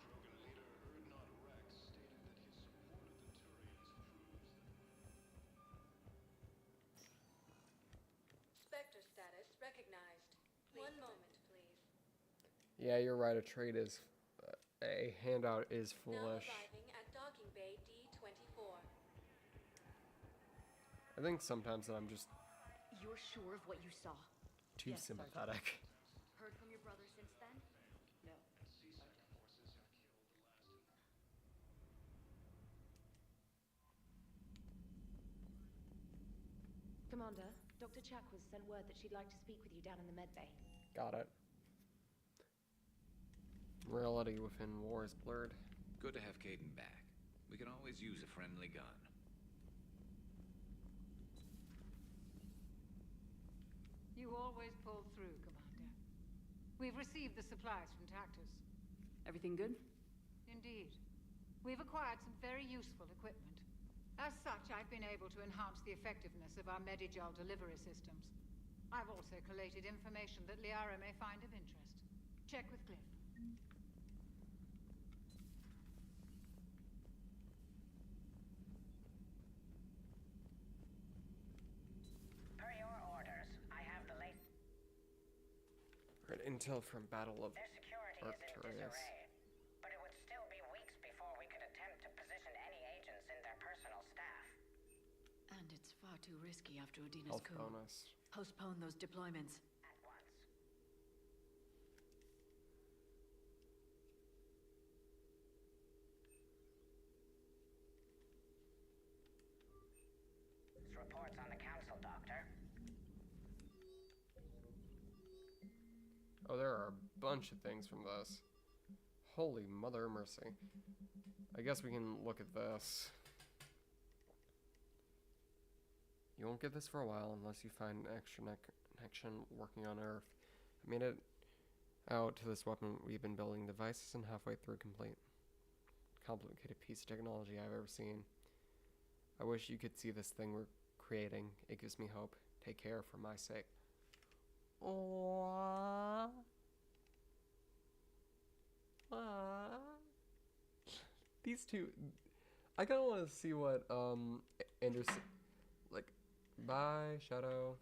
Krogan leader Erdnot Rex stated that his support of the Turians proves that... Spectre status recognized. One moment, please. Yeah, you're right. A trade is... a handout is Now foolish. arriving at docking bay D-24. I think sometimes that I'm just You're sure of what you saw? too Yes, Sergeant. sympathetic. Heard from your brother since then? No. Commander, Dr. Chakwas sent word that she'd like to speak with you down in the med bay. Got it. Reality within war is blurred. Good to have Caden back. We can always use a friendly gun. You always pull through, Commander. We've received the supplies from Tactus. Everything good? Indeed. We've acquired some very useful equipment. As such, I've been able to enhance the effectiveness of our Medigel delivery systems. I've also collated information that Liara may find of interest. Check with Cliff. intel from Battle of Their security is in Arcturus. disarray, but it would still be weeks before we could attempt to position any agents in their personal staff. And it's far too risky after Udina's Health coup. bonus. Postpone those deployments. At once. Reports on the council, Doctor. Oh, there are a bunch of things from this. Holy mother of mercy. I guess we can look at this. You won't get this for a while unless you find an extra connection working on Earth. I made it out to this weapon we've been building. The device isn't halfway through complete. Complicated piece of technology I've ever seen. I wish you could see this thing we're creating. It gives me hope. Take care for my sake. Aww. These two, I kind of want to see what Anderson, like, bye Shadow.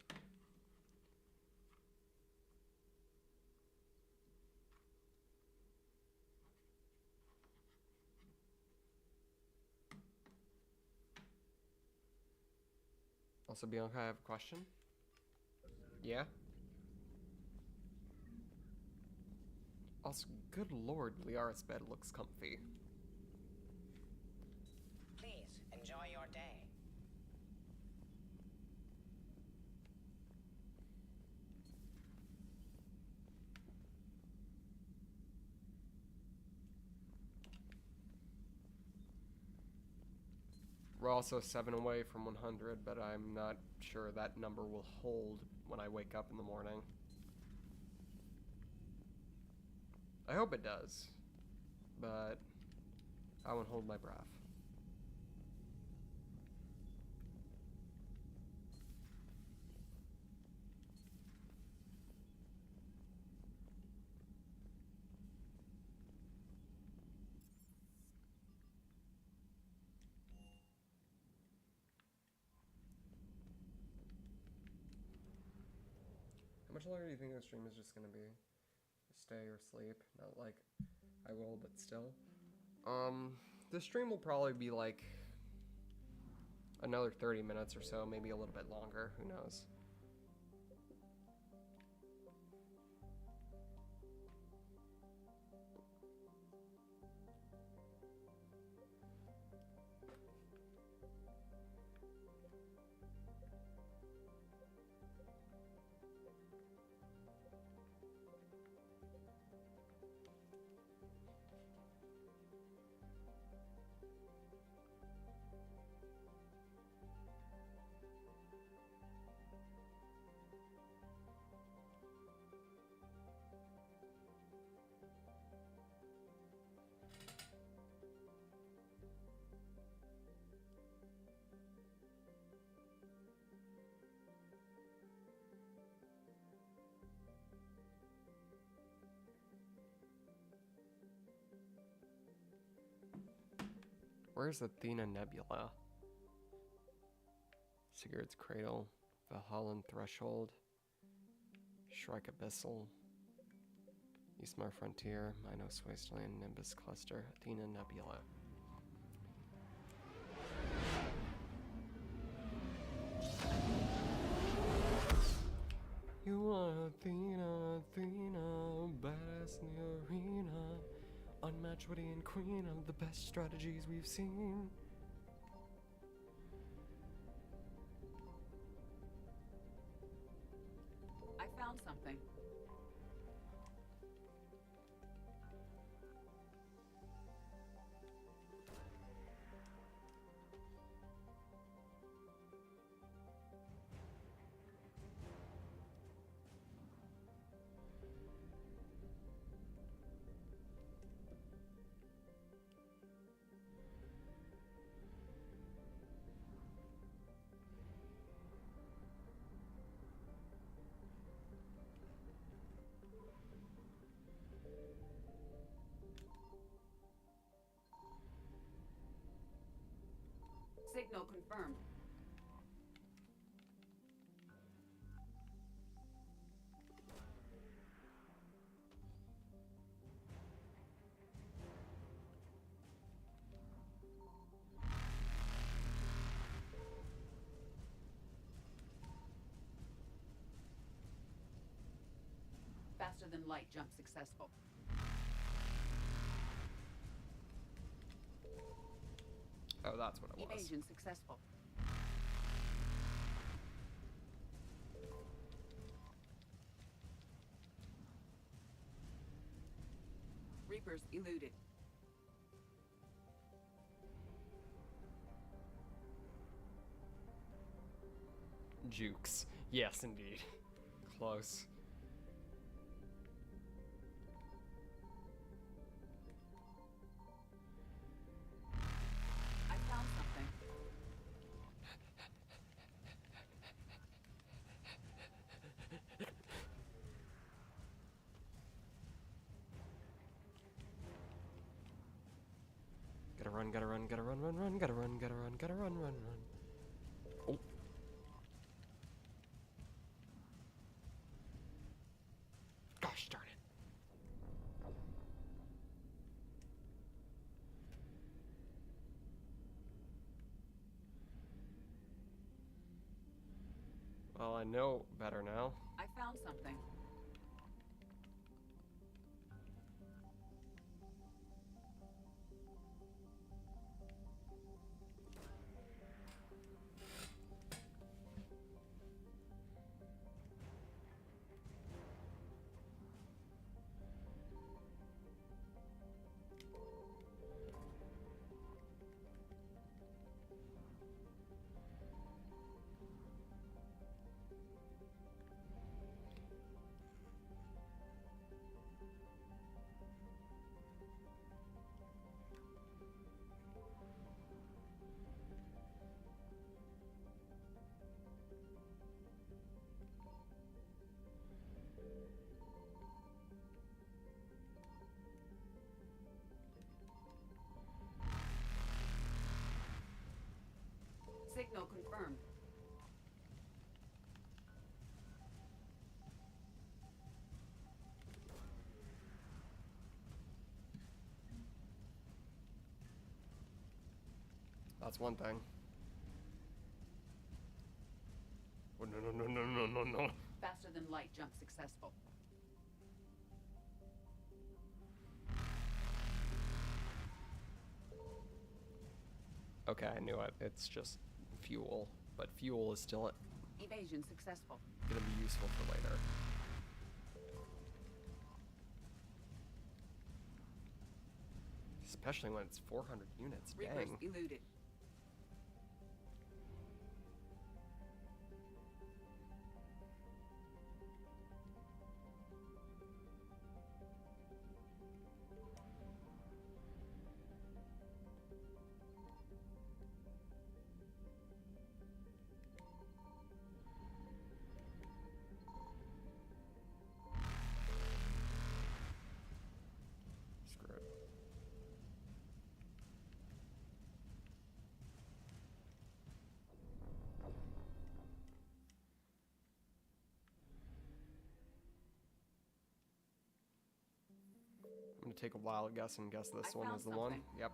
Also, Bianca, I have a question. Yeah? Also, good lord, Liara's bed looks comfy. Please, enjoy your day. We're also 7 away from 100, but I'm not sure that number will hold when I wake up in the morning. I hope it does, but I won't hold my breath. How much longer do you think the stream is just gonna be? Stay or sleep? Not like I will, but still. The stream will probably be like another 30 minutes or so, maybe a little bit longer, who knows. Where's Athena Nebula? Sigurd's Cradle, Valhallan Threshold, Shrike Abyssal, Eastmar Frontier, Minos Wasteland, Nimbus Cluster, Athena Nebula. You are Athena, Athena, badass in the arena, unmatched witty and queen of the best strategies we've seen. I found something. Signal confirmed. Faster than light jump successful. Oh, that's what it was. Evasion successful. Reapers eluded. Jukes. Yes, indeed. Close. I found something. Gotta run, gotta run, gotta run, run, run, gotta run, gotta run, gotta run, run, run. Oh. Gosh darn it. Well, I know better now. I found something. Signal confirmed. That's one thing. Oh, no, no, no, no, no, no, no. Faster than light jump successful. Okay, I knew it. It's just fuel, but fuel is still Evasion successful. gonna be useful for later. Especially when it's 400 units. Reapers Dang. eluded. Screw it. I'm gonna take a wild guess and guess this I one found is the one. something. Yep.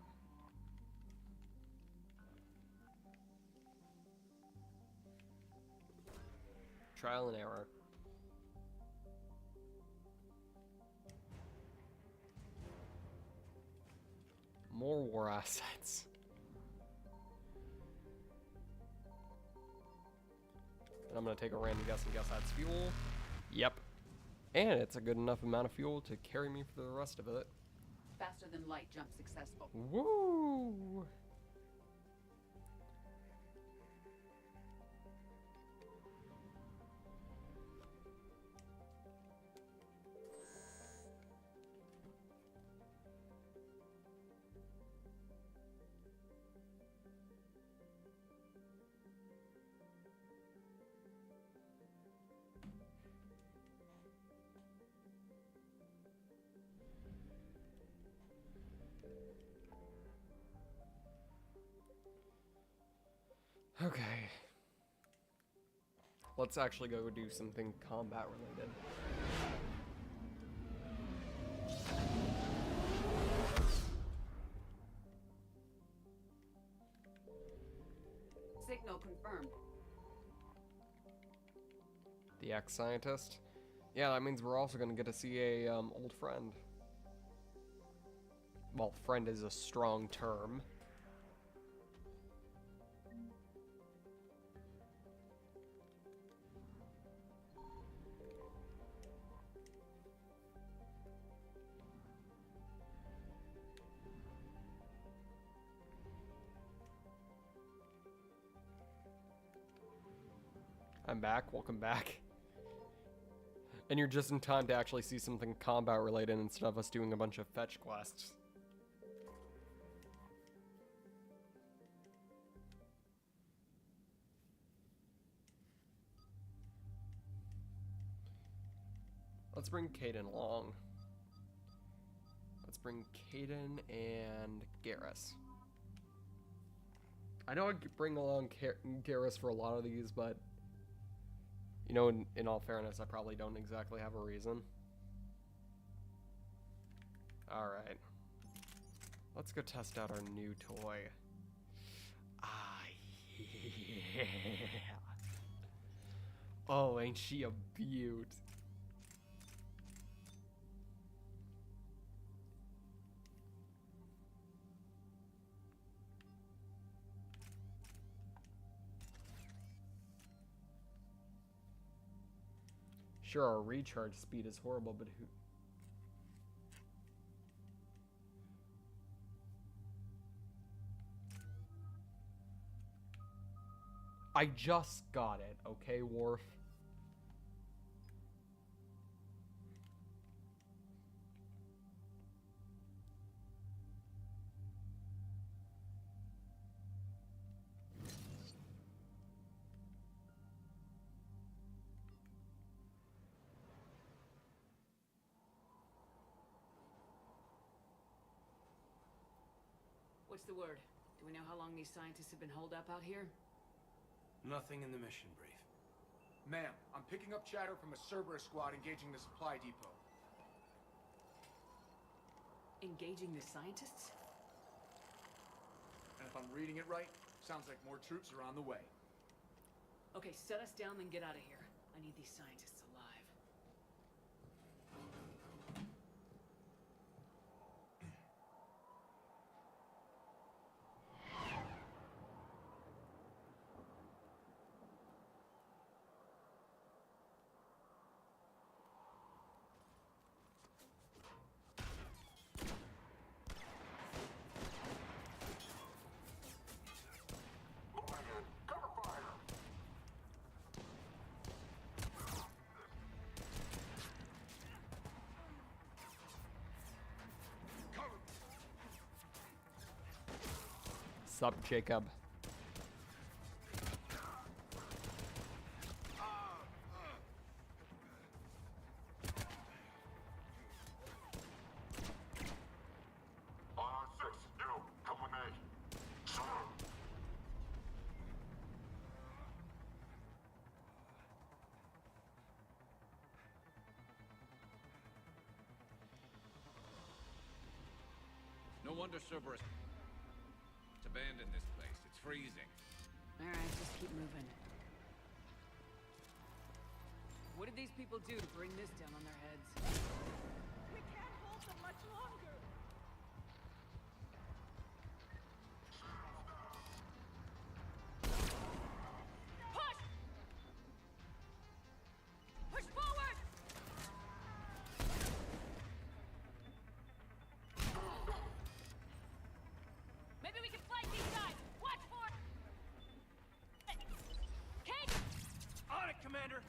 Trial and error. More war assets. And I'm gonna take a random guess and guess that's fuel. Yep. And it's a good enough amount of fuel to carry me for the rest of it. Faster than light jump successful. Woo! Okay. Let's actually go do something combat related. Signal confirmed. The ex-scientist. Yeah, that means we're also gonna get to see a old friend. Well, friend is a strong term. I'm back. Welcome back. And you're just in time to actually see something combat related instead of us doing a bunch of fetch quests. Let's bring Caden along. Let's bring Caden and Garrus. I know I'd bring along Garrus for a lot of these, but you know, in all fairness, I probably don't exactly have a reason. Alright. Let's go test out our new toy. Ah, yeah. Oh, ain't she a beaut? Sure, our recharge speed is horrible, but who... I just got it, okay, Worf? What's the word? Do we know how long these scientists have been holed up out here? Nothing in the mission brief. Ma'am, I'm picking up chatter from a Cerberus squad engaging the supply depot. Engaging the scientists? And if I'm reading it right, sounds like more troops are on the way. Okay, set us down, then get out of here. I need these scientists alive. Sup, Jacob? No wonder Cerberus abandoned this place. It's freezing. Alright, just keep moving. What did these people do to bring this down on their heads? We can't hold them much longer. Push! Push forward! Maybe we can flank these guys! Watch for... Kate! On it, Commander!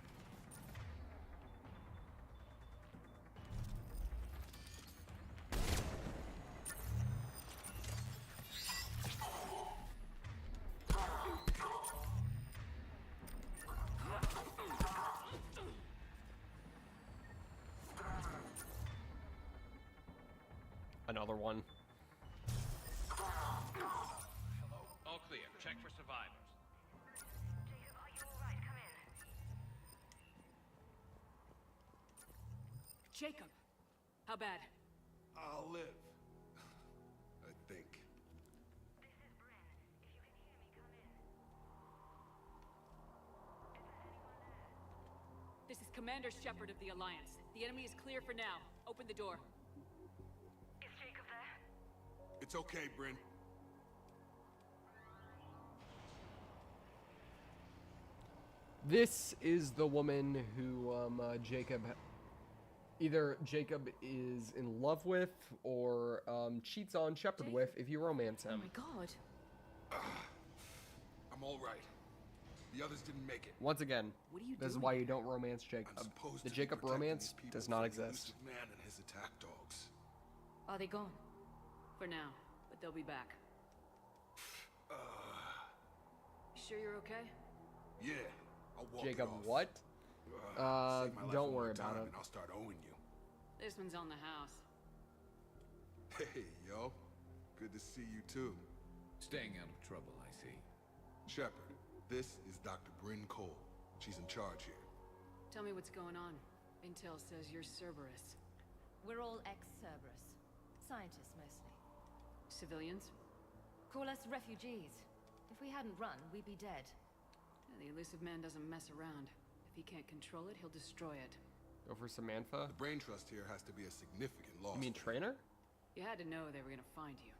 Another one. All clear. Check for survivors. Jacob, are you alright? Come in. Jacob! How bad? I'll live. I think. This is Bryn. If you can hear me, come in. Is there anyone there? This is Commander Shepard of the Alliance. The enemy is clear for now. Open the door. Is Jacob there? It's okay, Bryn. This is the woman who either Jacob is in love with or cheats on Shepard with if you romance him. Oh my god. I'm all right. The others didn't make it. Once again, What are you this is doing why here? you don't romance Jacob. I'm supposed The to be Jacob protecting romance these people does not from the exist. elusive man and his attack dogs. Are they gone? For now, but they'll be back. You sure you're okay? Yeah, I'll walk Jacob, it off. what? Save my life Don't one worry more about time it. And I'll start owing you. This one's on the house. Hey, yo. Good to see you too. Staying out of trouble, I see. Shepard, this is Dr. Bryn Cole. She's in charge here. Tell me what's going on. Intel says you're Cerberus. We're all ex-Cerberus. Scientists, mostly. Civilians? Call us refugees. If we hadn't run, we'd be dead. Yeah, the elusive man doesn't mess around. If he can't control it, he'll destroy it. Go for Samantha. The brain trust here has to be a significant loss. You mean trainer? You had to know they were gonna find you.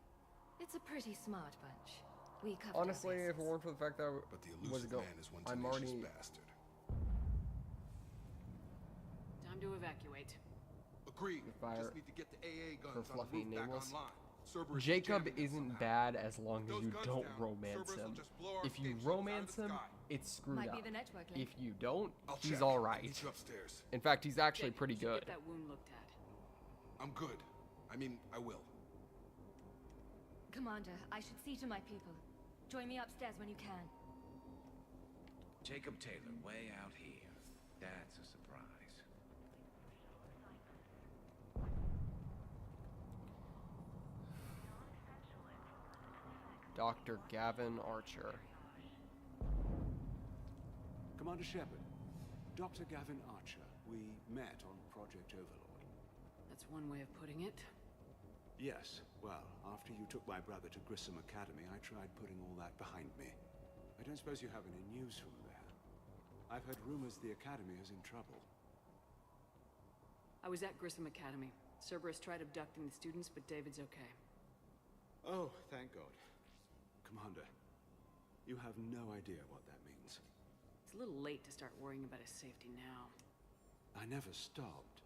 It's a pretty smart bunch. We covered Honestly, if it weren't for the fact that But the I was elusive man is one I'm tenacious already bastard. Time to evacuate. Agreed. Fire Just need to get the AA for guns on the Fluffy roof back Nameless. online. Cerberus is Jacob jamming them isn't somehow. bad as long as Those you guns don't down, romance Cerberus will him. just blow our If you escape ships out of romance the him, sky. it's screwed Might up. be the network link. If you don't, I'll he's check. all I'll right. meet you upstairs. In fact, he's actually Jake, pretty you should good. Get that wound looked at. I'm good. I mean, I will. Commander, I should see to my people. Join me upstairs when you can. Jacob Taylor, way out here. That's a surprise. Dr. Gavin Archer. Commander Shepard, Dr. Gavin Archer. We met on Project Overlord. That's one way of putting it. Yes, well, after you took my brother to Grissom Academy, I tried putting all that behind me. I don't suppose you have any news from there. I've heard rumors the Academy is in trouble. I was at Grissom Academy. Cerberus tried abducting the students, but David's okay. Oh, thank God. Commander, you have no idea what that means. It's a little late to start worrying about his safety now. I never stopped.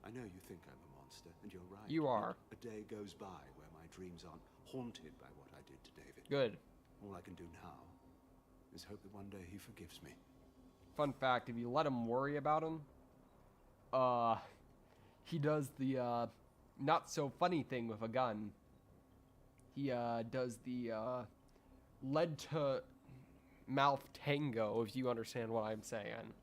I know you think I'm a monster, and you're right. You are. Not a day goes by where my dreams aren't haunted by what I did to David. Good. All I can do now is hope that one day he forgives me. Fun fact, if you let him worry about him, he does the, not so funny thing with a gun. He, does the, lead to mouth tango, if you understand what I'm saying.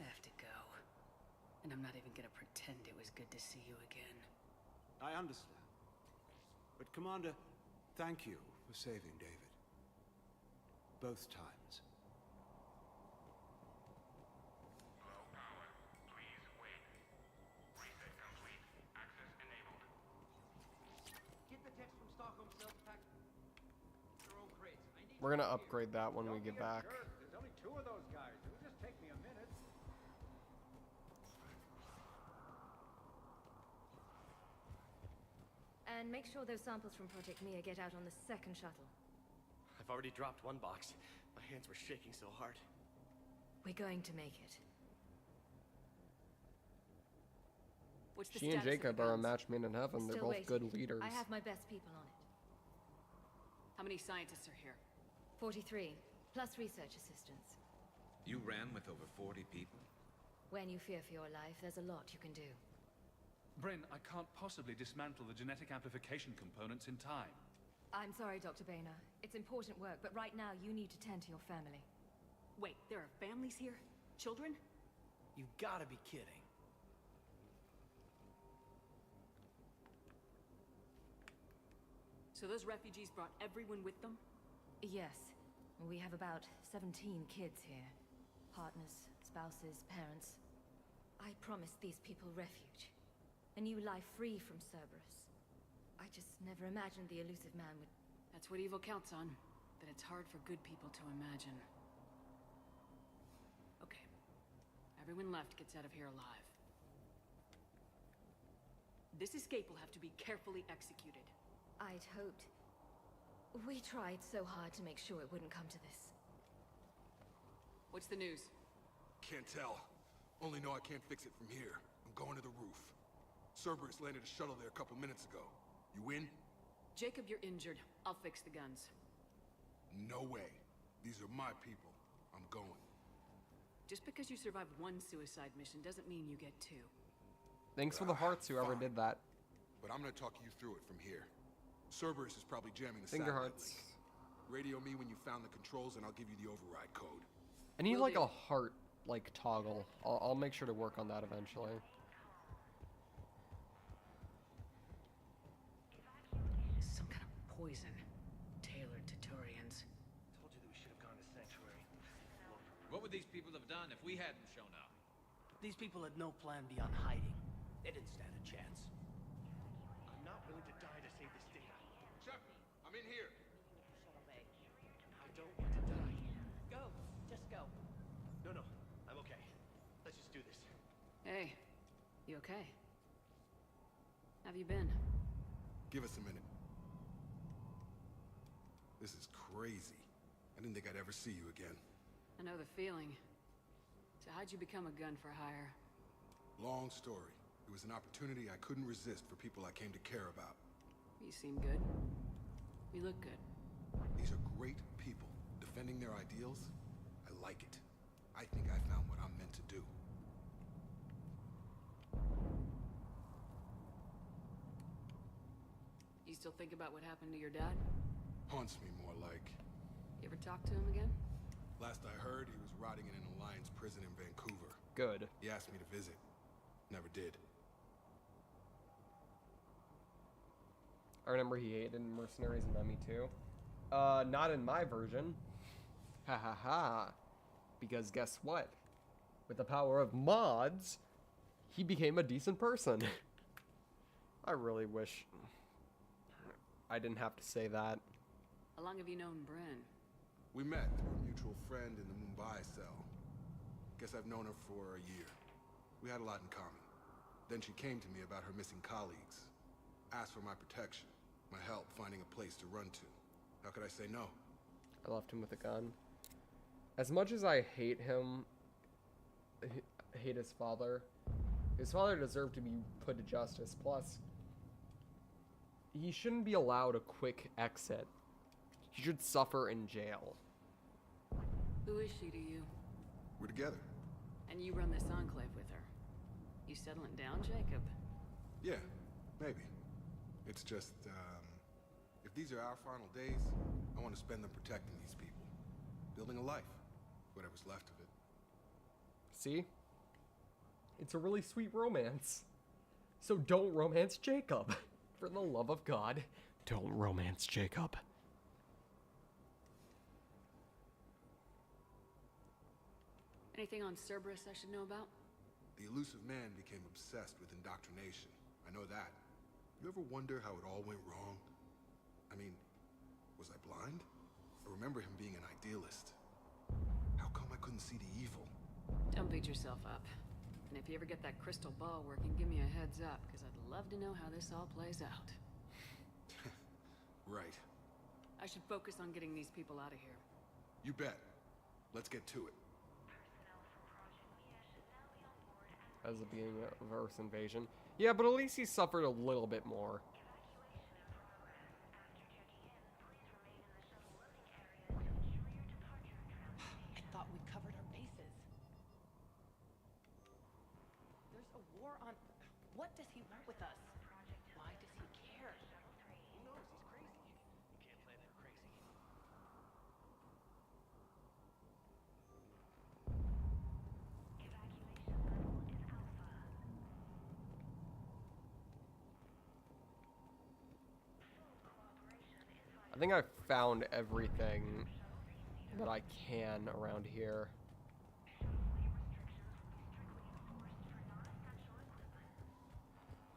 I have to go. And I'm not even gonna pretend it was good to see you again. I understand. But Commander, thank you for saving David. Both times. Low power. Please wait. Reset complete. Access enabled. Get the text from Stockholm Cells pack. Their own crates. I need We're gonna upgrade that when we get back. There's only 2 of those guys. It'll just take me a minute. And make sure those samples from Project Mia get out on the second shuttle. I've already dropped one box. My hands were shaking so hard. We're going to make it. What's the She and status of the Jacob are a guns? match made in heaven. They're Still both waiting. good leaders. I have my best people on it. How many scientists are here? 43, plus research assistants. You ran with over 40 people? When you fear for your life, there's a lot you can do. Bryn, I can't possibly dismantle the genetic amplification components in time. I'm sorry, Dr. Boehner. It's important work, but right now you need to tend to your family. Wait, there are families here? Children? You gotta be kidding. So those refugees brought everyone with them? Yes. We have about 17 kids here. Partners, spouses, parents. I promised these people refuge, a new life free from Cerberus. I just never imagined the elusive man would... That's what evil counts on, that it's hard for good people to imagine. Okay. Everyone left gets out of here alive. This escape will have to be carefully executed. I'd hoped. We tried so hard to make sure it wouldn't come to this. What's the news? Can't tell. Only know I can't fix it from here. I'm going to the roof. Cerberus landed a shuttle there a couple minutes ago. You in? Jacob, you're injured. I'll fix the guns. No way. These are my people. I'm going. Just because you survived one suicide mission doesn't mean you get two. Thanks for the hearts, whoever did that. But I'm gonna talk you through it from here. Cerberus is probably jamming the Finger satellite hearts. link. Radio me when you found the controls and I'll give you the override code. I need like a heart like toggle. I'll make sure to work on that eventually. Some kind of poison tailored to Turians. Told you that we should have gone to Sanctuary. What would these people have done if we hadn't shown up? These people had no plan beyond hiding. They didn't stand a chance. I'm not willing to die to save this data. Shepard, I'm in here. I don't want to die. Go. Just go. No, I'm okay. Let's just do this. Hey, you okay? Have you been? Give us a minute. This is crazy. I didn't think I'd ever see you again. I know the feeling. So how'd you become a gun for hire? Long story. It was an opportunity I couldn't resist for people I came to care about. You seem good. You look good. These are great people, defending their ideals. I like it. I think I found what I'm meant to do. You still think about what happened to your dad? Haunts me more like. You ever talk to him again? Last I heard, he was rotting in an Alliance prison in Vancouver. Good. He asked me to visit. Never did. I remember he hated mercenaries and Lemmy too. Not in my version. Ha ha ha. Because guess what? With the power of mods, he became a decent person. I really wish I didn't have to say that. How long have you known Bryn? We met through a mutual friend in the Mumbai cell. Guess I've known her for a year. We had a lot in common. Then she came to me about her missing colleagues. Asked for my protection, my help finding a place to run to. How could I say no? I left him with a gun. As much as I hate him, hate his father deserved to be put to justice. Plus, he shouldn't be allowed a quick exit. He should suffer in jail. Who is she to you? We're together. And you run this enclave with her. You settling down, Jacob? Yeah, maybe. It's just, if these are our final days, I want to spend them protecting these people. Building a life. Whatever's left of it. See? It's a really sweet romance. So don't romance Jacob. For the love of God, don't romance Jacob. Anything on Cerberus I should know about? The elusive man became obsessed with indoctrination. I know that. You ever wonder how it all went wrong? I mean, was I blind? I remember him being an idealist. How come I couldn't see the evil? Don't beat yourself up. And if you ever get that crystal ball working, give me a heads up, because I'd love to know how this all plays out. Right. I should focus on getting these people out of here. You bet. Let's get to it. As it being a Earth invasion. Yeah, but at least he suffered a little bit more. I thought we covered our bases. There's a war on... What does he want with us? Why does he care? Who knows? He's crazy. You can't play that crazy. I think I've found everything that I can around here.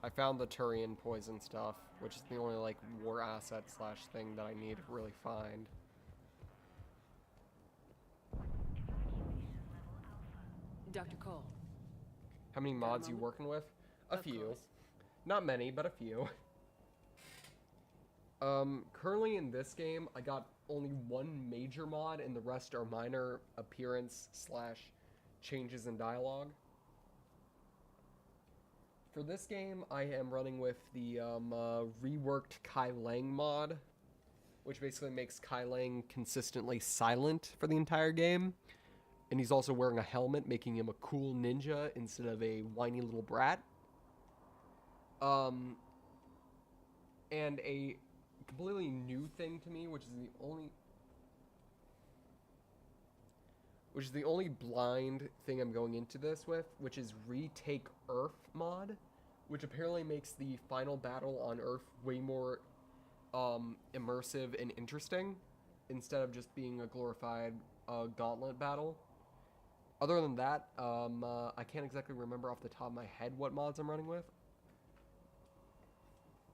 I found the Turian poison stuff, which is the only, like, war asset slash thing that I need to really find. Dr. Cole. How many mods you working with? A few. Course. Not many, but a few. Currently in this game, I got only one major mod, and the rest are minor appearance slash changes in dialogue. For this game, I am running with the reworked Kai Lang mod, which basically makes Kai Lang consistently silent for the entire game. And he's also wearing a helmet, making him a cool ninja instead of a whiny little brat. And a completely new thing to me, which is the only blind thing I'm going into this with, which is Retake Earth mod, which apparently makes the final battle on Earth way more immersive and interesting, instead of just being a glorified gauntlet battle. Other than that, I can't exactly remember off the top of my head what mods I'm running with.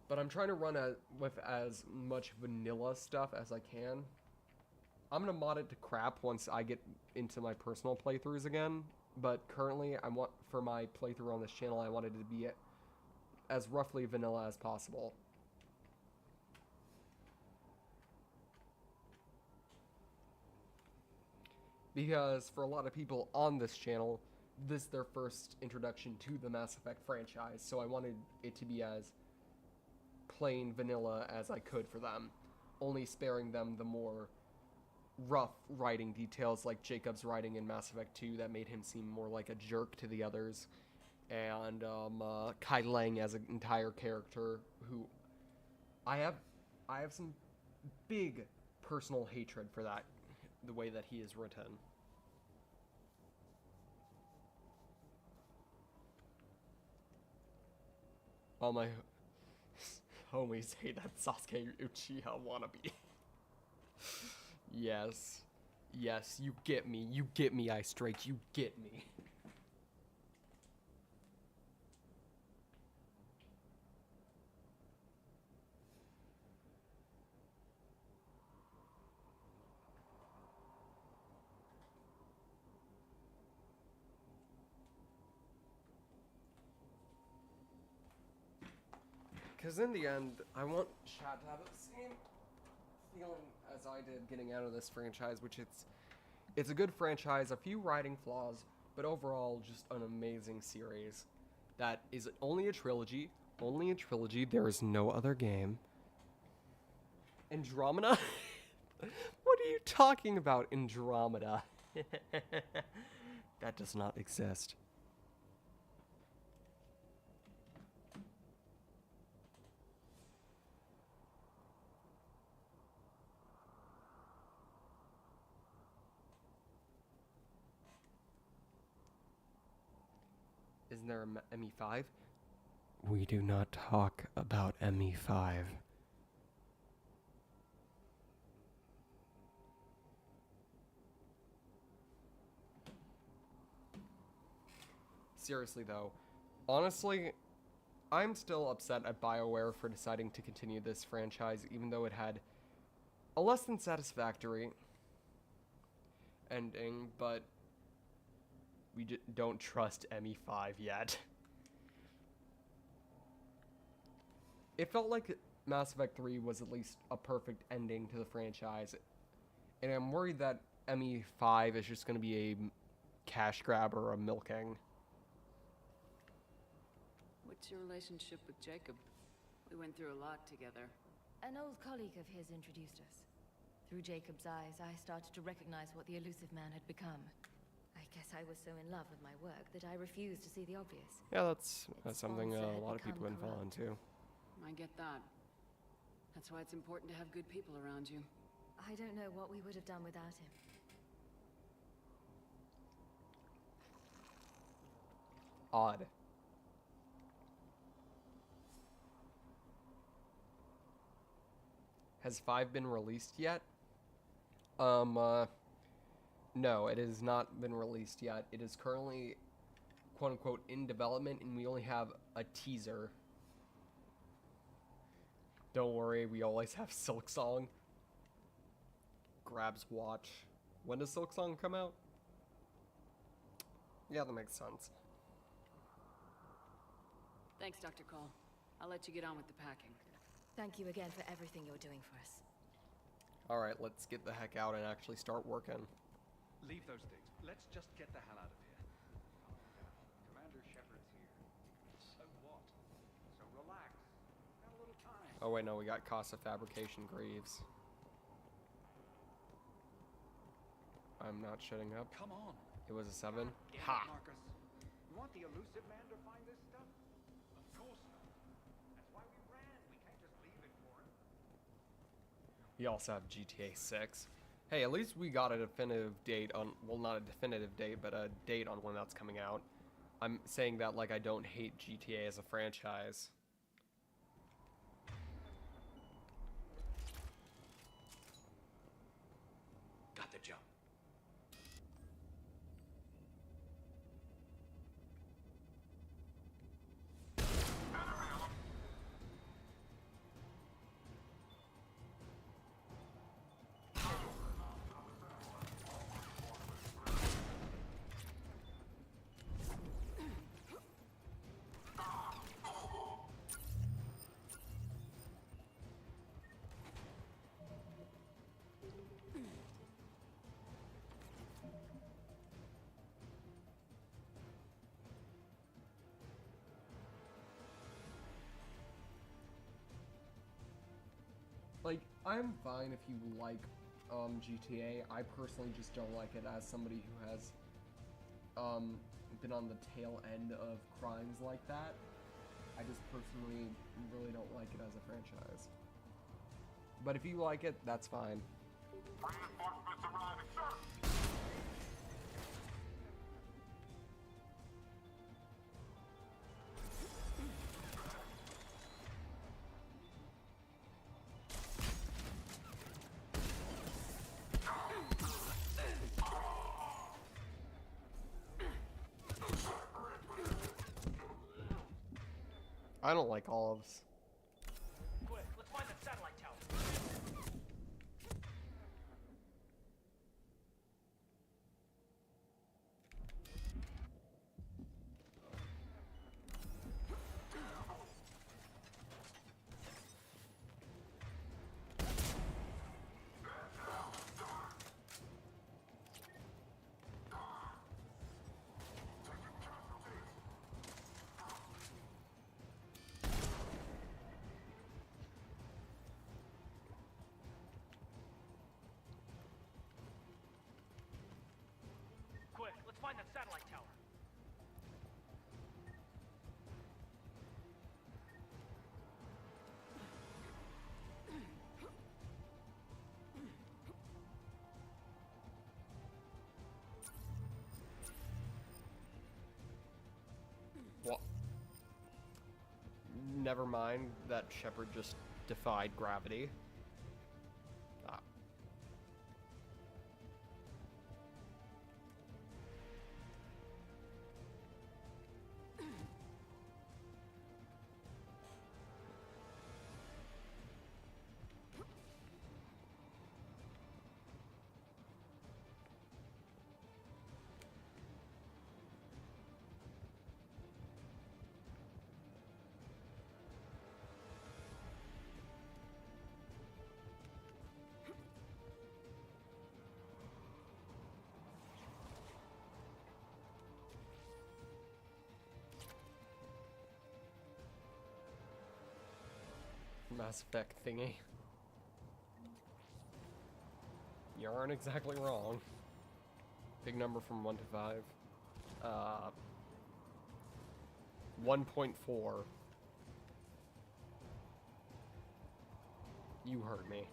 But I'm trying to run with as much vanilla stuff as I can. I'm going to mod it to crap once I get into my personal playthroughs again. But currently, for my playthrough on this channel, I wanted it to be as roughly vanilla as possible. Because for a lot of people on this channel, this is their first introduction to the Mass Effect franchise, so I wanted it to be as plain vanilla as I could for them, only sparing them the more rough writing details like Jacob's writing in Mass Effect 2 that made him seem more like a jerk to the others, and Kai Lang as an entire character who I have some big personal hatred for that, the way that he is written. All my homies hate that Sasuke Uchiha wannabe. Yes. Yes, you get me. You get me, Ice Drake. You get me. Because in the end, I want Shad to have the same feeling as I did getting out of this franchise, which it's a good franchise, a few writing flaws, but overall just an amazing series. That is only a trilogy. Only a trilogy. There is no other game. Andromeda? What are you talking about, Andromeda? That does not exist. Isn't there a ME5? We do not talk about ME5. Seriously though, honestly, I'm still upset at BioWare for deciding to continue this franchise even though it had a less than satisfactory ending, but we don't trust ME5 yet. It felt like Mass Effect 3 was at least a perfect ending to the franchise, and I'm worried that ME5 is just going to be a cash grab or a milking. What's your relationship with Jacob? We went through a lot together. An old colleague of his introduced us. Through Jacob's eyes, I started to recognize what the elusive man had become. I guess I was so in love with my work that I refused to see the obvious. Yeah, that's something a lot of people have been following too. I get that. That's why it's important to have good people around you. I don't know what we would have done without him. Odd. Has 5 been released yet? No, it has not been released yet. It is currently, quote-unquote, in development, and we only have a teaser Don't worry, we always have Silk Song. Grabs watch. When does Silk Song come out? Yeah, that makes sense. Thanks, Dr. Cole. I'll let you get on with the packing. Thank you again for everything you're doing for us. Alright, let's get the heck out and actually start working. Leave those things. Let's just get the hell out of here. Commander Shepard's here. So what? So relax. Got a little time. Oh wait, no, we got Casa Fabrication Greaves. I'm not shutting up. Come on. It was a 7. Damn it, Ha! Marcus. You want the elusive man to find this stuff? Of course not. That's why we ran. We can't just leave it for him. We also have GTA 6. Hey, at least we got a definitive date on, well, not a definitive date, but a date on when that's coming out. I'm saying that like I don't hate GTA as a franchise. Got the jump. Like, I'm fine if you like GTA. I personally just don't like it as somebody who has been on the tail end of crimes like that. I just personally really don't like it as a franchise. But if you like it, that's fine. Reinforcements arriving, sir! I don't like olives. Quick, let's find that satellite tower. Quick, let's find that satellite tower. What? Never mind that Shepard just defied gravity. Ah. Mass Effect thingy. You aren't exactly wrong. Big number from 1 to 5. 1.4. You heard me.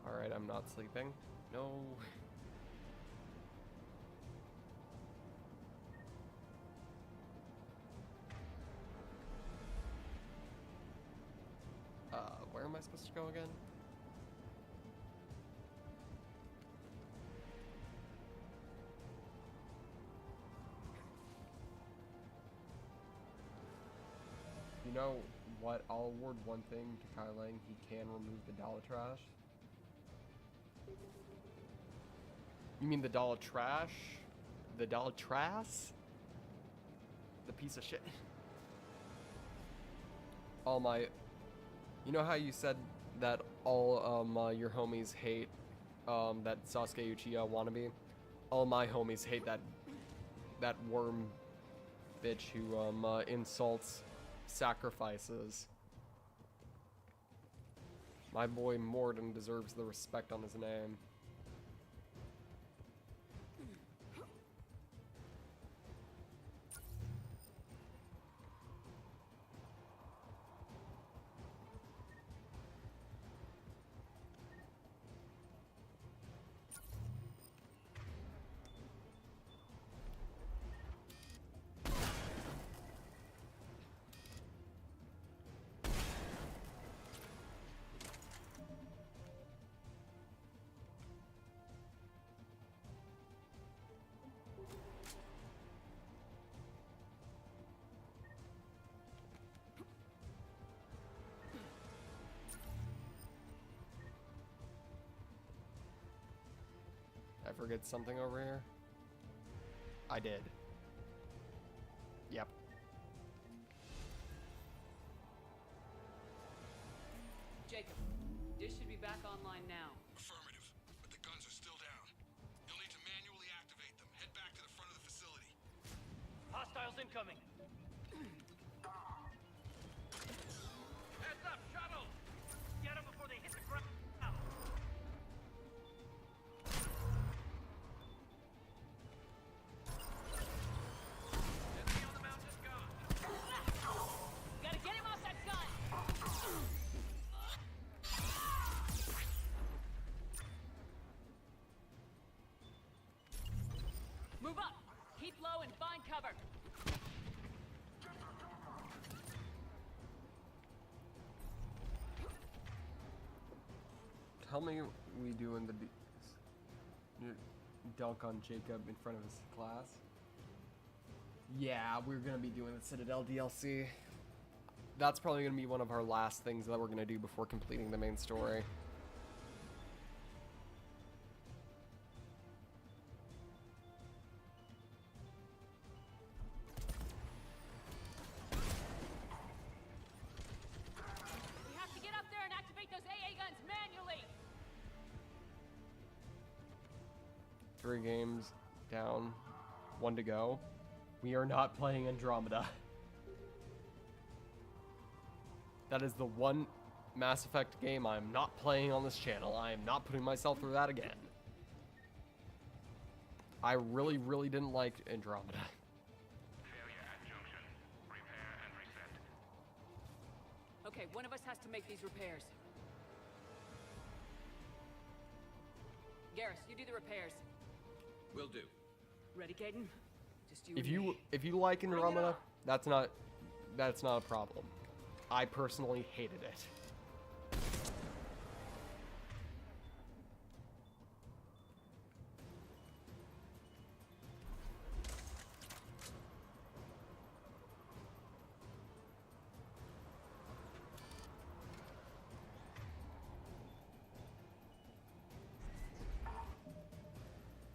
Alright, I'm not sleeping. No. I supposed to go again? You know what? I'll award one thing to Kai Lang. He can remove the dollar trash. You mean the dollar trash? The dollar trash? The piece of shit. All my... You know how you said that all your homies hate that Sasuke Uchiha wannabe? All my homies hate that worm bitch who insults sacrifices. My boy Morden deserves the respect on his name. I forget something over here? I did. Yep. Jacob, dish should be back online now. Affirmative, but the guns are still down. You'll need to manually activate them. Head back to the front of the facility. Hostiles incoming. Heads up, shuttle! Get them before they hit the ground. Gotta get him off that gun! Move up! Keep low and find cover! Tell me we doing the dunk on Jacob in front of his class. Yeah, we're gonna be doing the Citadel DLC. That's probably gonna be one of our last things that we're gonna do before completing the main story. We have to get up there and activate those AA guns manually! 3 games down, 1 to go. We are not playing Andromeda. That is the one Mass Effect game I'm not playing on this channel. I am not putting myself through that again. I really, really didn't like Andromeda. Failure at junction. Repair and reset. Okay, one of us has to make these repairs. Garrus, you do the repairs. Will do. Ready, Caden? Just you If and me. you like Andromeda, that's not a problem. I personally hated it.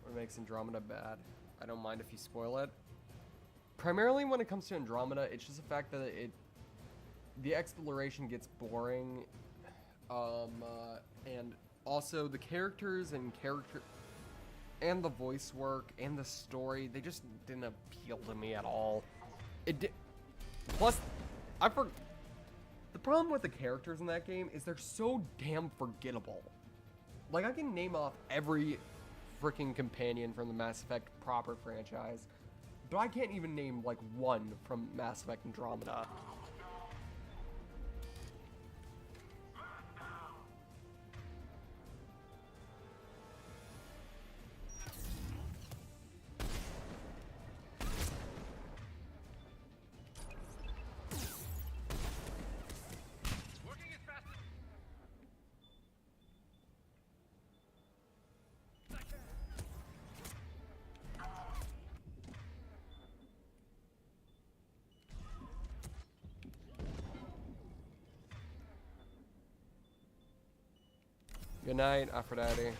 What makes Andromeda bad? I don't mind if you spoil it. Primarily when it comes to Andromeda, it's just the fact that the exploration gets boring, and also the characters and the voice work and the story, they just didn't appeal to me at all. Plus, the problem with the characters in that game is they're so damn forgettable. Like, I can name off every freaking companion from the Mass Effect proper franchise, but I can't even name, like, one from Mass Effect Andromeda. Good night, Aphrodite.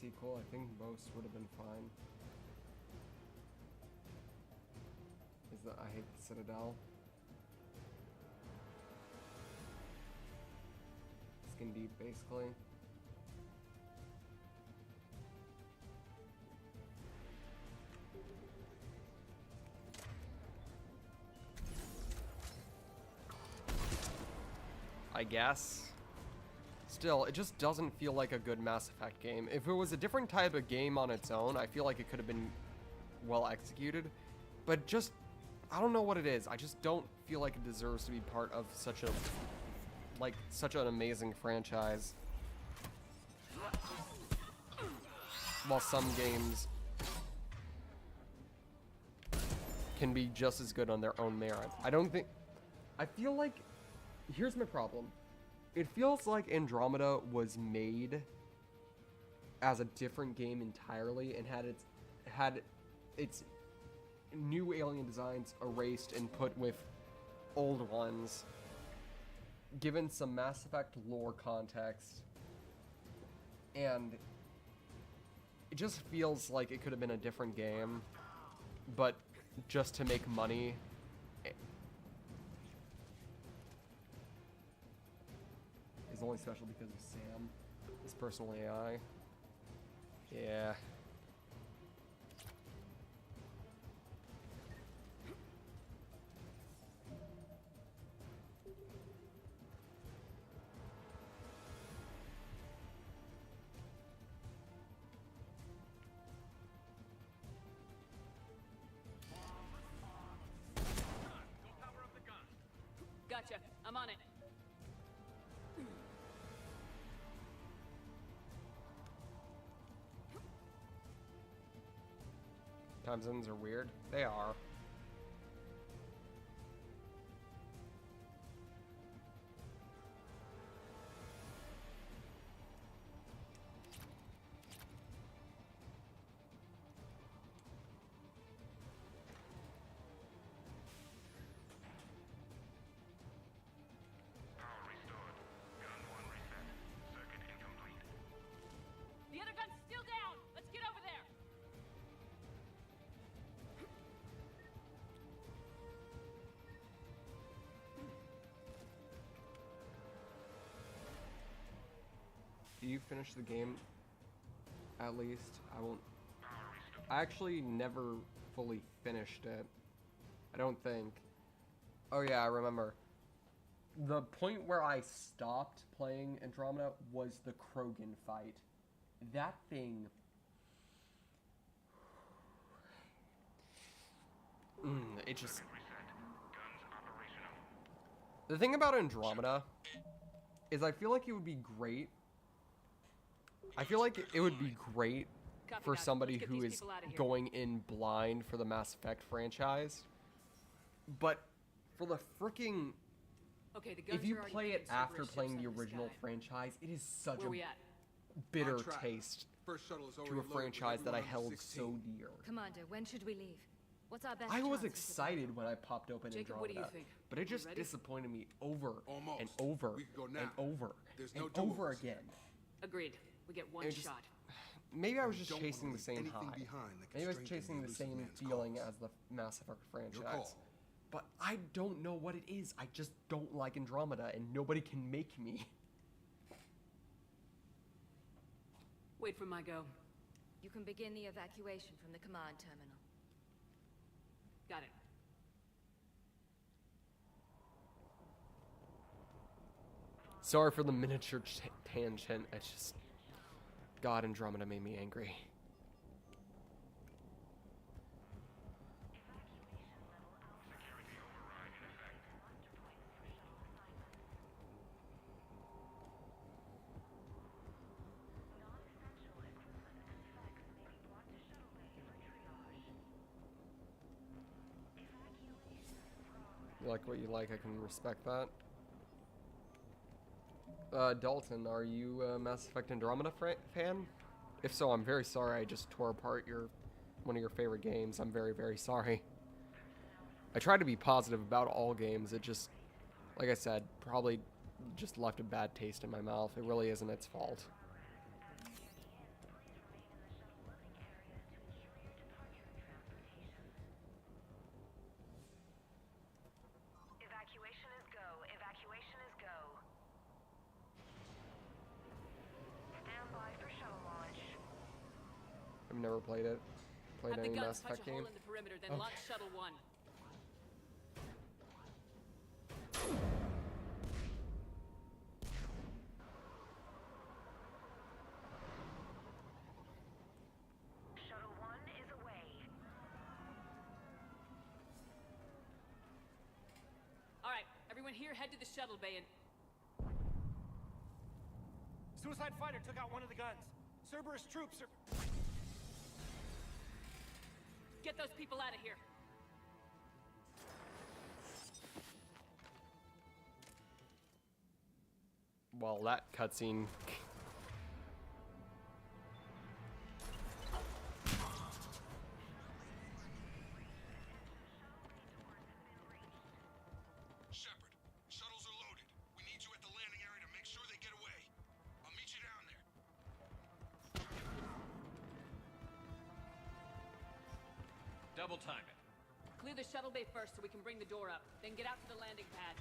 Sequel, I think most would have been fine. Is that I hate the Citadel. Skin deep, basically. I guess. Still, it just doesn't feel like a good Mass Effect game. If it was a different type of game on its own, I feel like it could have been well executed. But just, I don't know what it is. I just don't feel like it deserves to be part of such an amazing franchise. While some games can be just as good on their own merit. I feel like, here's my problem. It feels like Andromeda was made as a different game entirely and had its new alien designs erased and put with old ones, given some Mass Effect lore context, and it just feels like it could have been a different game, but just to make money. Only special because of Sam, his personal AI. Yeah. Gotcha. I'm on it. Time zones are weird. They are. The other gun's still down. Let's get over there. Do you finish the game? At least I won't. I actually never fully finished it. I don't think. Oh yeah, I remember. The point where I stopped playing Andromeda was the Krogan fight. That thing. It just. The thing about Andromeda is I feel like it would be great. I feel like it would be great for somebody who is going in blind for the Mass Effect franchise. But for the freaking... Okay, the if you play it after playing the original franchise, it is such a bitter taste to a franchise that I held so dear. Commander, when should we leave? What's our best I was chance excited when I popped open Jacob, what do you Andromeda, think? but it just disappointed me over and over and over and no over do-overs. again. Agreed. We get one It just- shot. Maybe I was just Don't chasing wanna the same leave anything high. behind that can Maybe I was strengthen chasing the the elusive same man's feeling cause. as the Mass Effect franchise. call. But I don't know what it is. I just don't like Andromeda, and nobody can make me. Wait for my go. You can begin the evacuation from the command terminal. Got it. Sorry for the miniature tangent. I just... God, Andromeda made me angry. You like what you like, I can respect that. Dalton, are you a Mass Effect Andromeda fan? If so, I'm very sorry I just tore apart one of your favorite games. I'm very, very sorry. I try to be positive about all games. It just, like I said, probably just left a bad taste in my mouth. It really isn't its fault. Evacuation is go. Evacuation is go. Stand by for shuttle launch. I've never played it. Played Have any the Mass guns punch Effect a hole game. in the perimeter, then Okay. launch Shuttle 1. Shuttle 1 is away. Alright, everyone here, head to the shuttle bay and... Suicide fighter took out one of the guns. Cerberus troops are... Get those people out of here. Well, that cutscene. Shepard, shuttles are loaded. We need you at the landing area to make sure they get away. I'll meet you down there. Double time it. Clear the shuttle bay first so we can bring the door up. Then get out to the landing pad.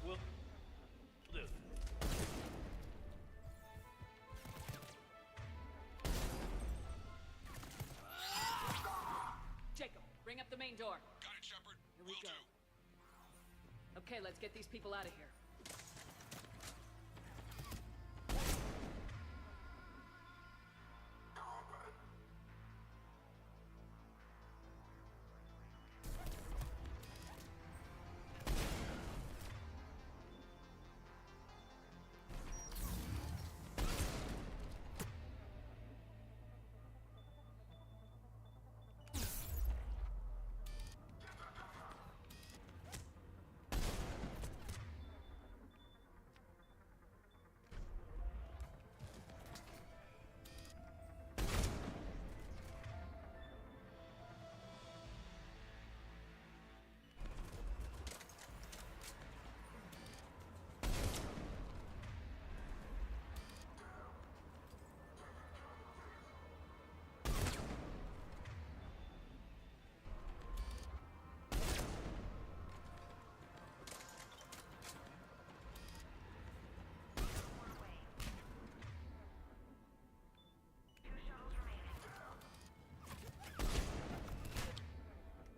Will do. Jacob, bring up the main door. Got it, Shepard. Here we go. Okay, let's get these people out of here.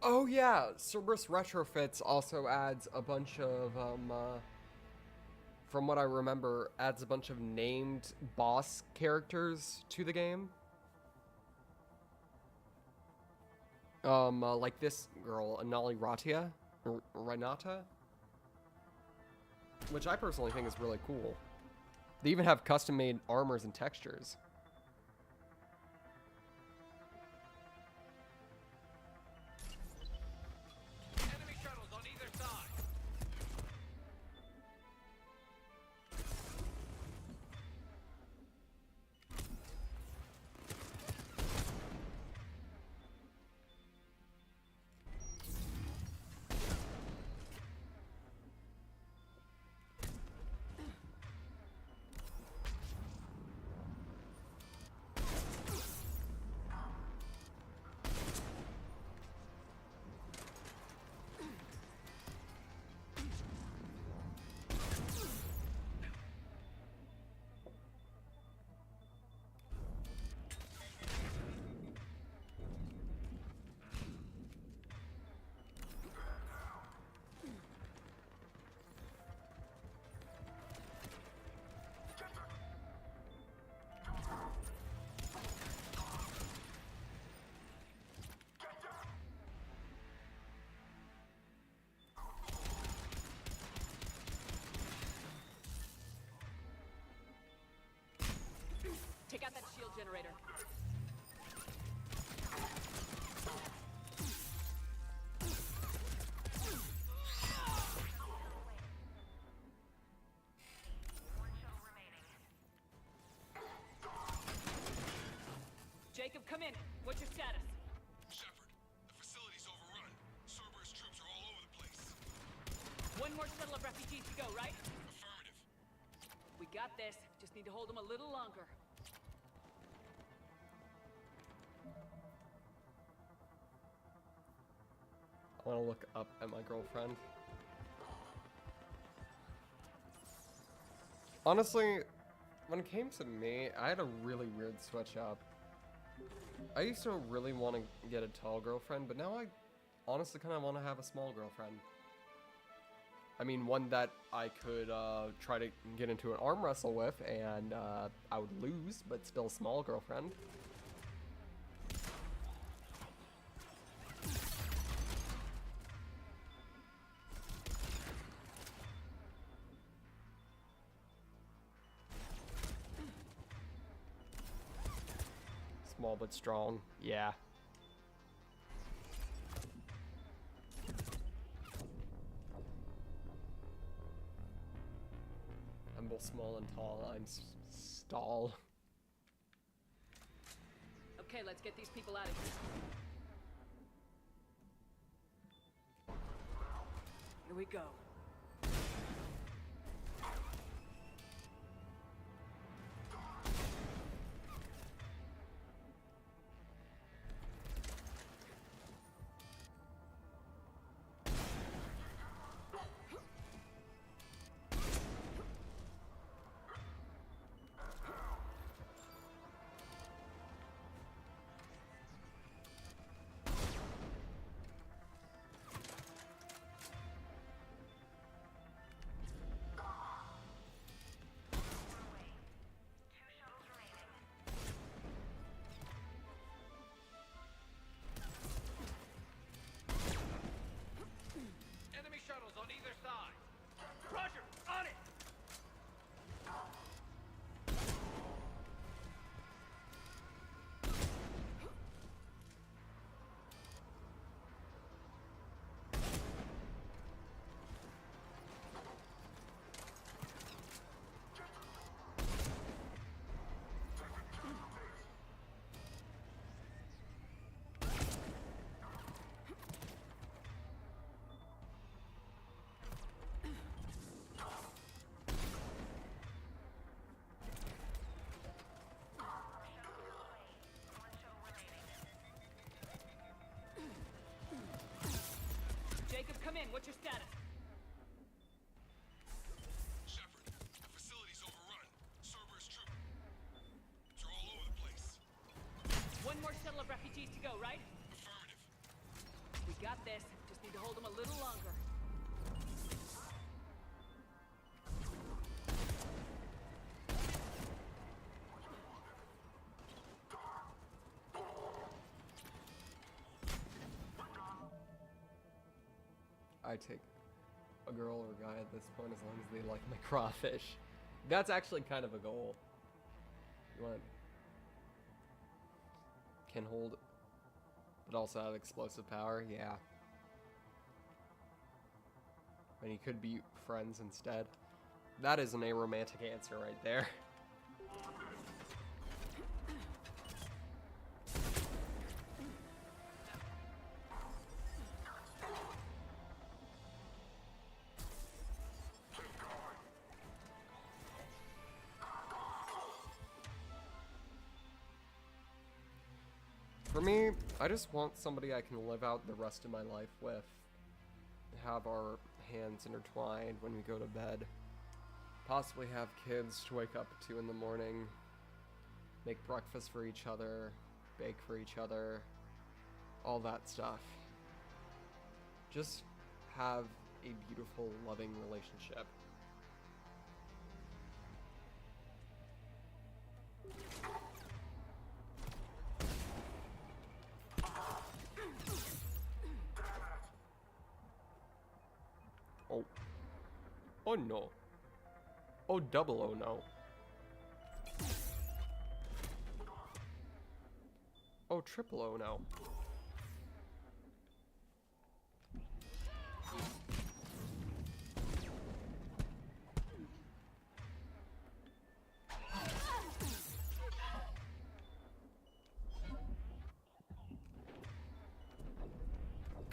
Oh yeah, Cerberus Retrofits also adds a bunch of, from what I remember, adds a bunch of named boss characters to the game. Like this girl, Anali Ratia, or Renata, which I personally think is really cool. They even have custom-made armors and textures. Enemy shuttles on either side. Take out that shield generator. Jacob, come in. What's your status? Shepard, the facility's overrun. Cerberus troops are all over the place. One more shuttle of refugees to go, right? Affirmative. We got this. Just need to hold them a little longer. I want to look up at my girlfriend. Honestly, when it came to me, I had a really weird switch up. I used to really want to get a tall girlfriend, but now I honestly kind of want to have a small girlfriend. I mean, one that I could try to get into an arm wrestle with, and I would lose, but still a small girlfriend. Small but strong, yeah. I'm both small and tall. I'm stall. Okay, let's get these people out of here. Here we go. Shuttles on either side. Roger, on it! Jacob, come in. What's your status? Shepard, the facility's overrun. Cerberus troops are all over the place. One more shuttle of refugees to go, right? Affirmative. We got this. Just need to hold them a little longer. I take a girl or guy at this point as long as they like my crawfish. That's actually kind of a goal. You want can hold, but also have explosive power. Yeah. And you could be friends instead. That is an aromantic answer right there. For me, I just want somebody I can live out the rest of my life with. Have our hands intertwined when we go to bed. Possibly have kids to wake up to in the morning. Make breakfast for each other. Bake for each other. All that stuff. Just have a beautiful, loving relationship. Oh. Oh no. Oh, double oh no. Oh, triple oh no.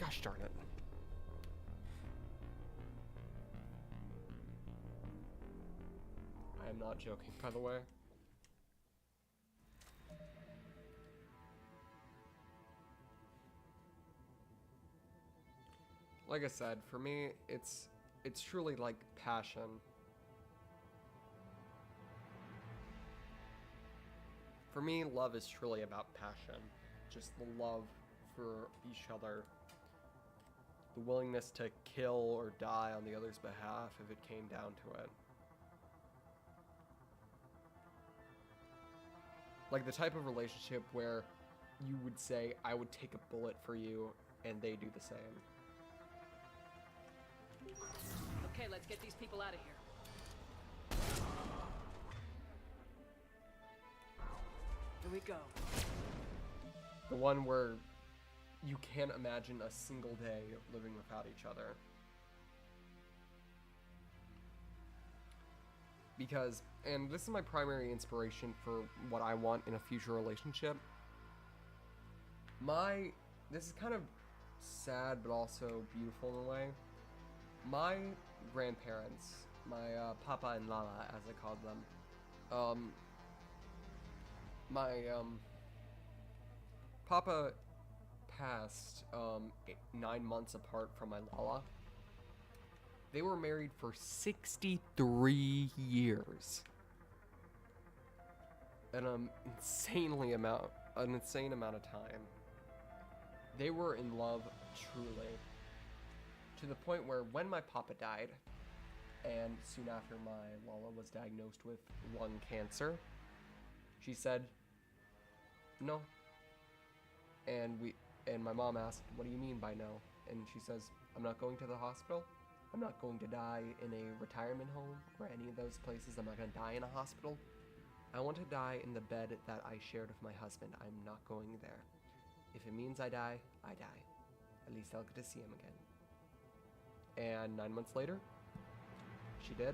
Gosh darn it. I am not joking, by the way. Like I said, for me, it's truly like passion. For me, love is truly about passion. Just the love for each other. The willingness to kill or die on the other's behalf if it came down to it. Like the type of relationship where you would say, I would take a bullet for you, and they do the same. Okay, let's get these people out of here. Here we go. The one where you can't imagine a single day living without each other. Because, and this is my primary inspiration for what I want in a future relationship. This is kind of sad, but also beautiful in a way. My grandparents, my Papa and Lala, as I called them, my Papa passed 9 months apart from my Lala. They were married for 63 years. An insane amount of time. They were in love truly. To the point where when my Papa died, and soon after my Lala was diagnosed with lung cancer, she said, no. And my mom asked, what do you mean by no? And she says, I'm not going to the hospital. I'm not going to die in a retirement home or any of those places. I'm not going to die in a hospital. I want to die in the bed that I shared with my husband. I'm not going there. If it means I die, I die. At least I'll get to see him again. And 9 months later, she did.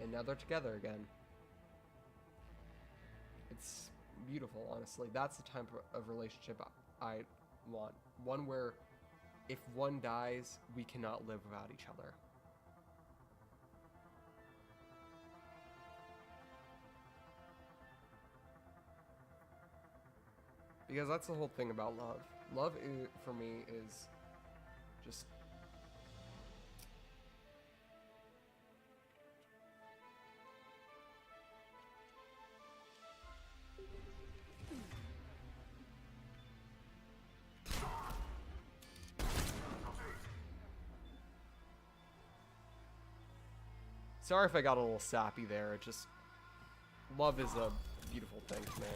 And now they're together again. It's beautiful, honestly. That's the type of relationship I want. One where if one dies, we cannot live without each other. Because that's the whole thing about love. Love, for me, is just... Sorry if I got a little sappy there. It just... Love is a beautiful thing to me.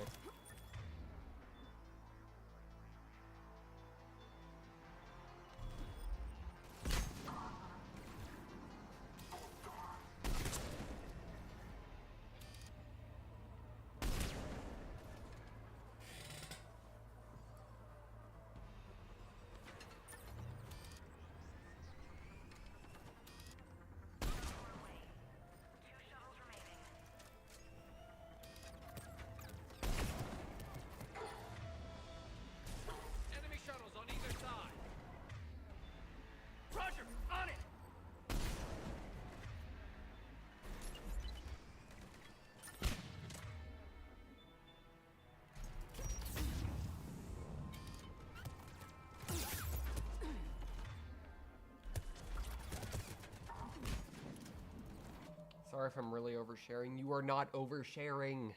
Sorry if I'm really oversharing. You are not oversharing.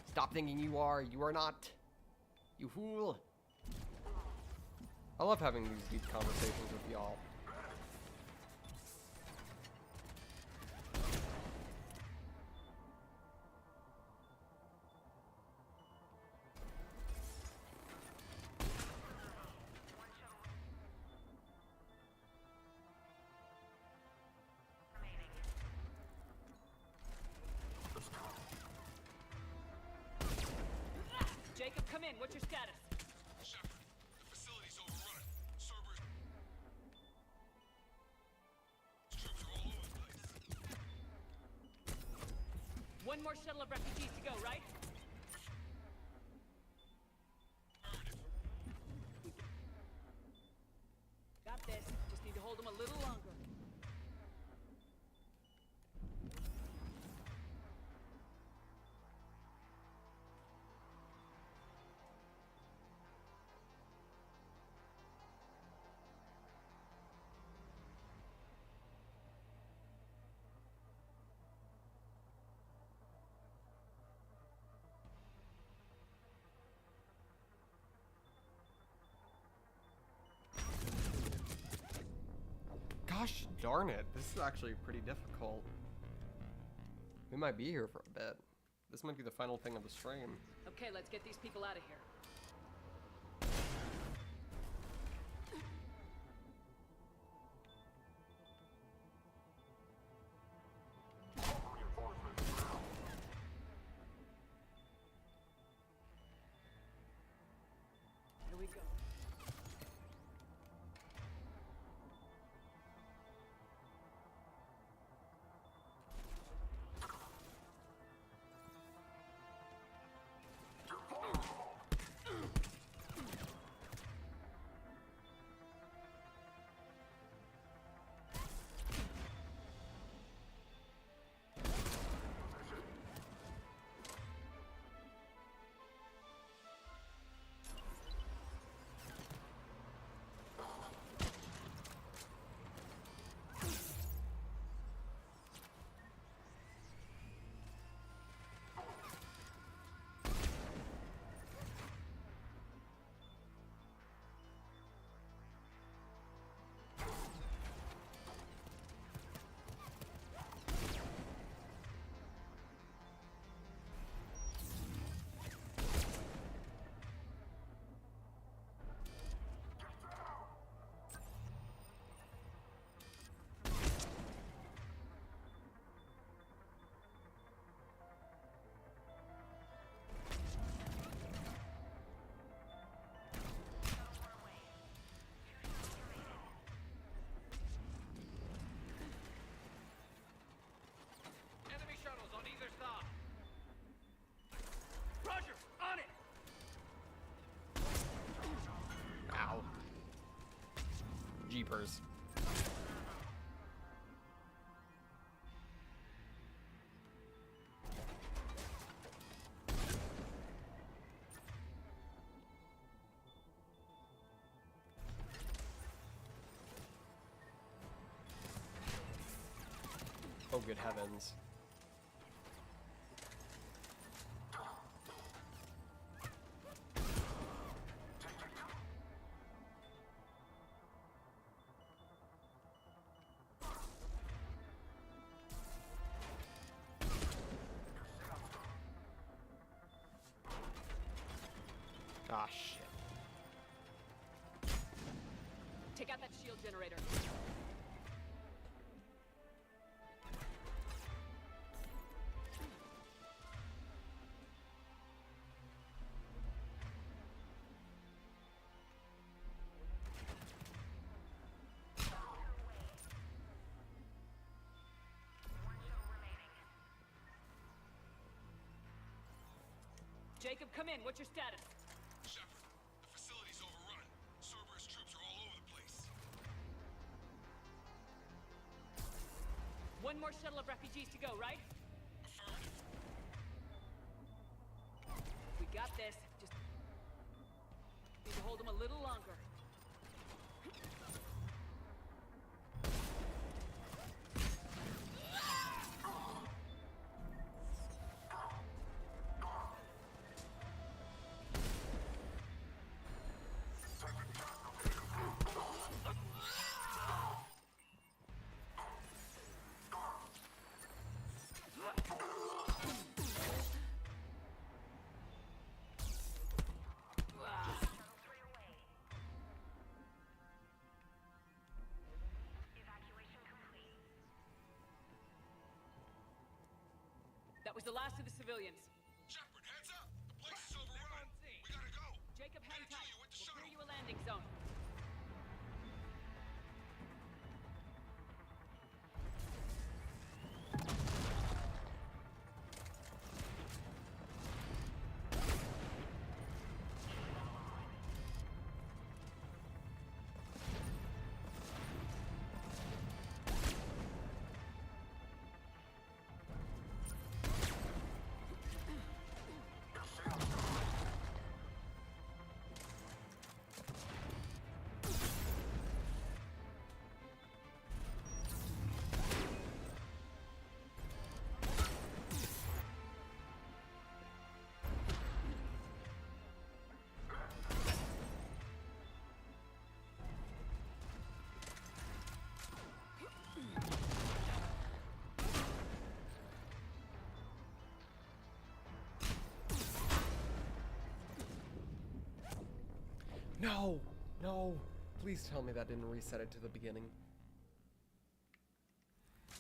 Stop thinking you are. You are not. You fool. I love having these deep conversations with y'all. Jacob, come in. What's your status? Shiver, the facility's overrun. Servers... Troops are all over the place. One more shuttle of refugees to go, right? Gosh darn it, this is actually pretty difficult. We might be here for a bit. This might be the final thing of the stream. Okay, let's get these people out of here. Here we go. Jeepers. Oh, good heavens. Ah, shit. Take out that shield generator. Jacob, come in. What's your status? Shepard, the facility's overrun. Cerberus troops are all over the place. One more shuttle of refugees to go, right? Affirmative. We got this. Just need to hold them a little longer. That was the last of the civilians. Shepard, heads up! The place is overrun. We gotta go. Jacob, hang Headed to tight. you with the We'll shuttle. clear you a landing zone. No! No! Please tell me that didn't reset it to the beginning.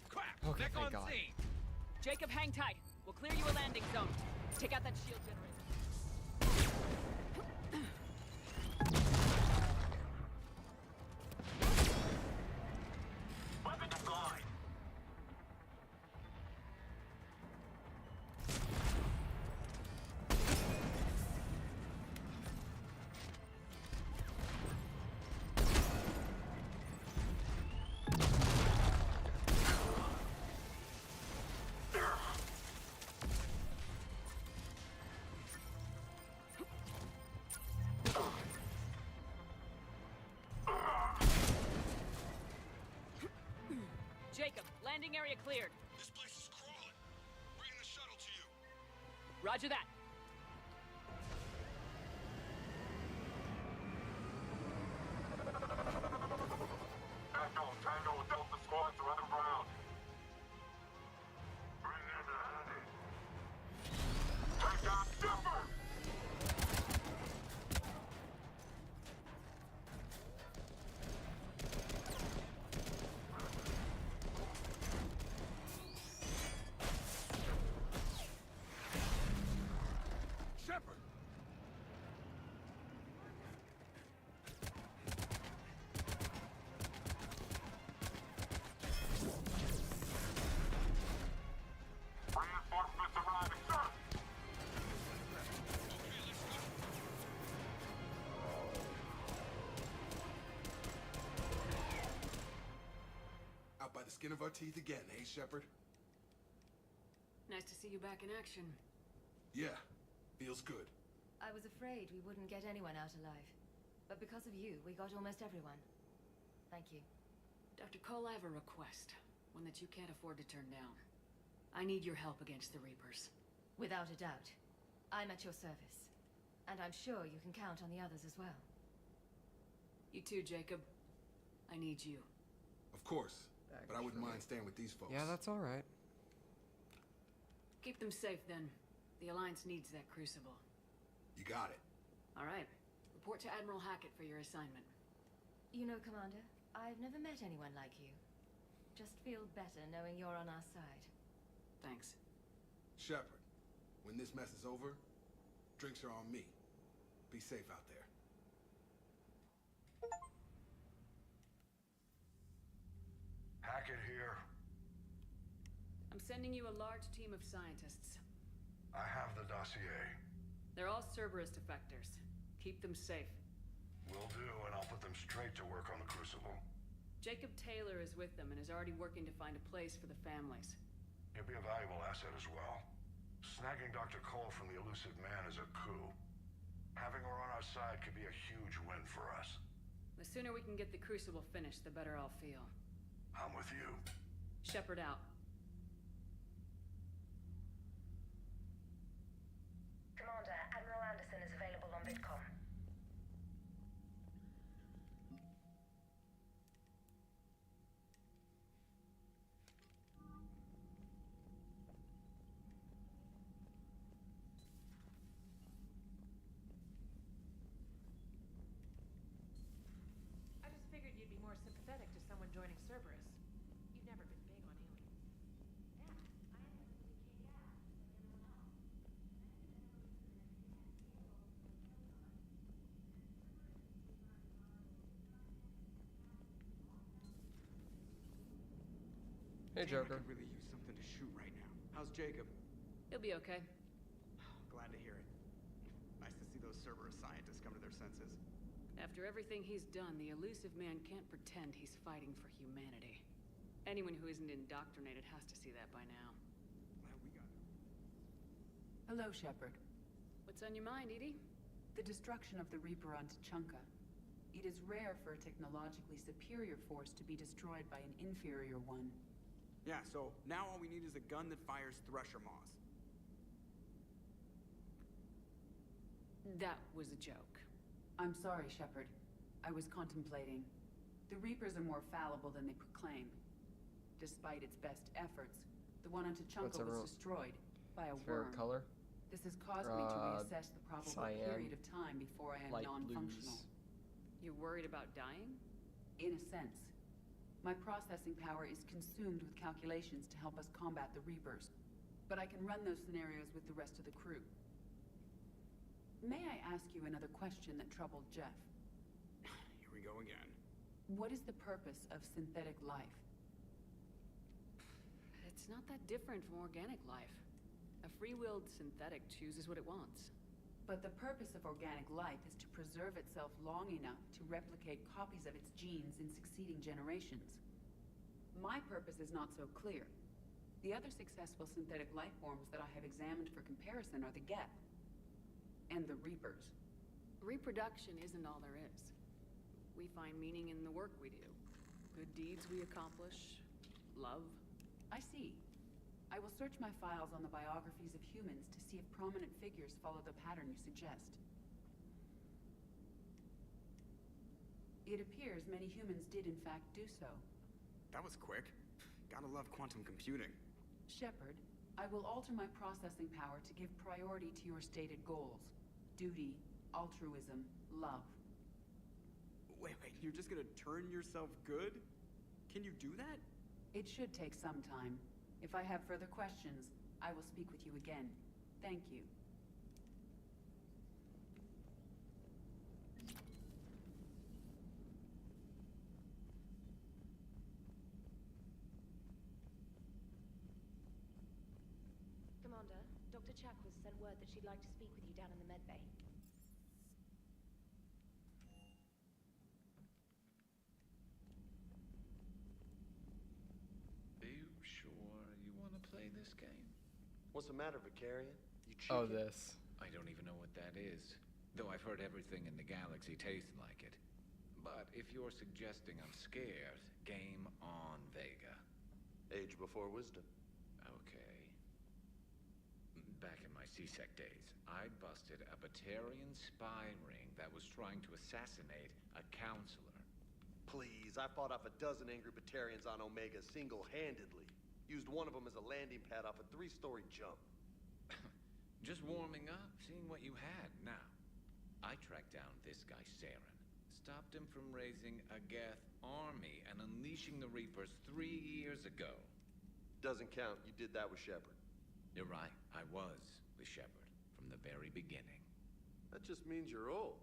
Crap! Okay, Back thank on God. scene! Jacob, hang tight. We'll clear you a landing zone. Take out that shield generator. Weapon deployed! Jacob, landing area cleared. This place is crawling. Bringing the shuttle to you. Roger that. Tango, Delta squad to Adam Brown. Bring in the honey. Take down Shiver! Shepard! Reinforcements arriving, sir! Out by the skin of our teeth again, eh, Shepard? Nice to see you back in action. Yeah, feels good. I was afraid we wouldn't get anyone out alive. But because of you, we got almost everyone. Thank you. Dr. Cole, I have a request. One that you can't afford to turn down. I need your help against the Reapers. Without a doubt. I'm at your service. And I'm sure you can count on the others as well. You too, Jacob. I need you. Of course, but I wouldn't mind staying with these folks. Yeah, that's alright. Keep them safe, then. The Alliance needs that crucible. You got it. All right. Report to Admiral Hackett for your assignment. You know, Commander, I've never met anyone like you. Just feel better knowing you're on our side. Thanks. Shepard, when this mess is over, drinks are on me. Be safe out there. Hackett here. I'm sending you a large team of scientists. I have the dossier. They're all Cerberus defectors. Keep them safe. Will do, and I'll put them straight to work on the Crucible. Jacob Taylor is with them and is already working to find a place for the families. He'll be a valuable asset as well. Snagging Dr. Cole from the elusive man is a coup. Having her on our side could be a huge win for us. The sooner we can get the Crucible finished, the better I'll feel. I'm with you. Shepard out. Commander, Admiral Anderson is available on Vidcom. I just figured you'd be more sympathetic to someone joining Cerberus. You've never been big on aliens. Hey, Damn, Joker. I could really use something to shoot right now. How's Jacob? He'll be okay. Glad to hear it. Nice to see those Cerberus scientists come to their senses. After everything he's done, the elusive man can't pretend he's fighting for humanity. Anyone who isn't indoctrinated has to see that by now. Glad we got it. Hello, Shepard. What's on your mind, Edie? The destruction of the Reaper on Tuchanka. It is rare for a technologically superior force to be destroyed by an inferior one. Yeah, so now all we need is a gun that fires Thresher Maws. That was a joke. I'm sorry, Shepard. I was contemplating. The Reapers are more fallible than they proclaim. Despite its best efforts, the one on Tuchanka was destroyed by a worm. Favorite color? This has caused me to reassess the probable period of time before I am light non-functional. blues. You're worried about dying? In a sense. My processing power is consumed with calculations to help us combat the Reapers. But I can run those scenarios with the rest of the crew. May I ask you another question that troubled Jeff? Here we go again. What is the purpose of synthetic life? It's not that different from organic life. A free-willed synthetic chooses what it wants. But the purpose of organic life is to preserve itself long enough to replicate copies of its genes in succeeding generations. My purpose is not so clear. The other successful synthetic life forms that I have examined for comparison are the Geth and the Reapers. Reproduction isn't all there is. We find meaning in the work we do. Good deeds we accomplish. Love. I see. I will search my files on the biographies of humans to see if prominent figures follow the pattern you suggest. It appears many humans did in fact do so. That was quick. Gotta love quantum computing. Shepard, I will alter my processing power to give priority to your stated goals. Duty, altruism, love. Wait, you're just gonna turn yourself good? Can you do that? It should take some time. If I have further questions, I will speak with you again. Thank you. Commander, Dr. Chakwas sent word that she'd like to speak with you down in the medbay. Are you sure you want to play this game? What's the matter, Vicarian? You Oh, chicken? this. I don't even know what that is. Though I've heard everything in the galaxy tastes like it. But if you're suggesting I'm scared, game on, Vega. Age before wisdom. Okay. Back in my C-Sec days, I busted a Batarian spy ring that was trying to assassinate a counselor. Please, I fought off a dozen angry Batarians on Omega single-handedly. Used one of them as a landing pad off a 3-story jump. Just warming up, seeing what you had. Now, I tracked down this guy, Saren. Stopped him from raising a Geth army and unleashing the Reapers 3 years ago. Doesn't count. You did that with Shepard. You're right. I was with Shepard from the very beginning. That just means you're old.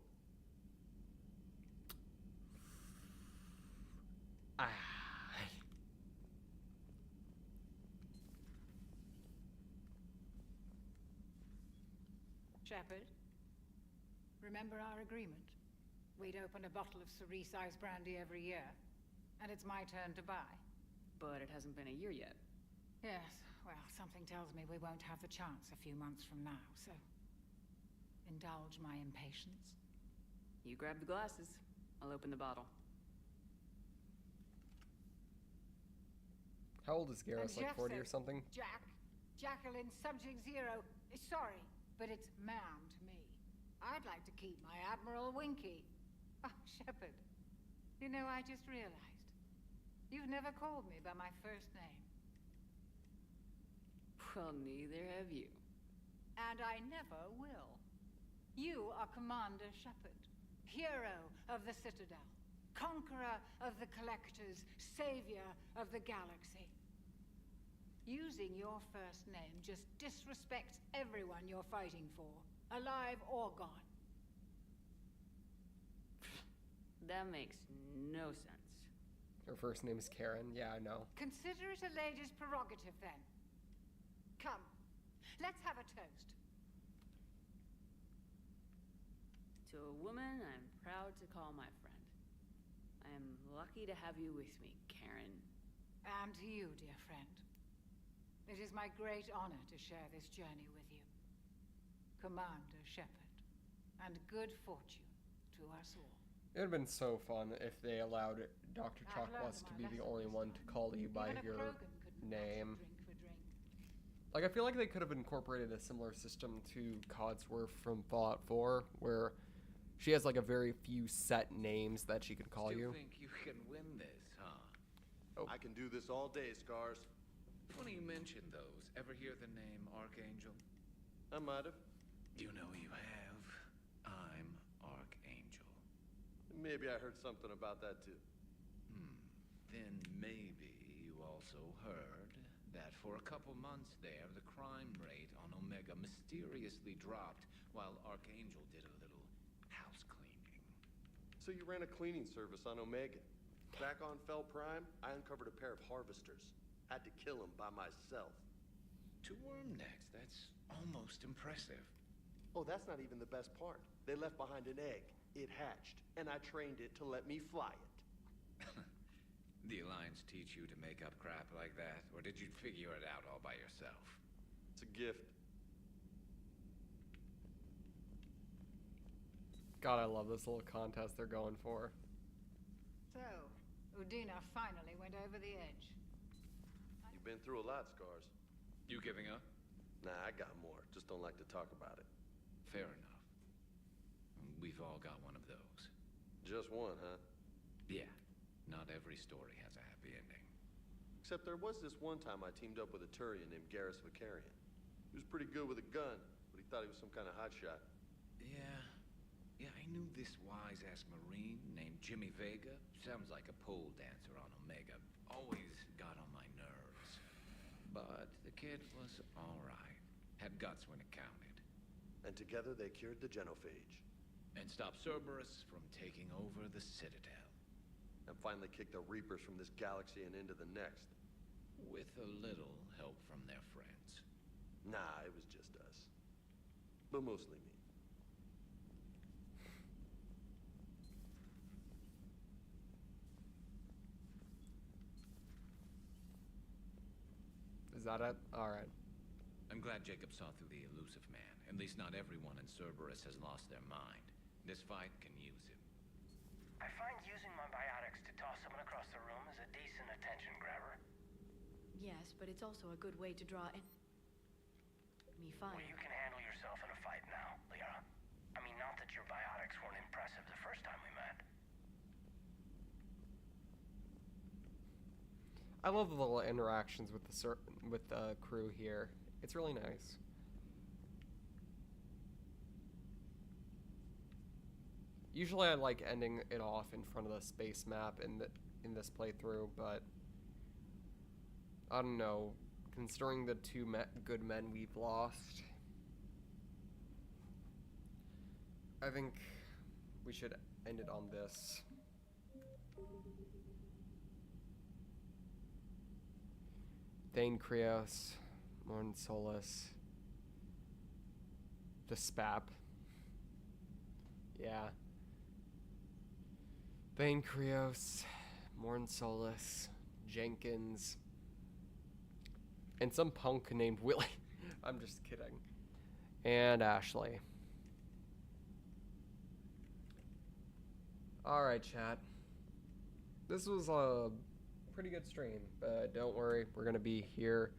Shepard, remember our agreement? We'd open a bottle of cerise-sized brandy every year, and it's my turn to buy. But it hasn't been a year yet. Yes, well, something tells me we won't have the chance a few months from now, so indulge my impatience. You grab the glasses. I'll open the bottle. How old is Garrus? And Like Jeff 40 or said, something? Jacqueline, Subject Zero. Sorry, but it's ma'am to me. I'd like to keep my Admiral Winky. Oh, Shepard. You know, I just realized. You've never called me by my first name. Well, neither have you. And I never will. You are Commander Shepard, hero of the Citadel, conqueror of the Collectors, savior of the galaxy. Using your first name just disrespects everyone you're fighting for, alive or gone. That makes no sense. Her first name is Karen. Yeah, I know. Consider it a lady's prerogative, then. Come, let's have a toast. To a woman I'm proud to call my friend. I am lucky to have you with me, Karen. And to you, dear friend. It is my great honor to share this journey with you. Commander Shepard. And good fortune to us all. It would have been so fun if they allowed Dr. Chakwas to be the only one to call you by your name. Like, I feel like they could have incorporated a similar system to Codsworth from Fallout 4, where she has like a very few set names that she can call you. Still think you can win this, huh? Oh. I can do this all day, Scars. Funny you mention those. Ever hear the name Archangel? I might have. You know you have. I'm Archangel. Maybe I heard something about that too. Then maybe you also heard that for a couple months there, the crime rate on Omega mysteriously dropped while Archangel did a little house cleaning. So you ran a cleaning service on Omega. Back on Fel Prime, I uncovered a pair of harvesters. Had to kill them by myself. 2 worm necks, that's almost impressive. Oh, that's not even the best part. They left behind an egg. It hatched, and I trained it to let me fly it. The Alliance teach you to make up crap like that, or did you figure it out all by yourself? It's a gift. God, I love this little contest they're going for. So, Udina finally went over the edge. You've been through a lot, Scars. You giving up? Nah, I got more. Just don't like to talk about it. Fair enough. We've all got one of those. Just one, huh? Yeah. Not every story has a happy ending. Except there was this one time I teamed up with a Turian named Garrus Vicarian. He was pretty good with a gun, but he thought he was some kind of hotshot. Yeah, I knew this wise-ass Marine named Jimmy Vega. Sounds like a pole dancer on Omega. Always got on my nerves. But the kid was all right. Had guts when it counted. And together they cured the Genophage. And stopped Cerberus from taking over the Citadel. And finally kicked the Reapers from this galaxy and into the next. With a little help from their friends. Nah, it was just us. But mostly me. Is that it? Alright. I'm glad Jacob saw through the elusive man. At least not everyone in Cerberus has lost their mind. This fight can use him. I find using my biotics to toss someone across the room is a decent attention grabber. Yes, but it's also a good way to draw in... me fire. Well, you can handle yourself in a fight now, Liara. I mean, not that your biotics weren't impressive the first time we met. I love the little interactions with the crew here. It's really nice. Usually I like ending it off in front of the space map in this playthrough, but I don't know. Considering the 2 good men we've lost, I think we should end it on this. Thane Krios, Morn Solus, the Spap. Yeah. Thane Krios, Morn Solus, Jenkins, and some punk named Willie. I'm just kidding. And Ashley. Alright, chat. This was a pretty good stream, but don't worry, we're gonna be here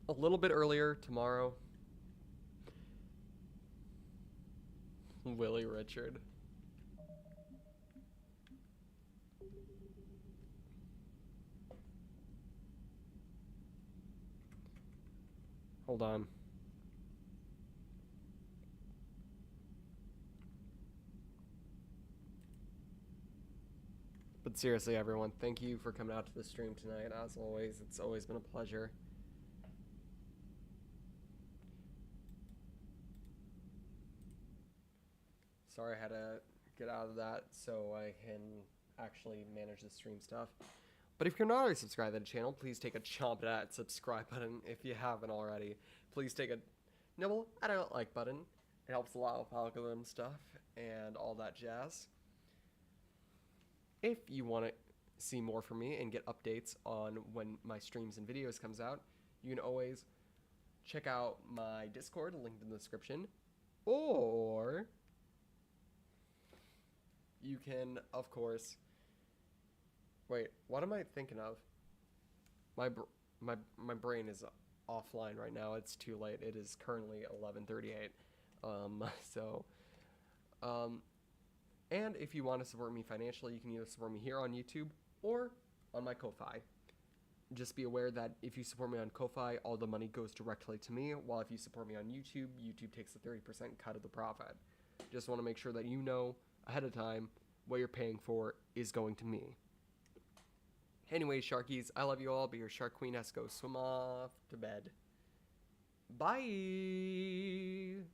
a little bit earlier tomorrow. Willie Richard. Hold on. But seriously, everyone, thank you for coming out to the stream tonight. As always, it's always been a pleasure. Sorry I had to get out of that so I can actually manage the stream stuff. But if you're not already subscribed to the channel, please take a chomp at that subscribe button. If you haven't already, please take a nibble at a like button. It helps a lot with algorithm stuff and all that jazz. If you want to see more from me and get updates on when my streams and videos comes out, you can always check out my Discord, linked in the description, or you can, of course, wait, what am I thinking of? My brain is offline right now. It's too late. It is currently 11:38. And if you want to support me financially, you can either support me here on YouTube or on my Ko-Fi. Just be aware that if you support me on Ko-Fi, all the money goes directly to me, while if you support me on YouTube, YouTube takes a 30% cut of the profit. Just want to make sure that you know ahead of time, what you're paying for is going to me. Anyway, Sharkies, I love you all, but your Shark Queen has to go swim off to bed. Bye!